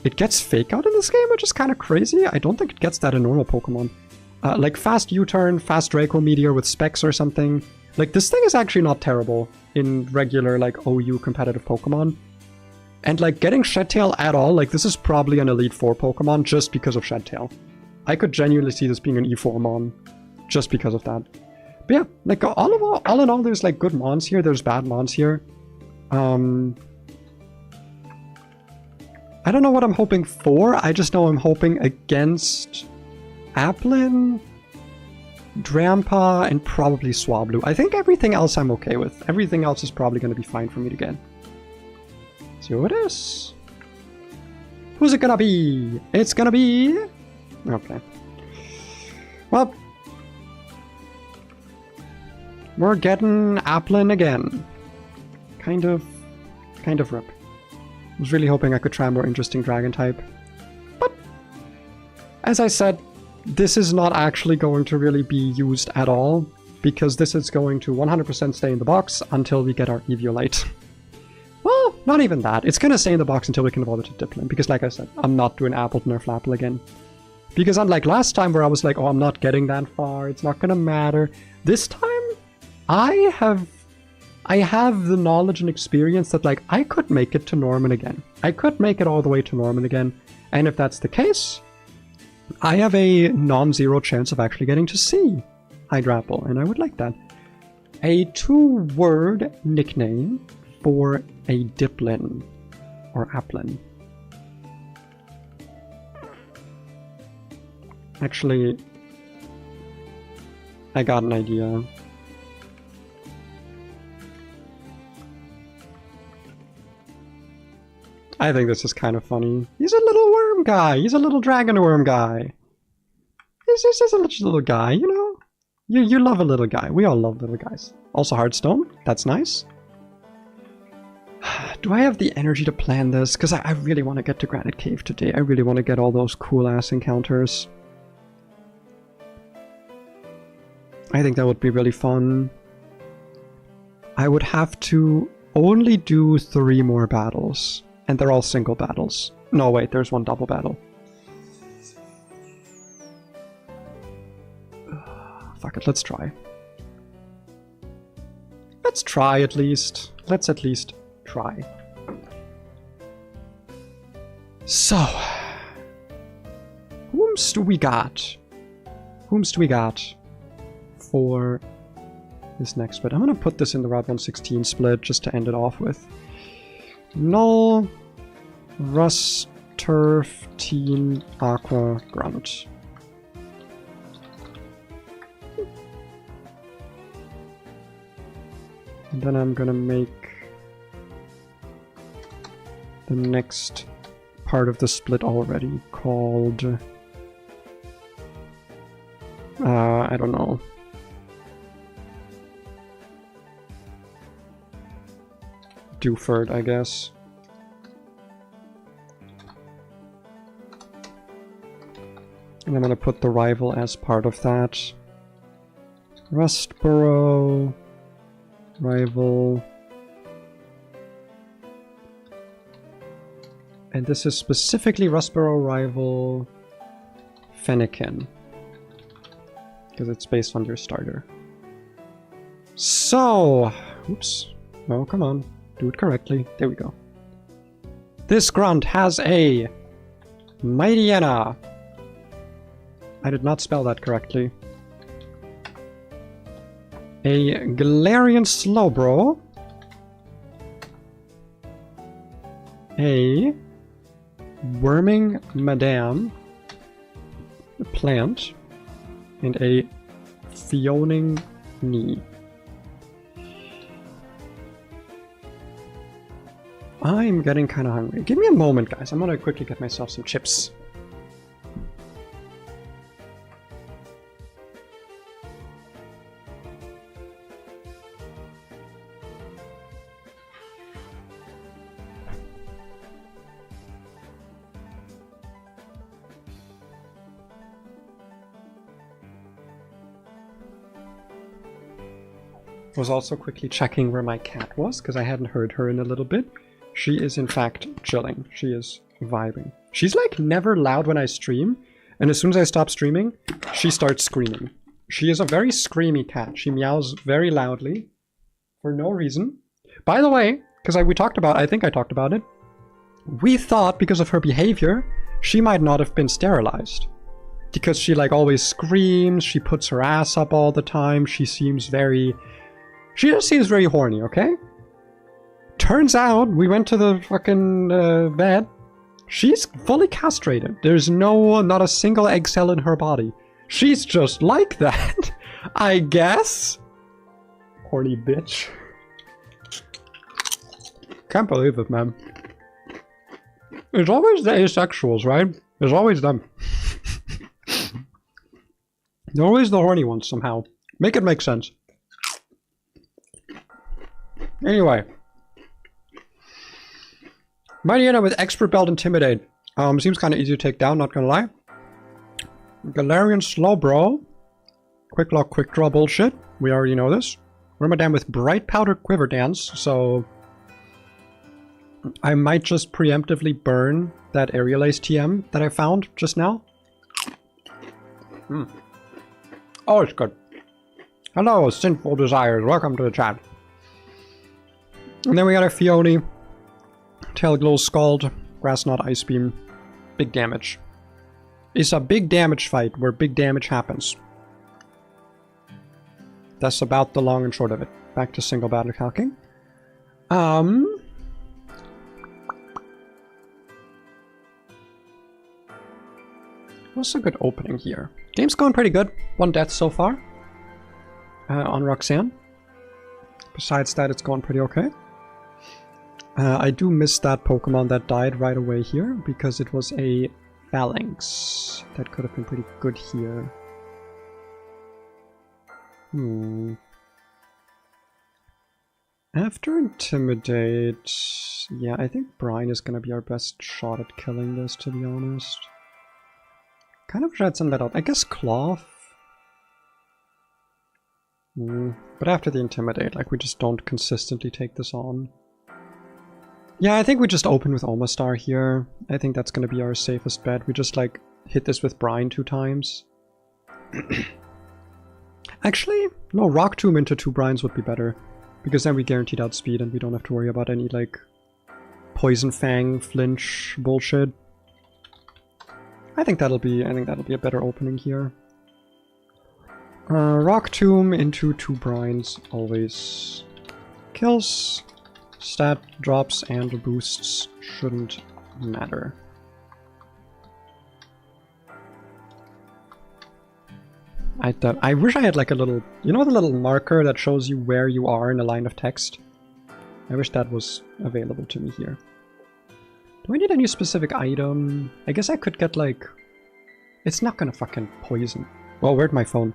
it gets Fake Out in this game, which is kind of crazy. I don't think it gets that in normal Pokemon. Like fast U-turn, fast Draco Meteor with Specs or something. Like this thing is actually not terrible in regular like OU competitive Pokemon. And like getting Shedtail at all, like this is probably an Elite 4 Pokemon just because of Shedtail. I could genuinely see this being an E4 Mon just because of that. But yeah, like all in all, there's like good Mons here, there's bad Mons here. I don't know what I'm hoping for, I just know I'm hoping against Applin, Drampa, and probably Swablu. I think everything else I'm okay with. Everything else is probably going to be fine for me to get. See who it is. Who's it gonna be? It's gonna be... Okay. Well, we're getting Applin again. Kind of rip. I was really hoping I could try a more interesting dragon type. But, as I said, this is not actually going to really be used at all, because this is going to 100% stay in the box until we get our Eviolite. Well, not even that. It's gonna stay in the box until we can evolve it to Diplin, because like I said, I'm not doing Apple to Nerf Lapple again. Because unlike last time where I was like, oh, I'm not getting that far, it's not gonna matter. This time, I have the knowledge and experience that like, I could make it to Norman again. I could make it all the way to Norman again, and if that's the case, I have a non-zero chance of actually getting to see Hydrapple, and I would like that. A 2-word nickname for a Diplin or Applin. Actually, I got an idea. I think this is kind of funny. He's a little worm guy. He's a little dragon worm guy. He's just a little guy, you know? You love a little guy. We all love little guys. Also Hearthstone. That's nice. Do I have the energy to plan this? Because I really want to get to Granite Cave today. I really want to get all those cool-ass encounters. I think that would be really fun. I would have to only do 3 more battles. And they're all single battles. No, wait, there's one double battle. Fuck it, let's try. Let's try at least. Let's at least try. So, whomst do we got? Whomst do we got for this next bit? I'm gonna put this in the Route 116 split just to end it off with. Null, Rust, Turf, Teen, Aqua, Grunt. And then I'm gonna make the next part of the split already called... I don't know. Dewford, I guess. And I'm gonna put the rival as part of that. Rustboro... rival. And this is specifically Rustboro rival Fennekin. Because it's based on your starter. So, oops. Oh, come on. Do it correctly. There we go. This grunt has a Mightyena. I did not spell that correctly. A Galarian Slowbro. A Worming Madame. A plant. And a Fioning Knee. I'm getting kind of hungry. Give me a moment, guys. I'm gonna quickly get myself some chips. Was also quickly checking where my cat was, because I hadn't heard her in a little bit. She is in fact chilling. She is vibing. She's like never loud when I stream, and as soon as I stop streaming, she starts screaming. She is a very screamy cat. She meows very loudly for no reason. By the way, because I think I talked about it, we thought because of her behavior, she might not have been sterilized. Because she like always screams, she puts her ass up all the time, she just seems very horny, okay? Turns out, we went to the fucking vet. She's fully castrated. There's not a single egg cell in her body. She's just like that, I guess. Horny bitch. Can't believe it, man. It's always the asexuals, right? It's always them. They're always the horny ones somehow. Make it make sense. Anyway. Mighty Anna with expert belt intimidate. Seems kind of easy to take down, not gonna lie. Galarian slow bro. Quick lock, quick draw bullshit. We already know this. Wormadam with bright powder quiver dance, so I might just preemptively burn that aerial ace TM that I found just now. Oh, it's good. Hello, Sinful Desires. Welcome to the chat. And then we got a Fione, Tailglow Scald, Grass Knot Ice Beam. Big damage. It's a big damage fight where big damage happens. That's about the long and short of it. Back to single battle calking. What's a good opening here? Game's going pretty good. 1 death so far. On Roxanne. Besides that, it's going pretty okay. I do miss that Pokemon that died right away here, because it was a Phalanx. That could have been pretty good here. After Intimidate... Yeah, I think Brine is gonna be our best shot at killing this, to be honest. Kind of tried some that out. I guess Cloth. But after the Intimidate, like, we just don't consistently take this on. Yeah, I think we just open with Omastar here. I think that's gonna be our safest bet. We just, like, hit this with Brine 2 times. Actually, no, Rock Tomb into 2 Brines would be better. Because then we guaranteed outspeed and we don't have to worry about any, like, Poison Fang, Flinch bullshit. I think that'll be a better opening here. Rock Tomb into 2 Brines always kills. Stat drops and boosts shouldn't matter. I wish I had like a little, you know, the little marker that shows you where you are in a line of text? I wish that was available to me here. Do I need any specific item? I guess I could get like... It's not gonna fucking poison. Well, where'd my phone?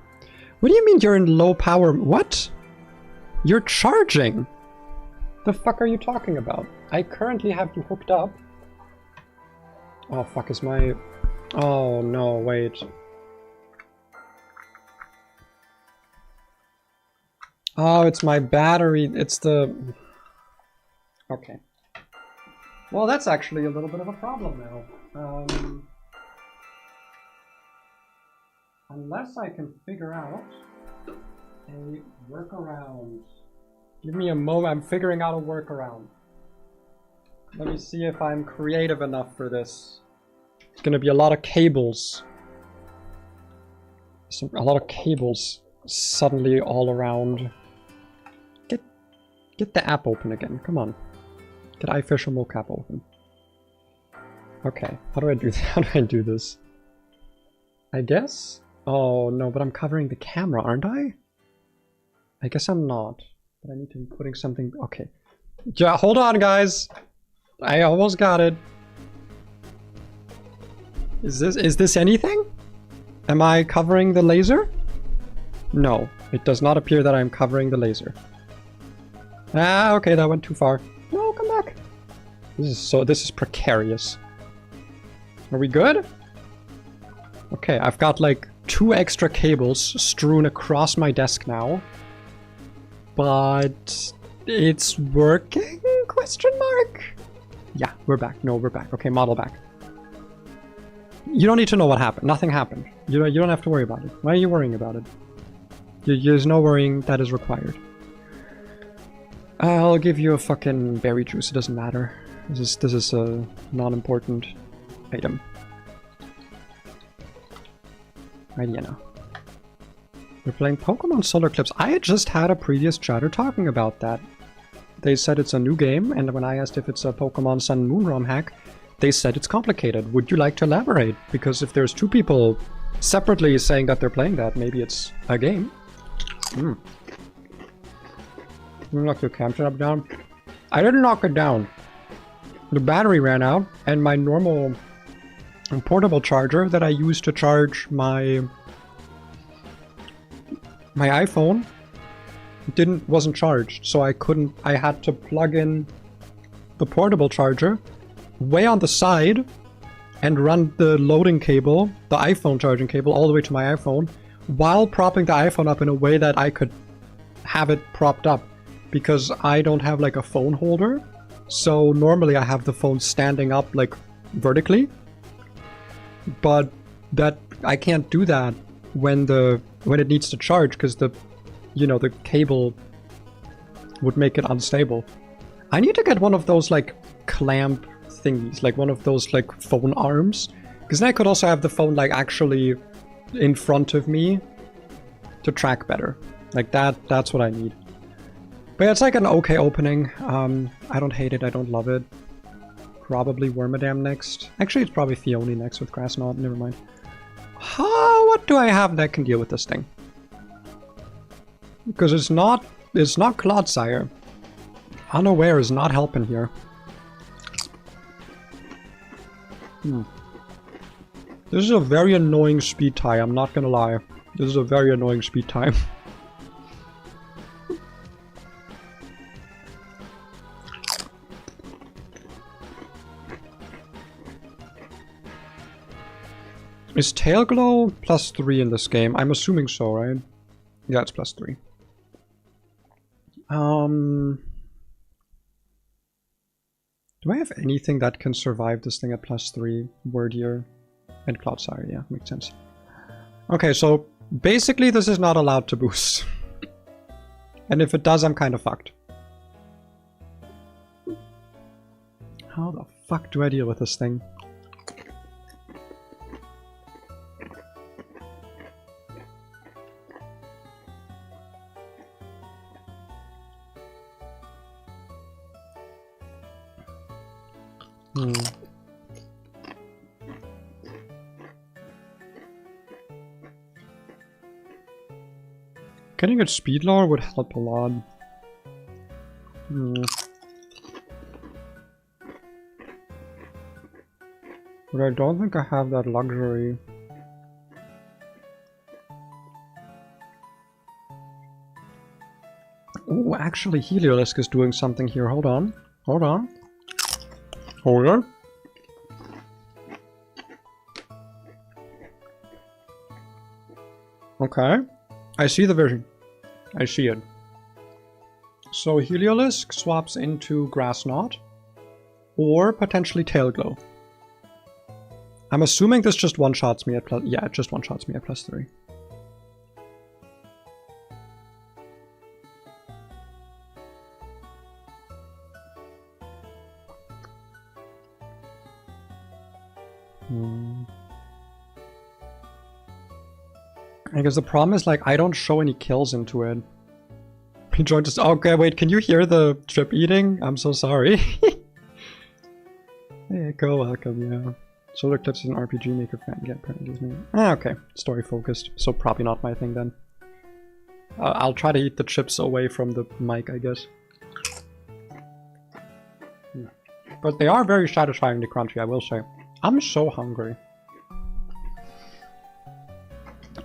What do you mean you're in low power? What? You're charging? The fuck are you talking about? I currently have you hooked up. Oh fuck, is my... Oh no, wait. Oh, it's my battery. It's the... Okay. Well, that's actually a little bit of a problem now. Unless I can figure out a workaround. Give me a moment, I'm figuring out a workaround. Let me see if I'm creative enough for this. It's gonna be a lot of cables. A lot of cables suddenly all around. Get the app open again, come on. Get iFisher mocap open. Okay, how do I do that? How do I do this? I guess? Oh no, but I'm covering the camera, aren't I? I guess I'm not. But I need to be putting something... Okay. Yeah, hold on guys! I almost got it. Is this anything? Am I covering the laser? No, it does not appear that I'm covering the laser. Ah, okay, that went too far. No, come back. This is precarious. Are we good? Okay, I've got like 2 extra cables strewn across my desk now. but it's working? Question mark? Yeah, we're back. No, we're back. Okay, model back. You don't need to know what happened. Nothing happened. You don't have to worry about it. Why are you worrying about it? There's no worrying that is required. I'll give you a fucking berry juice. It doesn't matter. This is a non-important item. Right, yeah, no. We're playing Pokemon Solar Eclipse. I just had a previous chatter talking about that. They said it's a new game, and when I asked if it's a Pokemon Sun and Moon ROM hack, they said it's complicated. Would you like to elaborate? Because if there's two people separately saying that they're playing that, maybe it's a game. You knock your cam setup down? I didn't knock it down. The battery ran out, and my normal portable charger that I use to charge my iPhone wasn't charged, so I had to plug in the portable charger way on the side and run the loading cable, the iPhone charging cable, all the way to my iPhone while propping the iPhone up in a way that I could have it propped up, because I don't have like a phone holder. So normally I have the phone standing up like vertically, but that I can't do that when it needs to charge, because the cable would make it unstable. I need to get one of those like clamp thingies, like one of those like phone arms, because then I could also have the phone like actually in front of me to track better. Like that's what I need. But yeah, it's like an okay opening. I don't hate it, I don't love it. Probably Wormadam next. Actually, it's probably Fione next with Grass Knot, never mind. What do I have that can deal with this thing? Because it's not Clodsire. Unaware is not helping here. This is a very annoying speed tie, I'm not gonna lie. This is a very annoying speed tie. Is Tail Glow +3 in this game? I'm assuming so, right? Yeah, it's +3. Do I have anything that can survive this thing at +3? Wordier and Cloudsire, yeah, makes sense. Okay, so basically this is not allowed to boost. And if it does, I'm kind of fucked. How the fuck do I deal with this thing? Getting its speed lower would help a lot. But I don't think I have that luxury. Oh, actually Heliolisk is doing something here. Hold on. Hold on. Hold on. Okay. I see the vision. I see it. So Heliolisk swaps into Grass Knot, or potentially Tail Glow. I'm assuming this just one-shots me at plus... Yeah, it just one-shots me at +3. I guess the problem is, like, I don't show any kills into it. He joined us. Okay, wait, can you hear the chip eating? I'm so sorry. Hey, Echo, welcome, yeah. Solar Eclipse is an RPG maker fan. Yeah, apparently. Okay, story focused. So probably not my thing then. I'll try to eat the chips away from the mic, I guess. But they are very satisfyingly crunchy, I will say. I'm so hungry.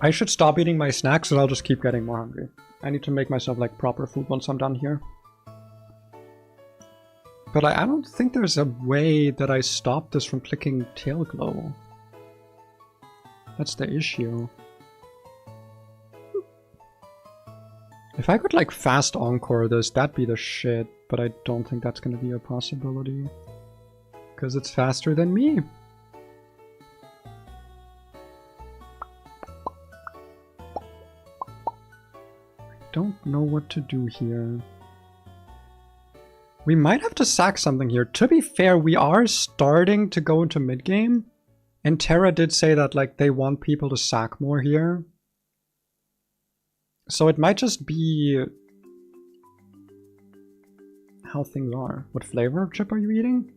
I should stop eating my snacks and I'll just keep getting more hungry. I need to make myself like proper food once I'm done here. But I don't think there's a way that I stop this from clicking Tail Glow. That's the issue. If I could like fast encore this, that'd be the shit. But I don't think that's gonna be a possibility. Because it's faster than me. I don't know what to do here. We might have to sack something here. To be fair, we are starting to go into mid-game. And Terra did say that like they want people to sack more here. So it might just be how things are. What flavor of chip are you eating?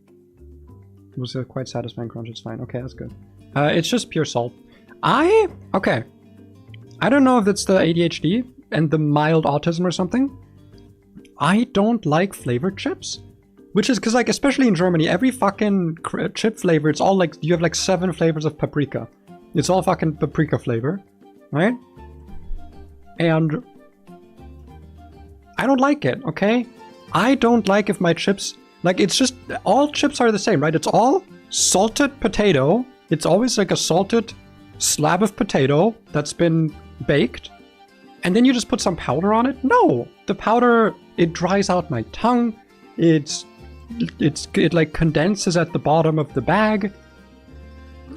It was a quite satisfying crunch, it's fine. Okay, that's good. It's just pure salt. Okay. I don't know if it's the ADHD and the mild autism or something. I don't like flavored chips. Which is because, like, especially in Germany, every fucking chip flavor, it's all like, you have like 7 flavors of paprika. It's all fucking paprika flavor, right? And I don't like it, okay? I don't like if my chips, like, it's just, all chips are the same, right? It's all salted potato. It's always like a salted slab of potato that's been baked. And then you just put some powder on it? No! The powder, it dries out my tongue. It like condenses at the bottom of the bag.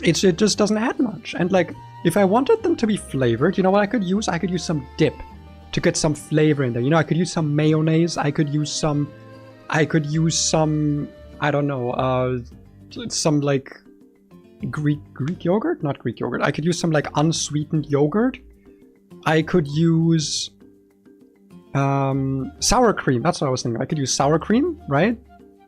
It just doesn't add much. And like, if I wanted them to be flavored, you know what I could use? I could use some dip to get some flavor in there. You know, I could use some mayonnaise. I could use some, I don't know, some like Greek yogurt? Not Greek yogurt. I could use some like unsweetened yogurt. I could use sour cream. That's what I was thinking. I could use sour cream, right?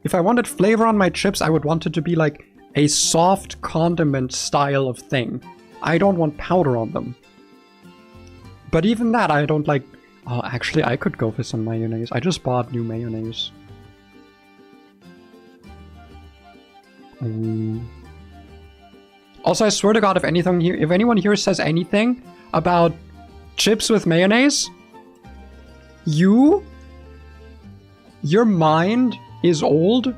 If I wanted flavor on my chips, I would want it to be like a soft condiment style of thing. I don't want powder on them. But even that, I don't like... Oh, actually, I could go for some mayonnaise. I just bought new mayonnaise. Also, I swear to God, if anyone here says anything about chips with mayonnaise, your mind is old,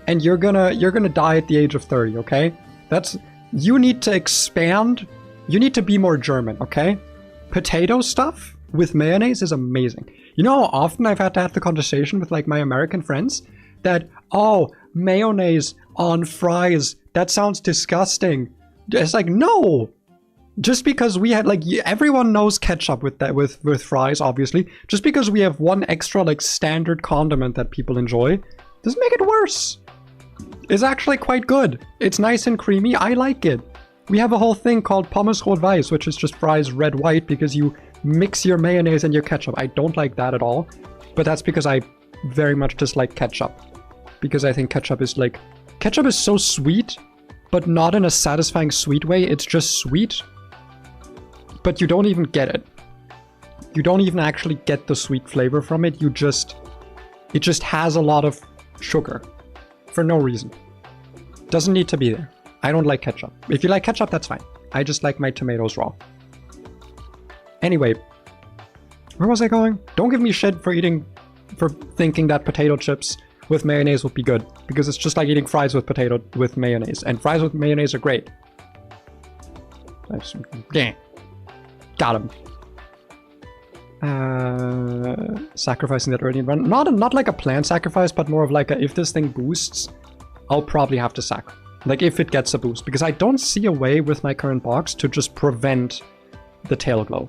and you're gonna die at the age of 30, okay? You need to expand. You need to be more German, okay? Potato stuff with mayonnaise is amazing. You know how often I've had to have the conversation with like my American friends that, oh, mayonnaise on fries, that sounds disgusting. It's like, no! Just because we had, like, everyone knows ketchup with fries, obviously. Just because we have one extra, like, standard condiment that people enjoy doesn't make it worse. It's actually quite good. It's nice and creamy. I like it. We have a whole thing called Pommes Rot-Weiß, which is just fries red-white because you mix your mayonnaise and your ketchup. I don't like that at all. But that's because I very much dislike ketchup. Because I think ketchup is, like... Ketchup is so sweet, but not in a satisfying sweet way. It's just sweet. But you don't even get it. You don't even actually get the sweet flavor from it. It just has a lot of sugar. For no reason. Doesn't need to be there. I don't like ketchup. If you like ketchup, that's fine. I just like my tomatoes raw. Anyway. Where was I going? Don't give me shit for thinking that potato chips with mayonnaise would be good. Because it's just like eating fries with mayonnaise. And fries with mayonnaise are great. Yeah. Got him. Sacrificing that early run. Not like a planned sacrifice, but more of like a, if this thing boosts, I'll probably have to sack. Like if it gets a boost. Because I don't see a way with my current box to just prevent the tail glow.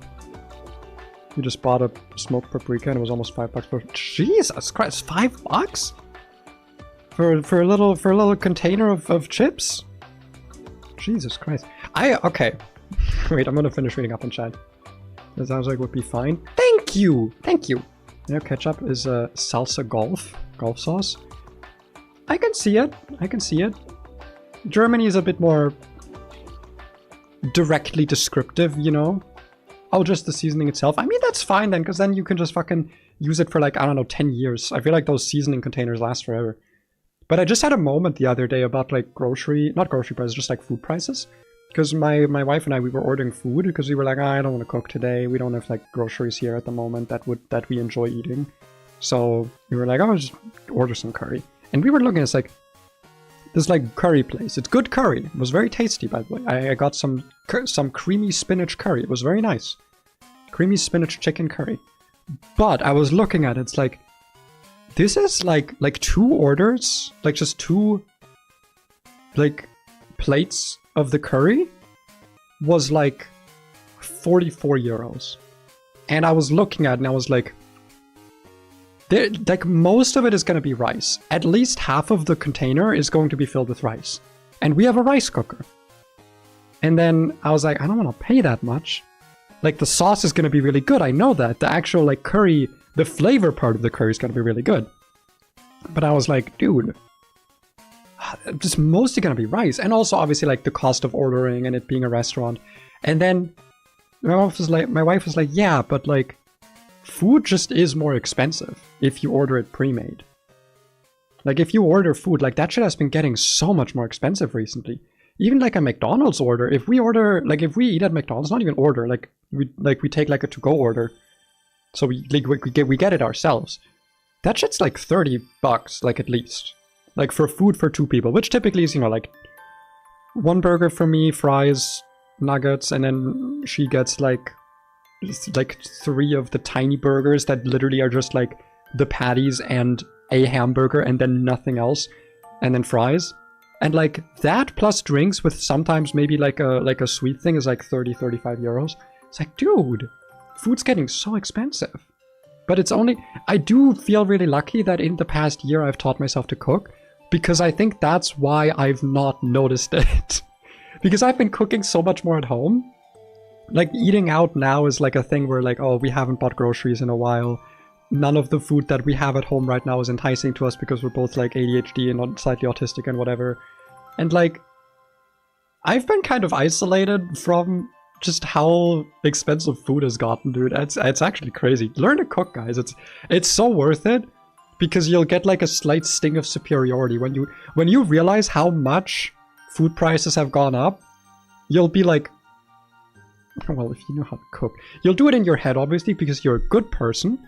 You just bought a smoked paprika and it was almost $5 for... Jesus Christ, $5? For a little container of chips? Jesus Christ. Okay. Wait, I'm gonna finish reading up in chat. That sounds like would be fine. Thank you! Thank you! You know, ketchup is a salsa golf sauce. I can see it. I can see it. Germany is a bit more directly descriptive, you know? Oh, just the seasoning itself. I mean, that's fine then, because then you can just fucking use it for like, I don't know, 10 years. I feel like those seasoning containers last forever. But I just had a moment the other day about like not grocery prices, just like food prices. Because my wife and I, we were ordering food because we were like, I don't want to cook today. We don't have like groceries here at the moment that we enjoy eating. So we were like, I'll just order some curry. And we were looking at this like curry place. It's good curry. It was very tasty, by the way. I got some creamy spinach curry. It was very nice. Creamy spinach chicken curry. But I was looking at it, it's like, this is like 2 orders, like just 2 like plates of the curry was like 44 euros. And I was looking at it and I was like, like most of it is going to be rice. At least half of the container is going to be filled with rice. And we have a rice cooker. And then I was like, I don't want to pay that much. Like the sauce is going to be really good. I know that. The actual like curry, the flavor part of the curry is going to be really good. But I was like, dude, it's mostly going to be rice. And also obviously like the cost of ordering and it being a restaurant. And then my wife was like, yeah, but like food just is more expensive if you order it pre-made. Like if you order food, like that shit has been getting so much more expensive recently. Even like a McDonald's order, if we eat at McDonald's, not even order, like we take like a to-go order. So we get it ourselves. That shit's like $30, like at least. Like for food for 2 people, which typically is, you know, like 1 burger for me, fries, nuggets, and then she gets like 3 of the tiny burgers that literally are just like the patties and a hamburger and then nothing else, and then fries. And like that plus drinks with sometimes maybe like a sweet thing is like 35 euros. It's like, dude, food's getting so expensive. But it's only, I do feel really lucky that in the past year I've taught myself to cook, because I think that's why I've not noticed it. Because I've been cooking so much more at home. Like eating out now is like a thing where like, oh, we haven't bought groceries in a while. None of the food that we have at home right now is enticing to us because we're both like ADHD and slightly autistic and whatever. And like, I've been kind of isolated from just how expensive food has gotten, dude. It's actually crazy. Learn to cook, guys. It's so worth it, because you'll get like a slight sting of superiority when you realize how much food prices have gone up. You'll be like, well, if you know how to cook, you'll do it in your head, obviously, because you're a good person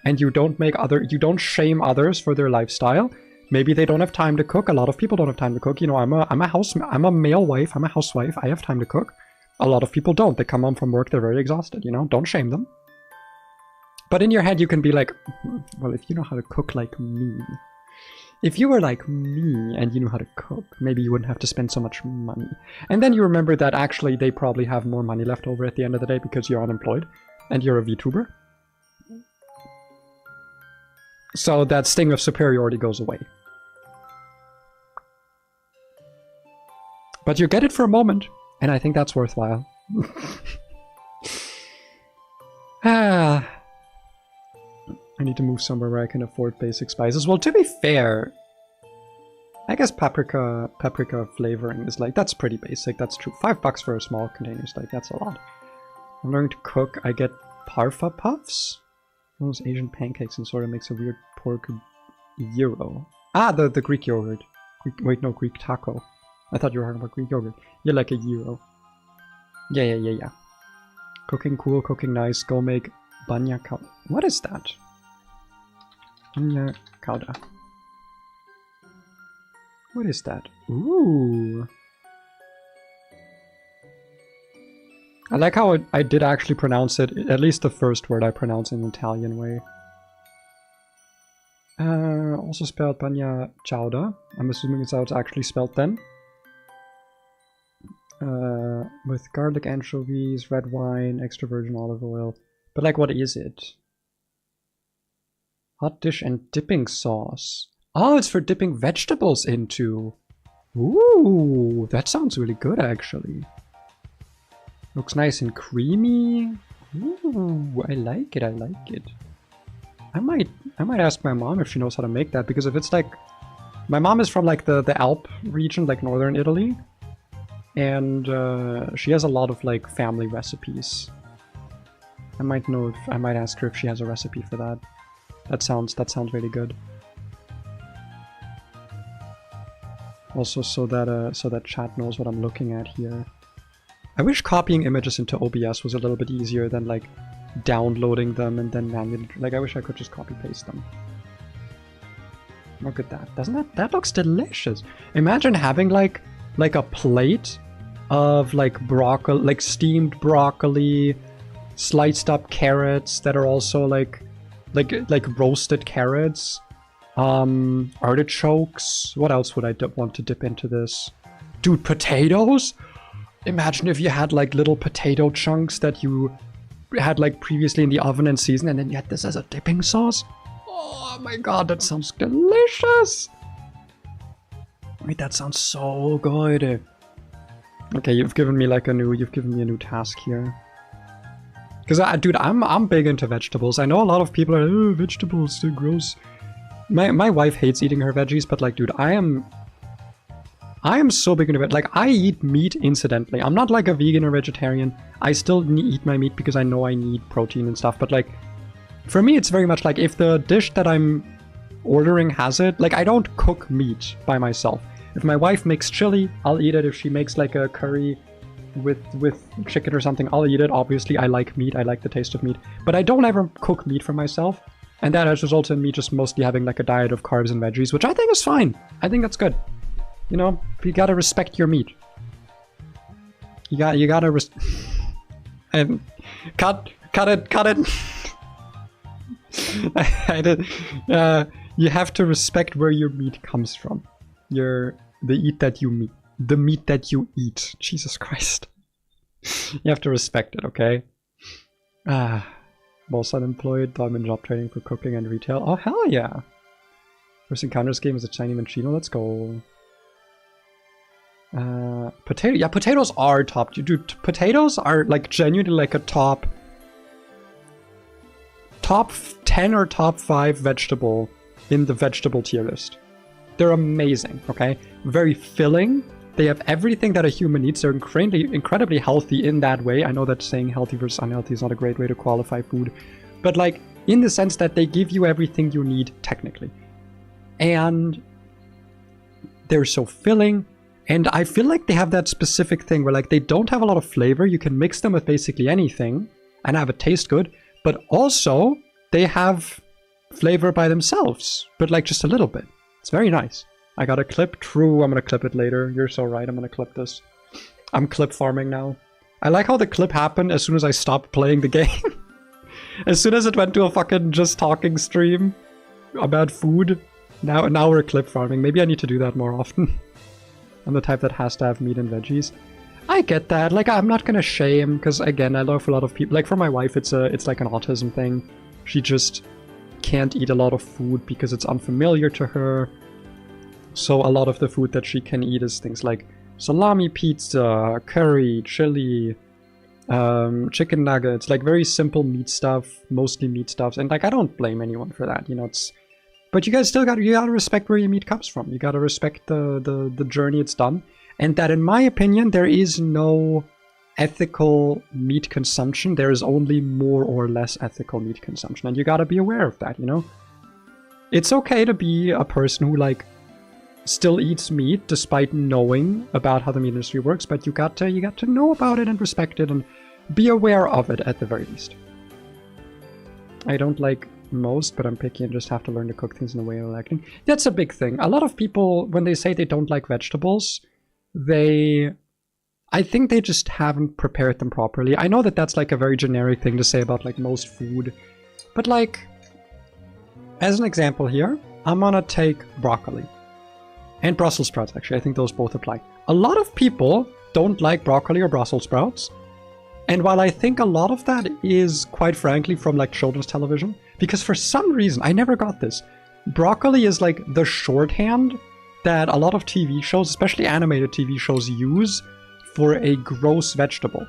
and you don't shame others for their lifestyle. Maybe they don't have time to cook. A lot of people don't have time to cook. You know, I'm a male wife. I'm a housewife. I have time to cook. A lot of people don't. They come home from work, they're very exhausted, you know? Don't shame them. But in your head, you can be like, well, if you know how to cook like me, if you were like me and you knew how to cook, maybe you wouldn't have to spend so much money. And then you remember that actually they probably have more money left over at the end of the day because you're unemployed and you're a VTuber. So that sting of superiority goes away. But you get it for a moment, and I think that's worthwhile. I need to move somewhere where I can afford basic spices. Well, to be fair, I guess paprika flavoring is like, that's pretty basic, that's true. $5 for a small container is like, that's a lot. I'm learning to cook. I get parfa puffs? Those Asian pancakes and sort of makes a weird pork gyro. Ah, the Greek yogurt. Greek taco. I thought you were talking about Greek yogurt. You're like a gyro. Yeah. Cooking cool, cooking nice. Go make banya kauda. What is that? Banya kauda. What is that? Ooh. I like how I did actually pronounce it, at least the first word I pronounce in an Italian way. Also spelled banya chowda. I'm assuming it's how it's actually spelled then. With garlic, anchovies, red wine, extra virgin olive oil. But like, what is it? Hot dish and dipping sauce. Oh, it's for dipping vegetables into. Ooh, that sounds really good actually. Looks nice and creamy. Ooh, I like it, I like it. I might ask my mom if she knows how to make that, because if it's like, my mom is from like the Alp region, like northern Italy, and she has a lot of like family recipes. I might ask her if she has a recipe for that. That sounds really good. Also, so that chat knows what I'm looking at here. I wish copying images into OBS was a little bit easier than like downloading them and then manually, like I wish I could just copy paste them. Look at that. Doesn't that looks delicious. Imagine having like a plate of like broccoli, like steamed broccoli, sliced up carrots that are also like like roasted carrots, artichokes. What else would I want to dip into this? Dude, potatoes? Imagine if you had like little potato chunks that you had like previously in the oven and seasoned, and then you had this as a dipping sauce. Oh my god, that sounds delicious! Wait, that sounds so good. Okay, you've given me a new task here. Because, dude, I'm big into vegetables. I know a lot of people are like, oh, vegetables, they're gross. My wife hates eating her veggies, but like, dude, I am so big into it. Like, I eat meat incidentally. I'm not like a vegan or vegetarian. I still eat my meat because I know I need protein and stuff. But like, for me, it's very much like if the dish that I'm ordering has it, like I don't cook meat by myself. If my wife makes chili, I'll eat it. If she makes like a curry with chicken or something, I'll eat it. Obviously, I like meat. I like the taste of meat. But I don't ever cook meat for myself. And that has resulted in me just mostly having like a diet of carbs and veggies, which I think is fine. I think that's good. You know, you gotta respect your meat. You gotta and cut it. You have to respect where your meat comes from. The meat that you eat. Jesus Christ. You have to respect it, okay? Most unemployed, though I'm in job training for cooking and retail. Oh, hell yeah! First encounters game is a Chinese Manchino. Let's go. Potato. Yeah, potatoes are top. Dude, potatoes are like genuinely like a top 10 or top 5 vegetable in the vegetable tier list. They're amazing, okay? Very filling. They have everything that a human needs. They're incredibly healthy in that way. I know that saying healthy versus unhealthy is not a great way to qualify food. But like, in the sense that they give you everything you need, technically. And they're so filling. And I feel like they have that specific thing where like they don't have a lot of flavor. You can mix them with basically anything and have it taste good. But also, they have flavor by themselves. But like just a little bit. It's very nice. I got a clip. True, I'm gonna clip it later. You're so right, I'm gonna clip this. I'm clip farming now. I like how the clip happened as soon as I stopped playing the game. As soon as it went to a fucking just talking stream about food. Now we're clip farming. Maybe I need to do that more often. I'm the type that has to have meat and veggies. I get that. Like, I'm not gonna shame, because again, I know for a lot of people, like for my wife, it's like an autism thing. She just can't eat a lot of food because it's unfamiliar to her. So a lot of the food that she can eat is things like salami pizza, curry, chili, chicken nuggets, like very simple meat stuff, mostly meat stuffs. And like, I don't blame anyone for that, you know, but you guys still gotta respect where your meat comes from. You gotta respect the journey it's done. And that, in my opinion, there is no ethical meat consumption. There is only more or less ethical meat consumption. And you gotta be aware of that, you know? It's okay to be a person who, like, still eats meat despite knowing about how the meat industry works, but you got to know about it and respect it and be aware of it at the very least. I don't like most, but I'm picky and just have to learn to cook things in the way I like. That's a big thing. A lot of people, when they say they don't like vegetables, I think they just haven't prepared them properly. I know that that's like a very generic thing to say about like most food, but like, as an example here, I'm gonna take broccoli. And Brussels sprouts, actually. I think those both apply. A lot of people don't like broccoli or Brussels sprouts. And while I think a lot of that is, quite frankly, from like children's television, because for some reason, I never got this, broccoli is like the shorthand that a lot of TV shows, especially animated TV shows, use for a gross vegetable.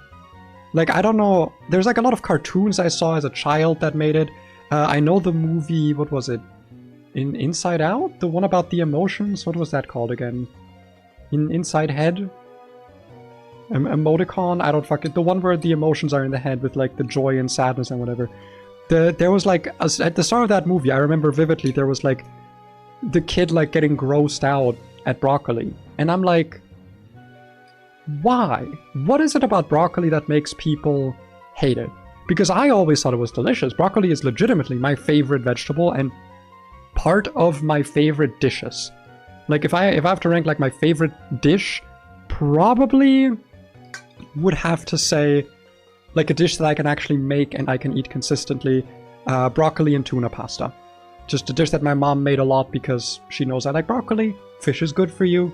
Like, I don't know, there's like a lot of cartoons I saw as a child that made it. I know the movie, what was it? Inside Out? The one about the emotions? What was that called again? Inside Head? Emoticon? I don't fucking... The one where the emotions are in the head with like the joy and sadness and whatever. There was like... At the start of that movie, I remember vividly, there was like... The kid like getting grossed out at broccoli. And I'm like... Why? What is it about broccoli that makes people hate it? Because I always thought it was delicious. Broccoli is legitimately my favorite vegetable and part of my favorite dishes. Like if I have to rank like my favorite dish, probably would have to say like a dish that I can actually make and I can eat consistently. broccoli and tuna pasta. Just a dish that my mom made a lot because she knows I like broccoli. Fish is good for you.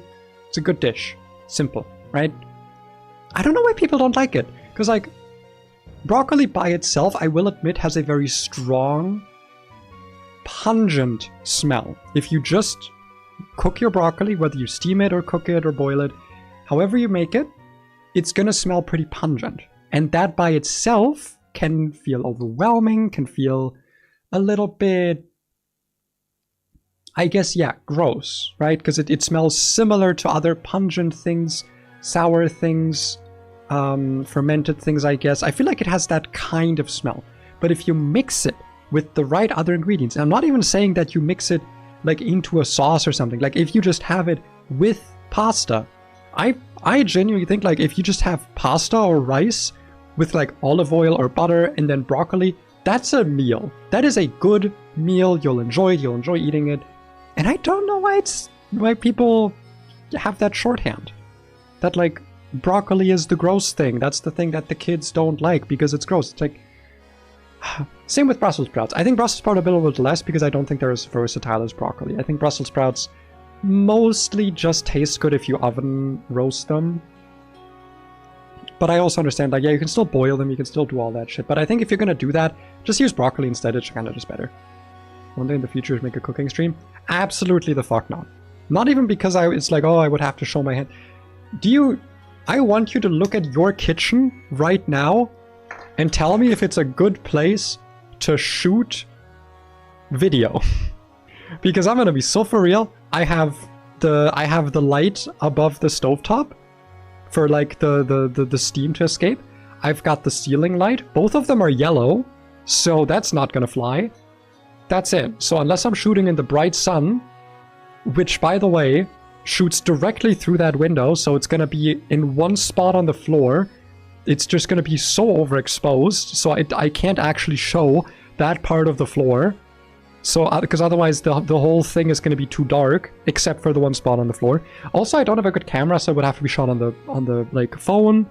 It's a good dish. Simple, right? I don't know why people don't like it. Because, like, broccoli by itself, I will admit, has a very strong, pungent smell. If you just cook your broccoli, whether you steam it or cook it or boil it, however you make it, it's gonna smell pretty pungent. And that by itself can feel overwhelming, can feel a little bit, I guess, yeah, gross, right? Because it smells similar to other pungent things, sour things, fermented things, I guess. I feel like it has that kind of smell. But if you mix it with the right other ingredients, and I'm not even saying that you mix it like into a sauce or something. Like if you just have it with pasta, I genuinely think like if you just have pasta or rice with like olive oil or butter and then broccoli, that's a meal. That is a good meal. You'll enjoy it. You'll enjoy eating it. And I don't know why people have that shorthand. That like broccoli is the gross thing. That's the thing that the kids don't like because it's gross. It's like same with Brussels sprouts. I think Brussels sprouts a little bit less because I don't think they're as versatile as broccoli. I think Brussels sprouts mostly just taste good if you oven roast them. But I also understand, like, yeah, you can still boil them, you can still do all that shit. But I think if you're gonna do that, just use broccoli instead. It's kind of just better. One day in the future, make a cooking stream? Absolutely the fuck not. Not even because it's like, oh, I would have to show my hand. I want you to look at your kitchen right now and tell me if it's a good place to shoot video. Because I'm gonna be so for real. I have the light above the stovetop for like the steam to escape. I've got the ceiling light. Both of them are yellow, so that's not gonna fly. That's it. So unless I'm shooting in the bright sun, which by the way shoots directly through that window, so it's gonna be in one spot on the floor. It's just gonna be so overexposed, so I can't actually show that part of the floor. So, because otherwise the whole thing is going to be too dark, except for the one spot on the floor. Also, I don't have a good camera, so it would have to be shot on the like phone.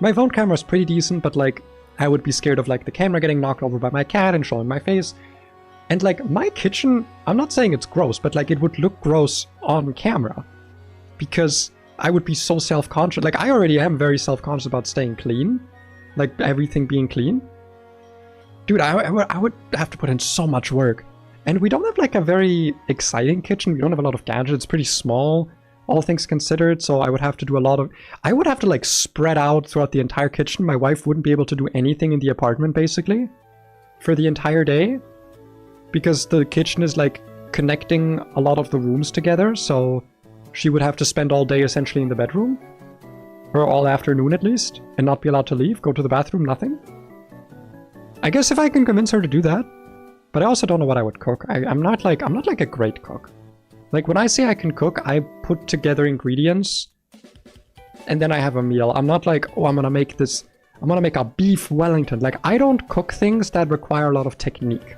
My phone camera is pretty decent, but like I would be scared of like the camera getting knocked over by my cat and showing my face. And like my kitchen, I'm not saying it's gross, but like it would look gross on camera because I would be so self-conscious. Like I already am very self-conscious about staying clean, like everything being clean. Dude, I would have to put in so much work. And we don't have like a very exciting kitchen. We don't have a lot of gadgets. It's pretty small, all things considered. So I would have to do a lot of... I would have to like spread out throughout the entire kitchen. My wife wouldn't be able to do anything in the apartment basically for the entire day. Because the kitchen is like connecting a lot of the rooms together. So she would have to spend all day essentially in the bedroom. Or all afternoon at least. And not be allowed to leave, go to the bathroom, nothing. I guess if I can convince her to do that, but I also don't know what I would cook. I'm not like a great cook. Like when I say I can cook, I put together ingredients and then I have a meal. I'm not like, oh, I'm gonna make a beef Wellington. Like I don't cook things that require a lot of technique.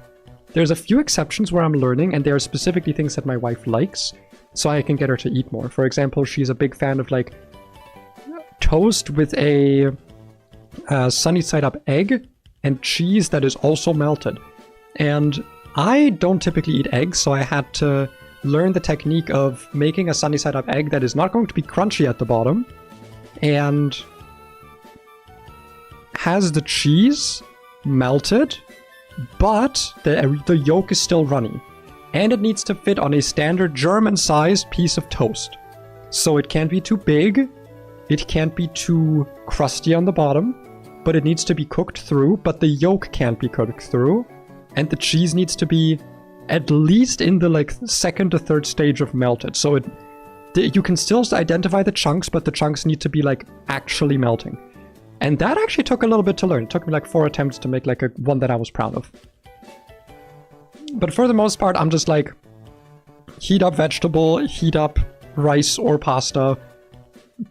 There's a few exceptions where I'm learning, and there are specifically things that my wife likes, so I can get her to eat more. For example, she's a big fan of like toast with a sunny side up egg and cheese that is also melted. And I don't typically eat eggs, so I had to learn the technique of making a sunny side up egg that is not going to be crunchy at the bottom and has the cheese melted, but the yolk is still runny. And it needs to fit on a standard German-sized piece of toast. So it can't be too big, it can't be too crusty on the bottom, but it needs to be cooked through, but the yolk can't be cooked through, and the cheese needs to be at least in the like second to third stage of melted. So you can still identify the chunks, but the chunks need to be like actually melting. And that actually took a little bit to learn. It took me like 4 attempts to make like one that I was proud of. But for the most part, I'm just like heat up vegetable, heat up rice or pasta,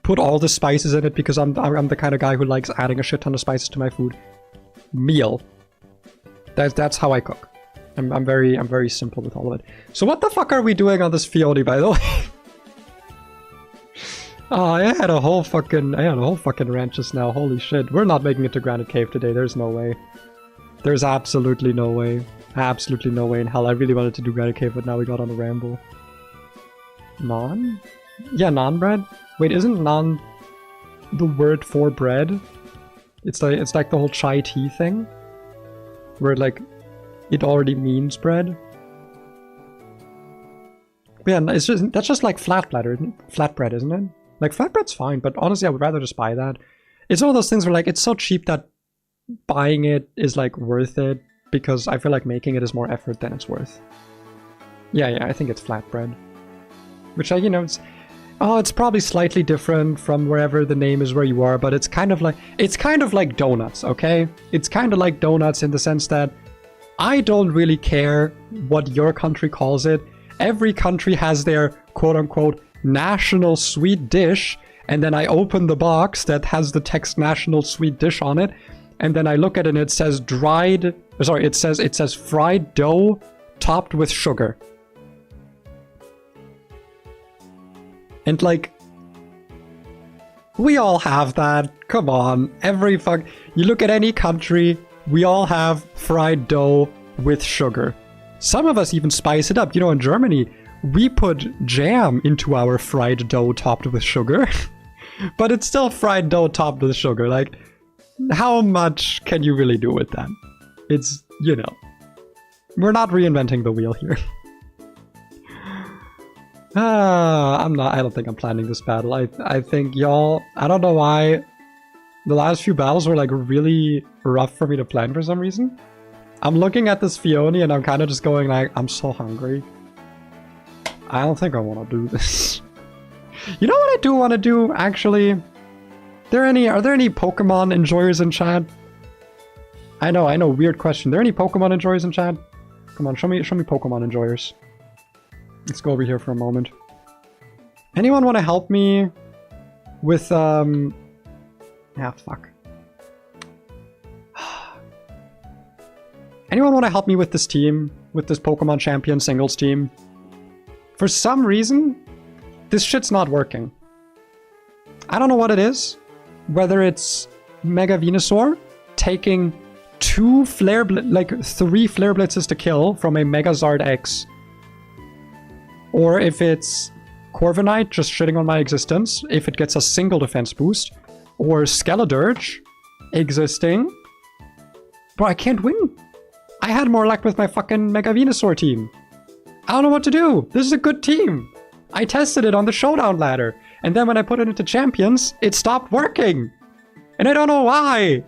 put all the spices in it because I'm the kind of guy who likes adding a shit ton of spices to my food. Meal. That's how I cook. I'm very simple with all of it. So what the fuck are we doing on this Fiori, by the way? Oh, I had a whole fucking rant just now. Holy shit. We're not making it to Granite Cave today. There's no way. There's absolutely no way. Absolutely no way in hell. I really wanted to do Eradicate, but now we got on a ramble. Non? Yeah, non-bread? Wait, isn't non the word for bread? It's like the whole chai tea thing? Where like it already means bread? Yeah, that's just like flatbread, isn't it? Like flatbread's fine, but honestly I would rather just buy that. It's one of those things where like it's so cheap that buying it is like worth it, because I feel like making it is more effort than it's worth. Yeah, I think it's flatbread. Which you know, it's probably slightly different from wherever the name is where you are, but it's kind of like donuts, okay? It's kind of like donuts in the sense that I don't really care what your country calls it. Every country has their quote-unquote national sweet dish, and then I open the box that has the text national sweet dish on it, and then I look at it and it says it says fried dough topped with sugar. And like, we all have that. Come on, you look at any country, we all have fried dough with sugar. Some of us even spice it up. You know, in Germany, we put jam into our fried dough topped with sugar. But it's still fried dough topped with sugar. Like, how much can you really do with that? It's, you know, we're not reinventing the wheel here. I don't think I'm planning this battle. I think y'all, I don't know why the last few battles were like really rough for me to plan for some reason. I'm looking at this Fione and I'm kind of just going like, I'm so hungry. I don't think I want to do this. You know what I do want to do, actually? Are there any Pokemon enjoyers in chat? I know, weird question. Are there any Pokemon enjoyers in chat? Come on, show me Pokemon enjoyers. Let's go over here for a moment. Anyone want to help me with, fuck. Anyone want to help me with this team? With this Pokemon Champion singles team? For some reason, this shit's not working. I don't know what it is. Whether it's Mega Venusaur taking 3 Flare Blitzes to kill from a Megazard X. Or if it's Corviknight just shitting on my existence, if it gets a single defense boost. Or Skeledirge existing. Bro, I can't win. I had more luck with my fucking Mega Venusaur team. I don't know what to do. This is a good team. I tested it on the showdown ladder. And then when I put it into champions, it stopped working. And I don't know why.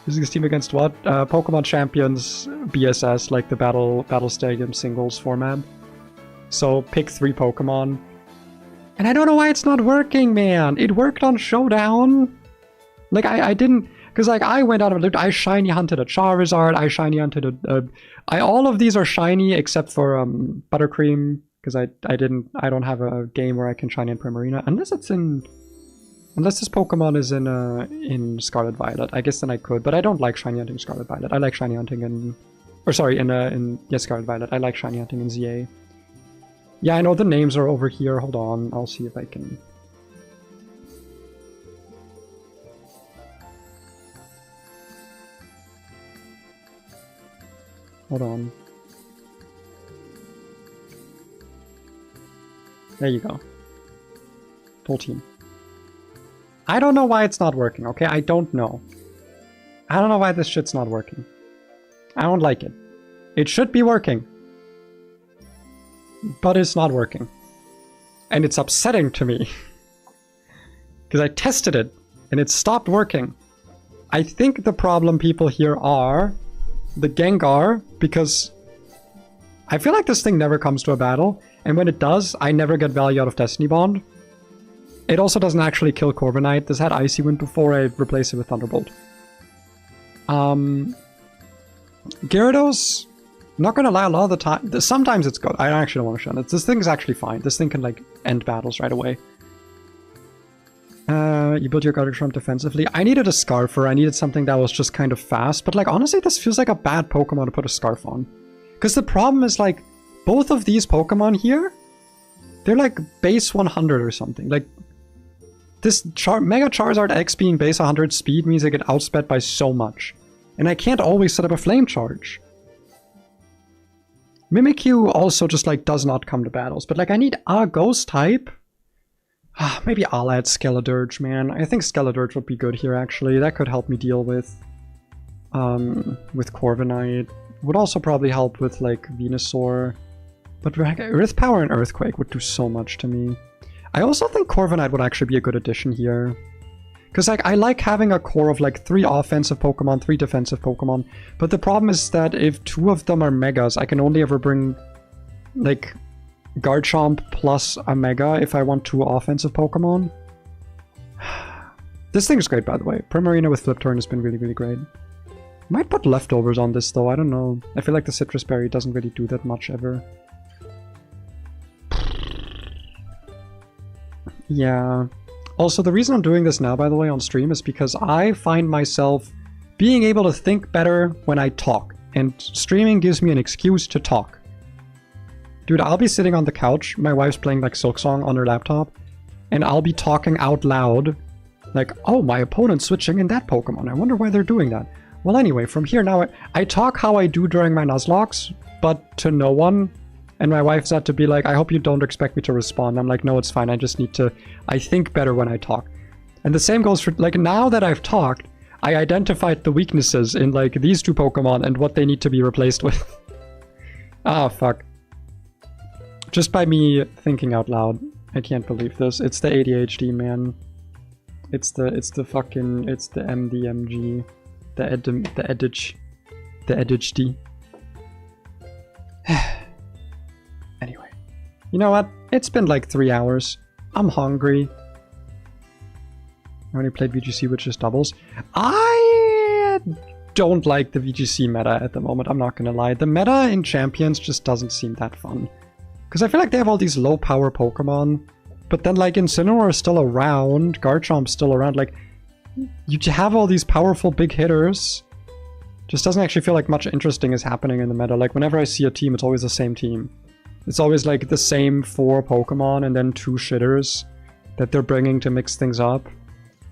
This is this team against what? Pokemon Champions BSS, like the Battle Stadium singles format. So pick 3 Pokemon. And I don't know why it's not working, man. It worked on Showdown. Like, I didn't... Because, like, I went out of it. I shiny hunted a Charizard. I shiny hunted all of these are shiny except for Buttercream. Because I don't have a game where I can shiny in Primarina. Unless this Pokemon is in Scarlet Violet. I guess then I could. But I don't like shiny hunting Scarlet Violet. I like shiny hunting in Scarlet Violet. I like shiny hunting in ZA. Yeah, I know the names are over here. Hold on. I'll see if I can... Hold on. There you go. Full team. I don't know why it's not working, okay? I don't know. I don't know why this shit's not working. I don't like it. It should be working. But it's not working. And it's upsetting to me. Because I tested it, and it stopped working. I think the problem people here are the Gengar, because I feel like this thing never comes to a battle, and when it does, I never get value out of Destiny Bond. It also doesn't actually kill Corviknight. This had Icy Wind before, I replaced it with Thunderbolt. Gyarados, not gonna lie, a lot of the time, sometimes it's good. I actually don't want to shun it. This thing is actually fine. This thing can, like, end battles right away. You built your Garbage Trump defensively. I needed a Scarfer. I needed something that was just kind of fast. But, like, honestly, this feels like a bad Pokemon to put a Scarf on. Because the problem is, like, both of these Pokemon here, they're, like, base 100 or something. Like, this Mega Charizard X being base 100 speed means they get outsped by so much. And I can't always set up a flame charge. Mimikyu also just like does not come to battles, but like I need a ghost type. Maybe I'll add Skeledirge, man. I think Skeledirge would be good here actually. That could help me deal with Corviknight. Would also probably help with like Venusaur. But Earth Power and Earthquake would do so much to me. I also think Corviknight would actually be a good addition here. Because like I like having a core of like 3 offensive Pokemon, 3 defensive Pokemon. But the problem is that if 2 of them are Megas, I can only ever bring like Garchomp plus a Mega if I want 2 offensive Pokemon. This thing is great, by the way. Primarina with Flip Turn has been really, really great. Might put leftovers on this though, I don't know. I feel like the Citrus Berry doesn't really do that much ever. Yeah. Also, the reason I'm doing this now, by the way, on stream is because I find myself being able to think better when I talk. And streaming gives me an excuse to talk. Dude, I'll be sitting on the couch, my wife's playing like Silksong on her laptop, and I'll be talking out loud, like, oh, my opponent's switching in that Pokemon, I wonder why they're doing that. Well, anyway, from here now, I talk how I do during my Nuzlocks, but to no one. And my wife's had to be like, I hope you don't expect me to respond. I'm like, no, it's fine. I just need to, I think better when I talk. And the same goes for, like, now that I've talked, I identified the weaknesses in, like, these 2 Pokemon and what they need to be replaced with. Ah, fuck. Just by me thinking out loud. I can't believe this. It's the ADHD, man. It's the MDMG. The ADHD. Anyway, you know what? It's been like 3 hours. I'm hungry. I only played VGC with just doubles. I don't like the VGC meta at the moment, I'm not gonna lie. The meta in Champions just doesn't seem that fun. Because I feel like they have all these low power Pokemon, but then like Incineroar is still around, Garchomp's still around, like you have all these powerful big hitters. Just doesn't actually feel like much interesting is happening in the meta. Like whenever I see a team, it's always the same team. It's always like the same 4 Pokemon and then 2 shitters that they're bringing to mix things up.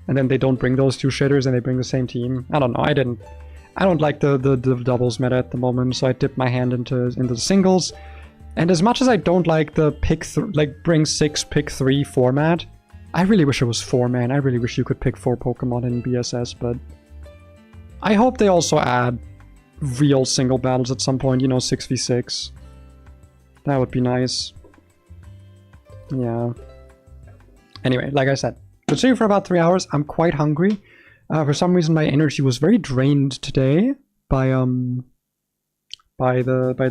And then they don't bring those 2 shitters and they bring the same team. I don't know, I don't like the doubles meta at the moment, so I dipped my hand into the singles. And as much as I don't like the bring 6, pick 3 format, I really wish it was 4, man. I really wish you could pick 4 Pokemon in BSS, but I hope they also add real single battles at some point, you know, 6v6. That would be nice. Yeah. Anyway, like I said, been sitting for about 3 hours. I'm quite hungry. For some reason, my energy was very drained today by the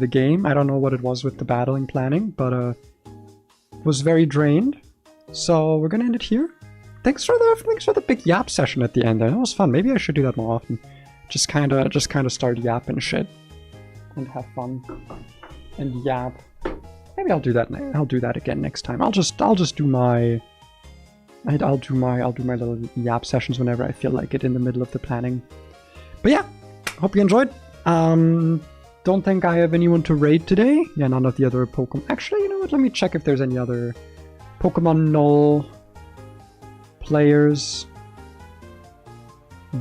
game. I don't know what it was with the battling planning, but it was very drained. So we're gonna end it here. Thanks for the big yap session at the end there. That was fun. Maybe I should do that more often. Just kind of start yapping shit and have fun and yap. Maybe I'll do that. I'll do that again next time. I'll just do my little yap sessions whenever I feel like it in the middle of the planning. But yeah, hope you enjoyed. Don't think I have anyone to raid today. Yeah, none of the other Pokemon. Actually, you know what? Let me check if there's any other Pokemon Null players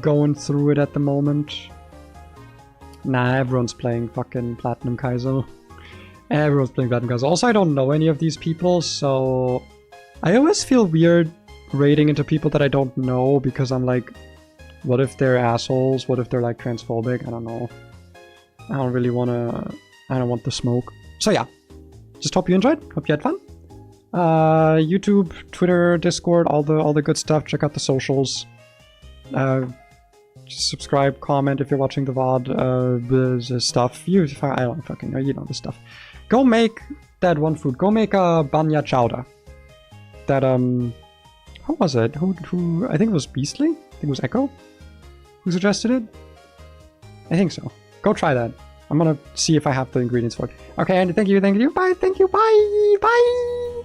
going through it at the moment. Nah, everyone's playing fucking Platinum Kaizo. Everyone's playing Platinum Kaizo. Also, I don't know any of these people, so I always feel weird raiding into people that I don't know because I'm like, what if they're assholes? What if they're like transphobic? I don't know. I don't really wanna. I don't want the smoke. So yeah, just hope you enjoyed. Hope you had fun. YouTube, Twitter, Discord, all the good stuff. Check out the socials. Just subscribe, comment if you're watching the VOD. The stuff. I don't fucking know. You know the stuff. Go make that one food. Go make a banya chowder. That who was it? Who? I think it was Beastly. I think it was Echo. Who suggested it? I think so. Go try that. I'm gonna see if I have the ingredients for it. Okay, and thank you, bye, thank you, bye, bye!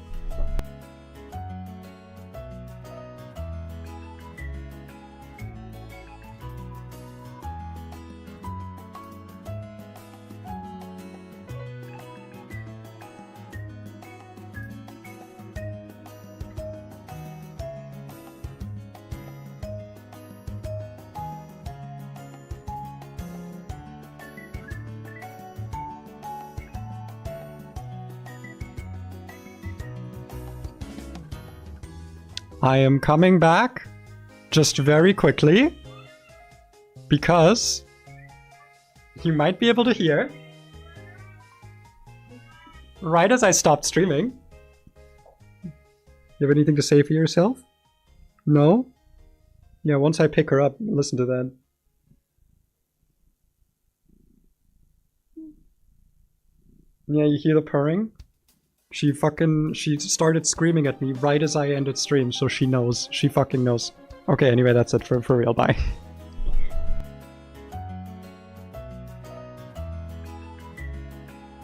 I am coming back just very quickly because you might be able to hear right as I stopped streaming. You have anything to say for yourself? No? Yeah, once I pick her up, listen to that. Yeah, you hear the purring? She started screaming at me right as I ended stream, so she knows. She fucking knows. Okay, anyway, that's it for real. Bye.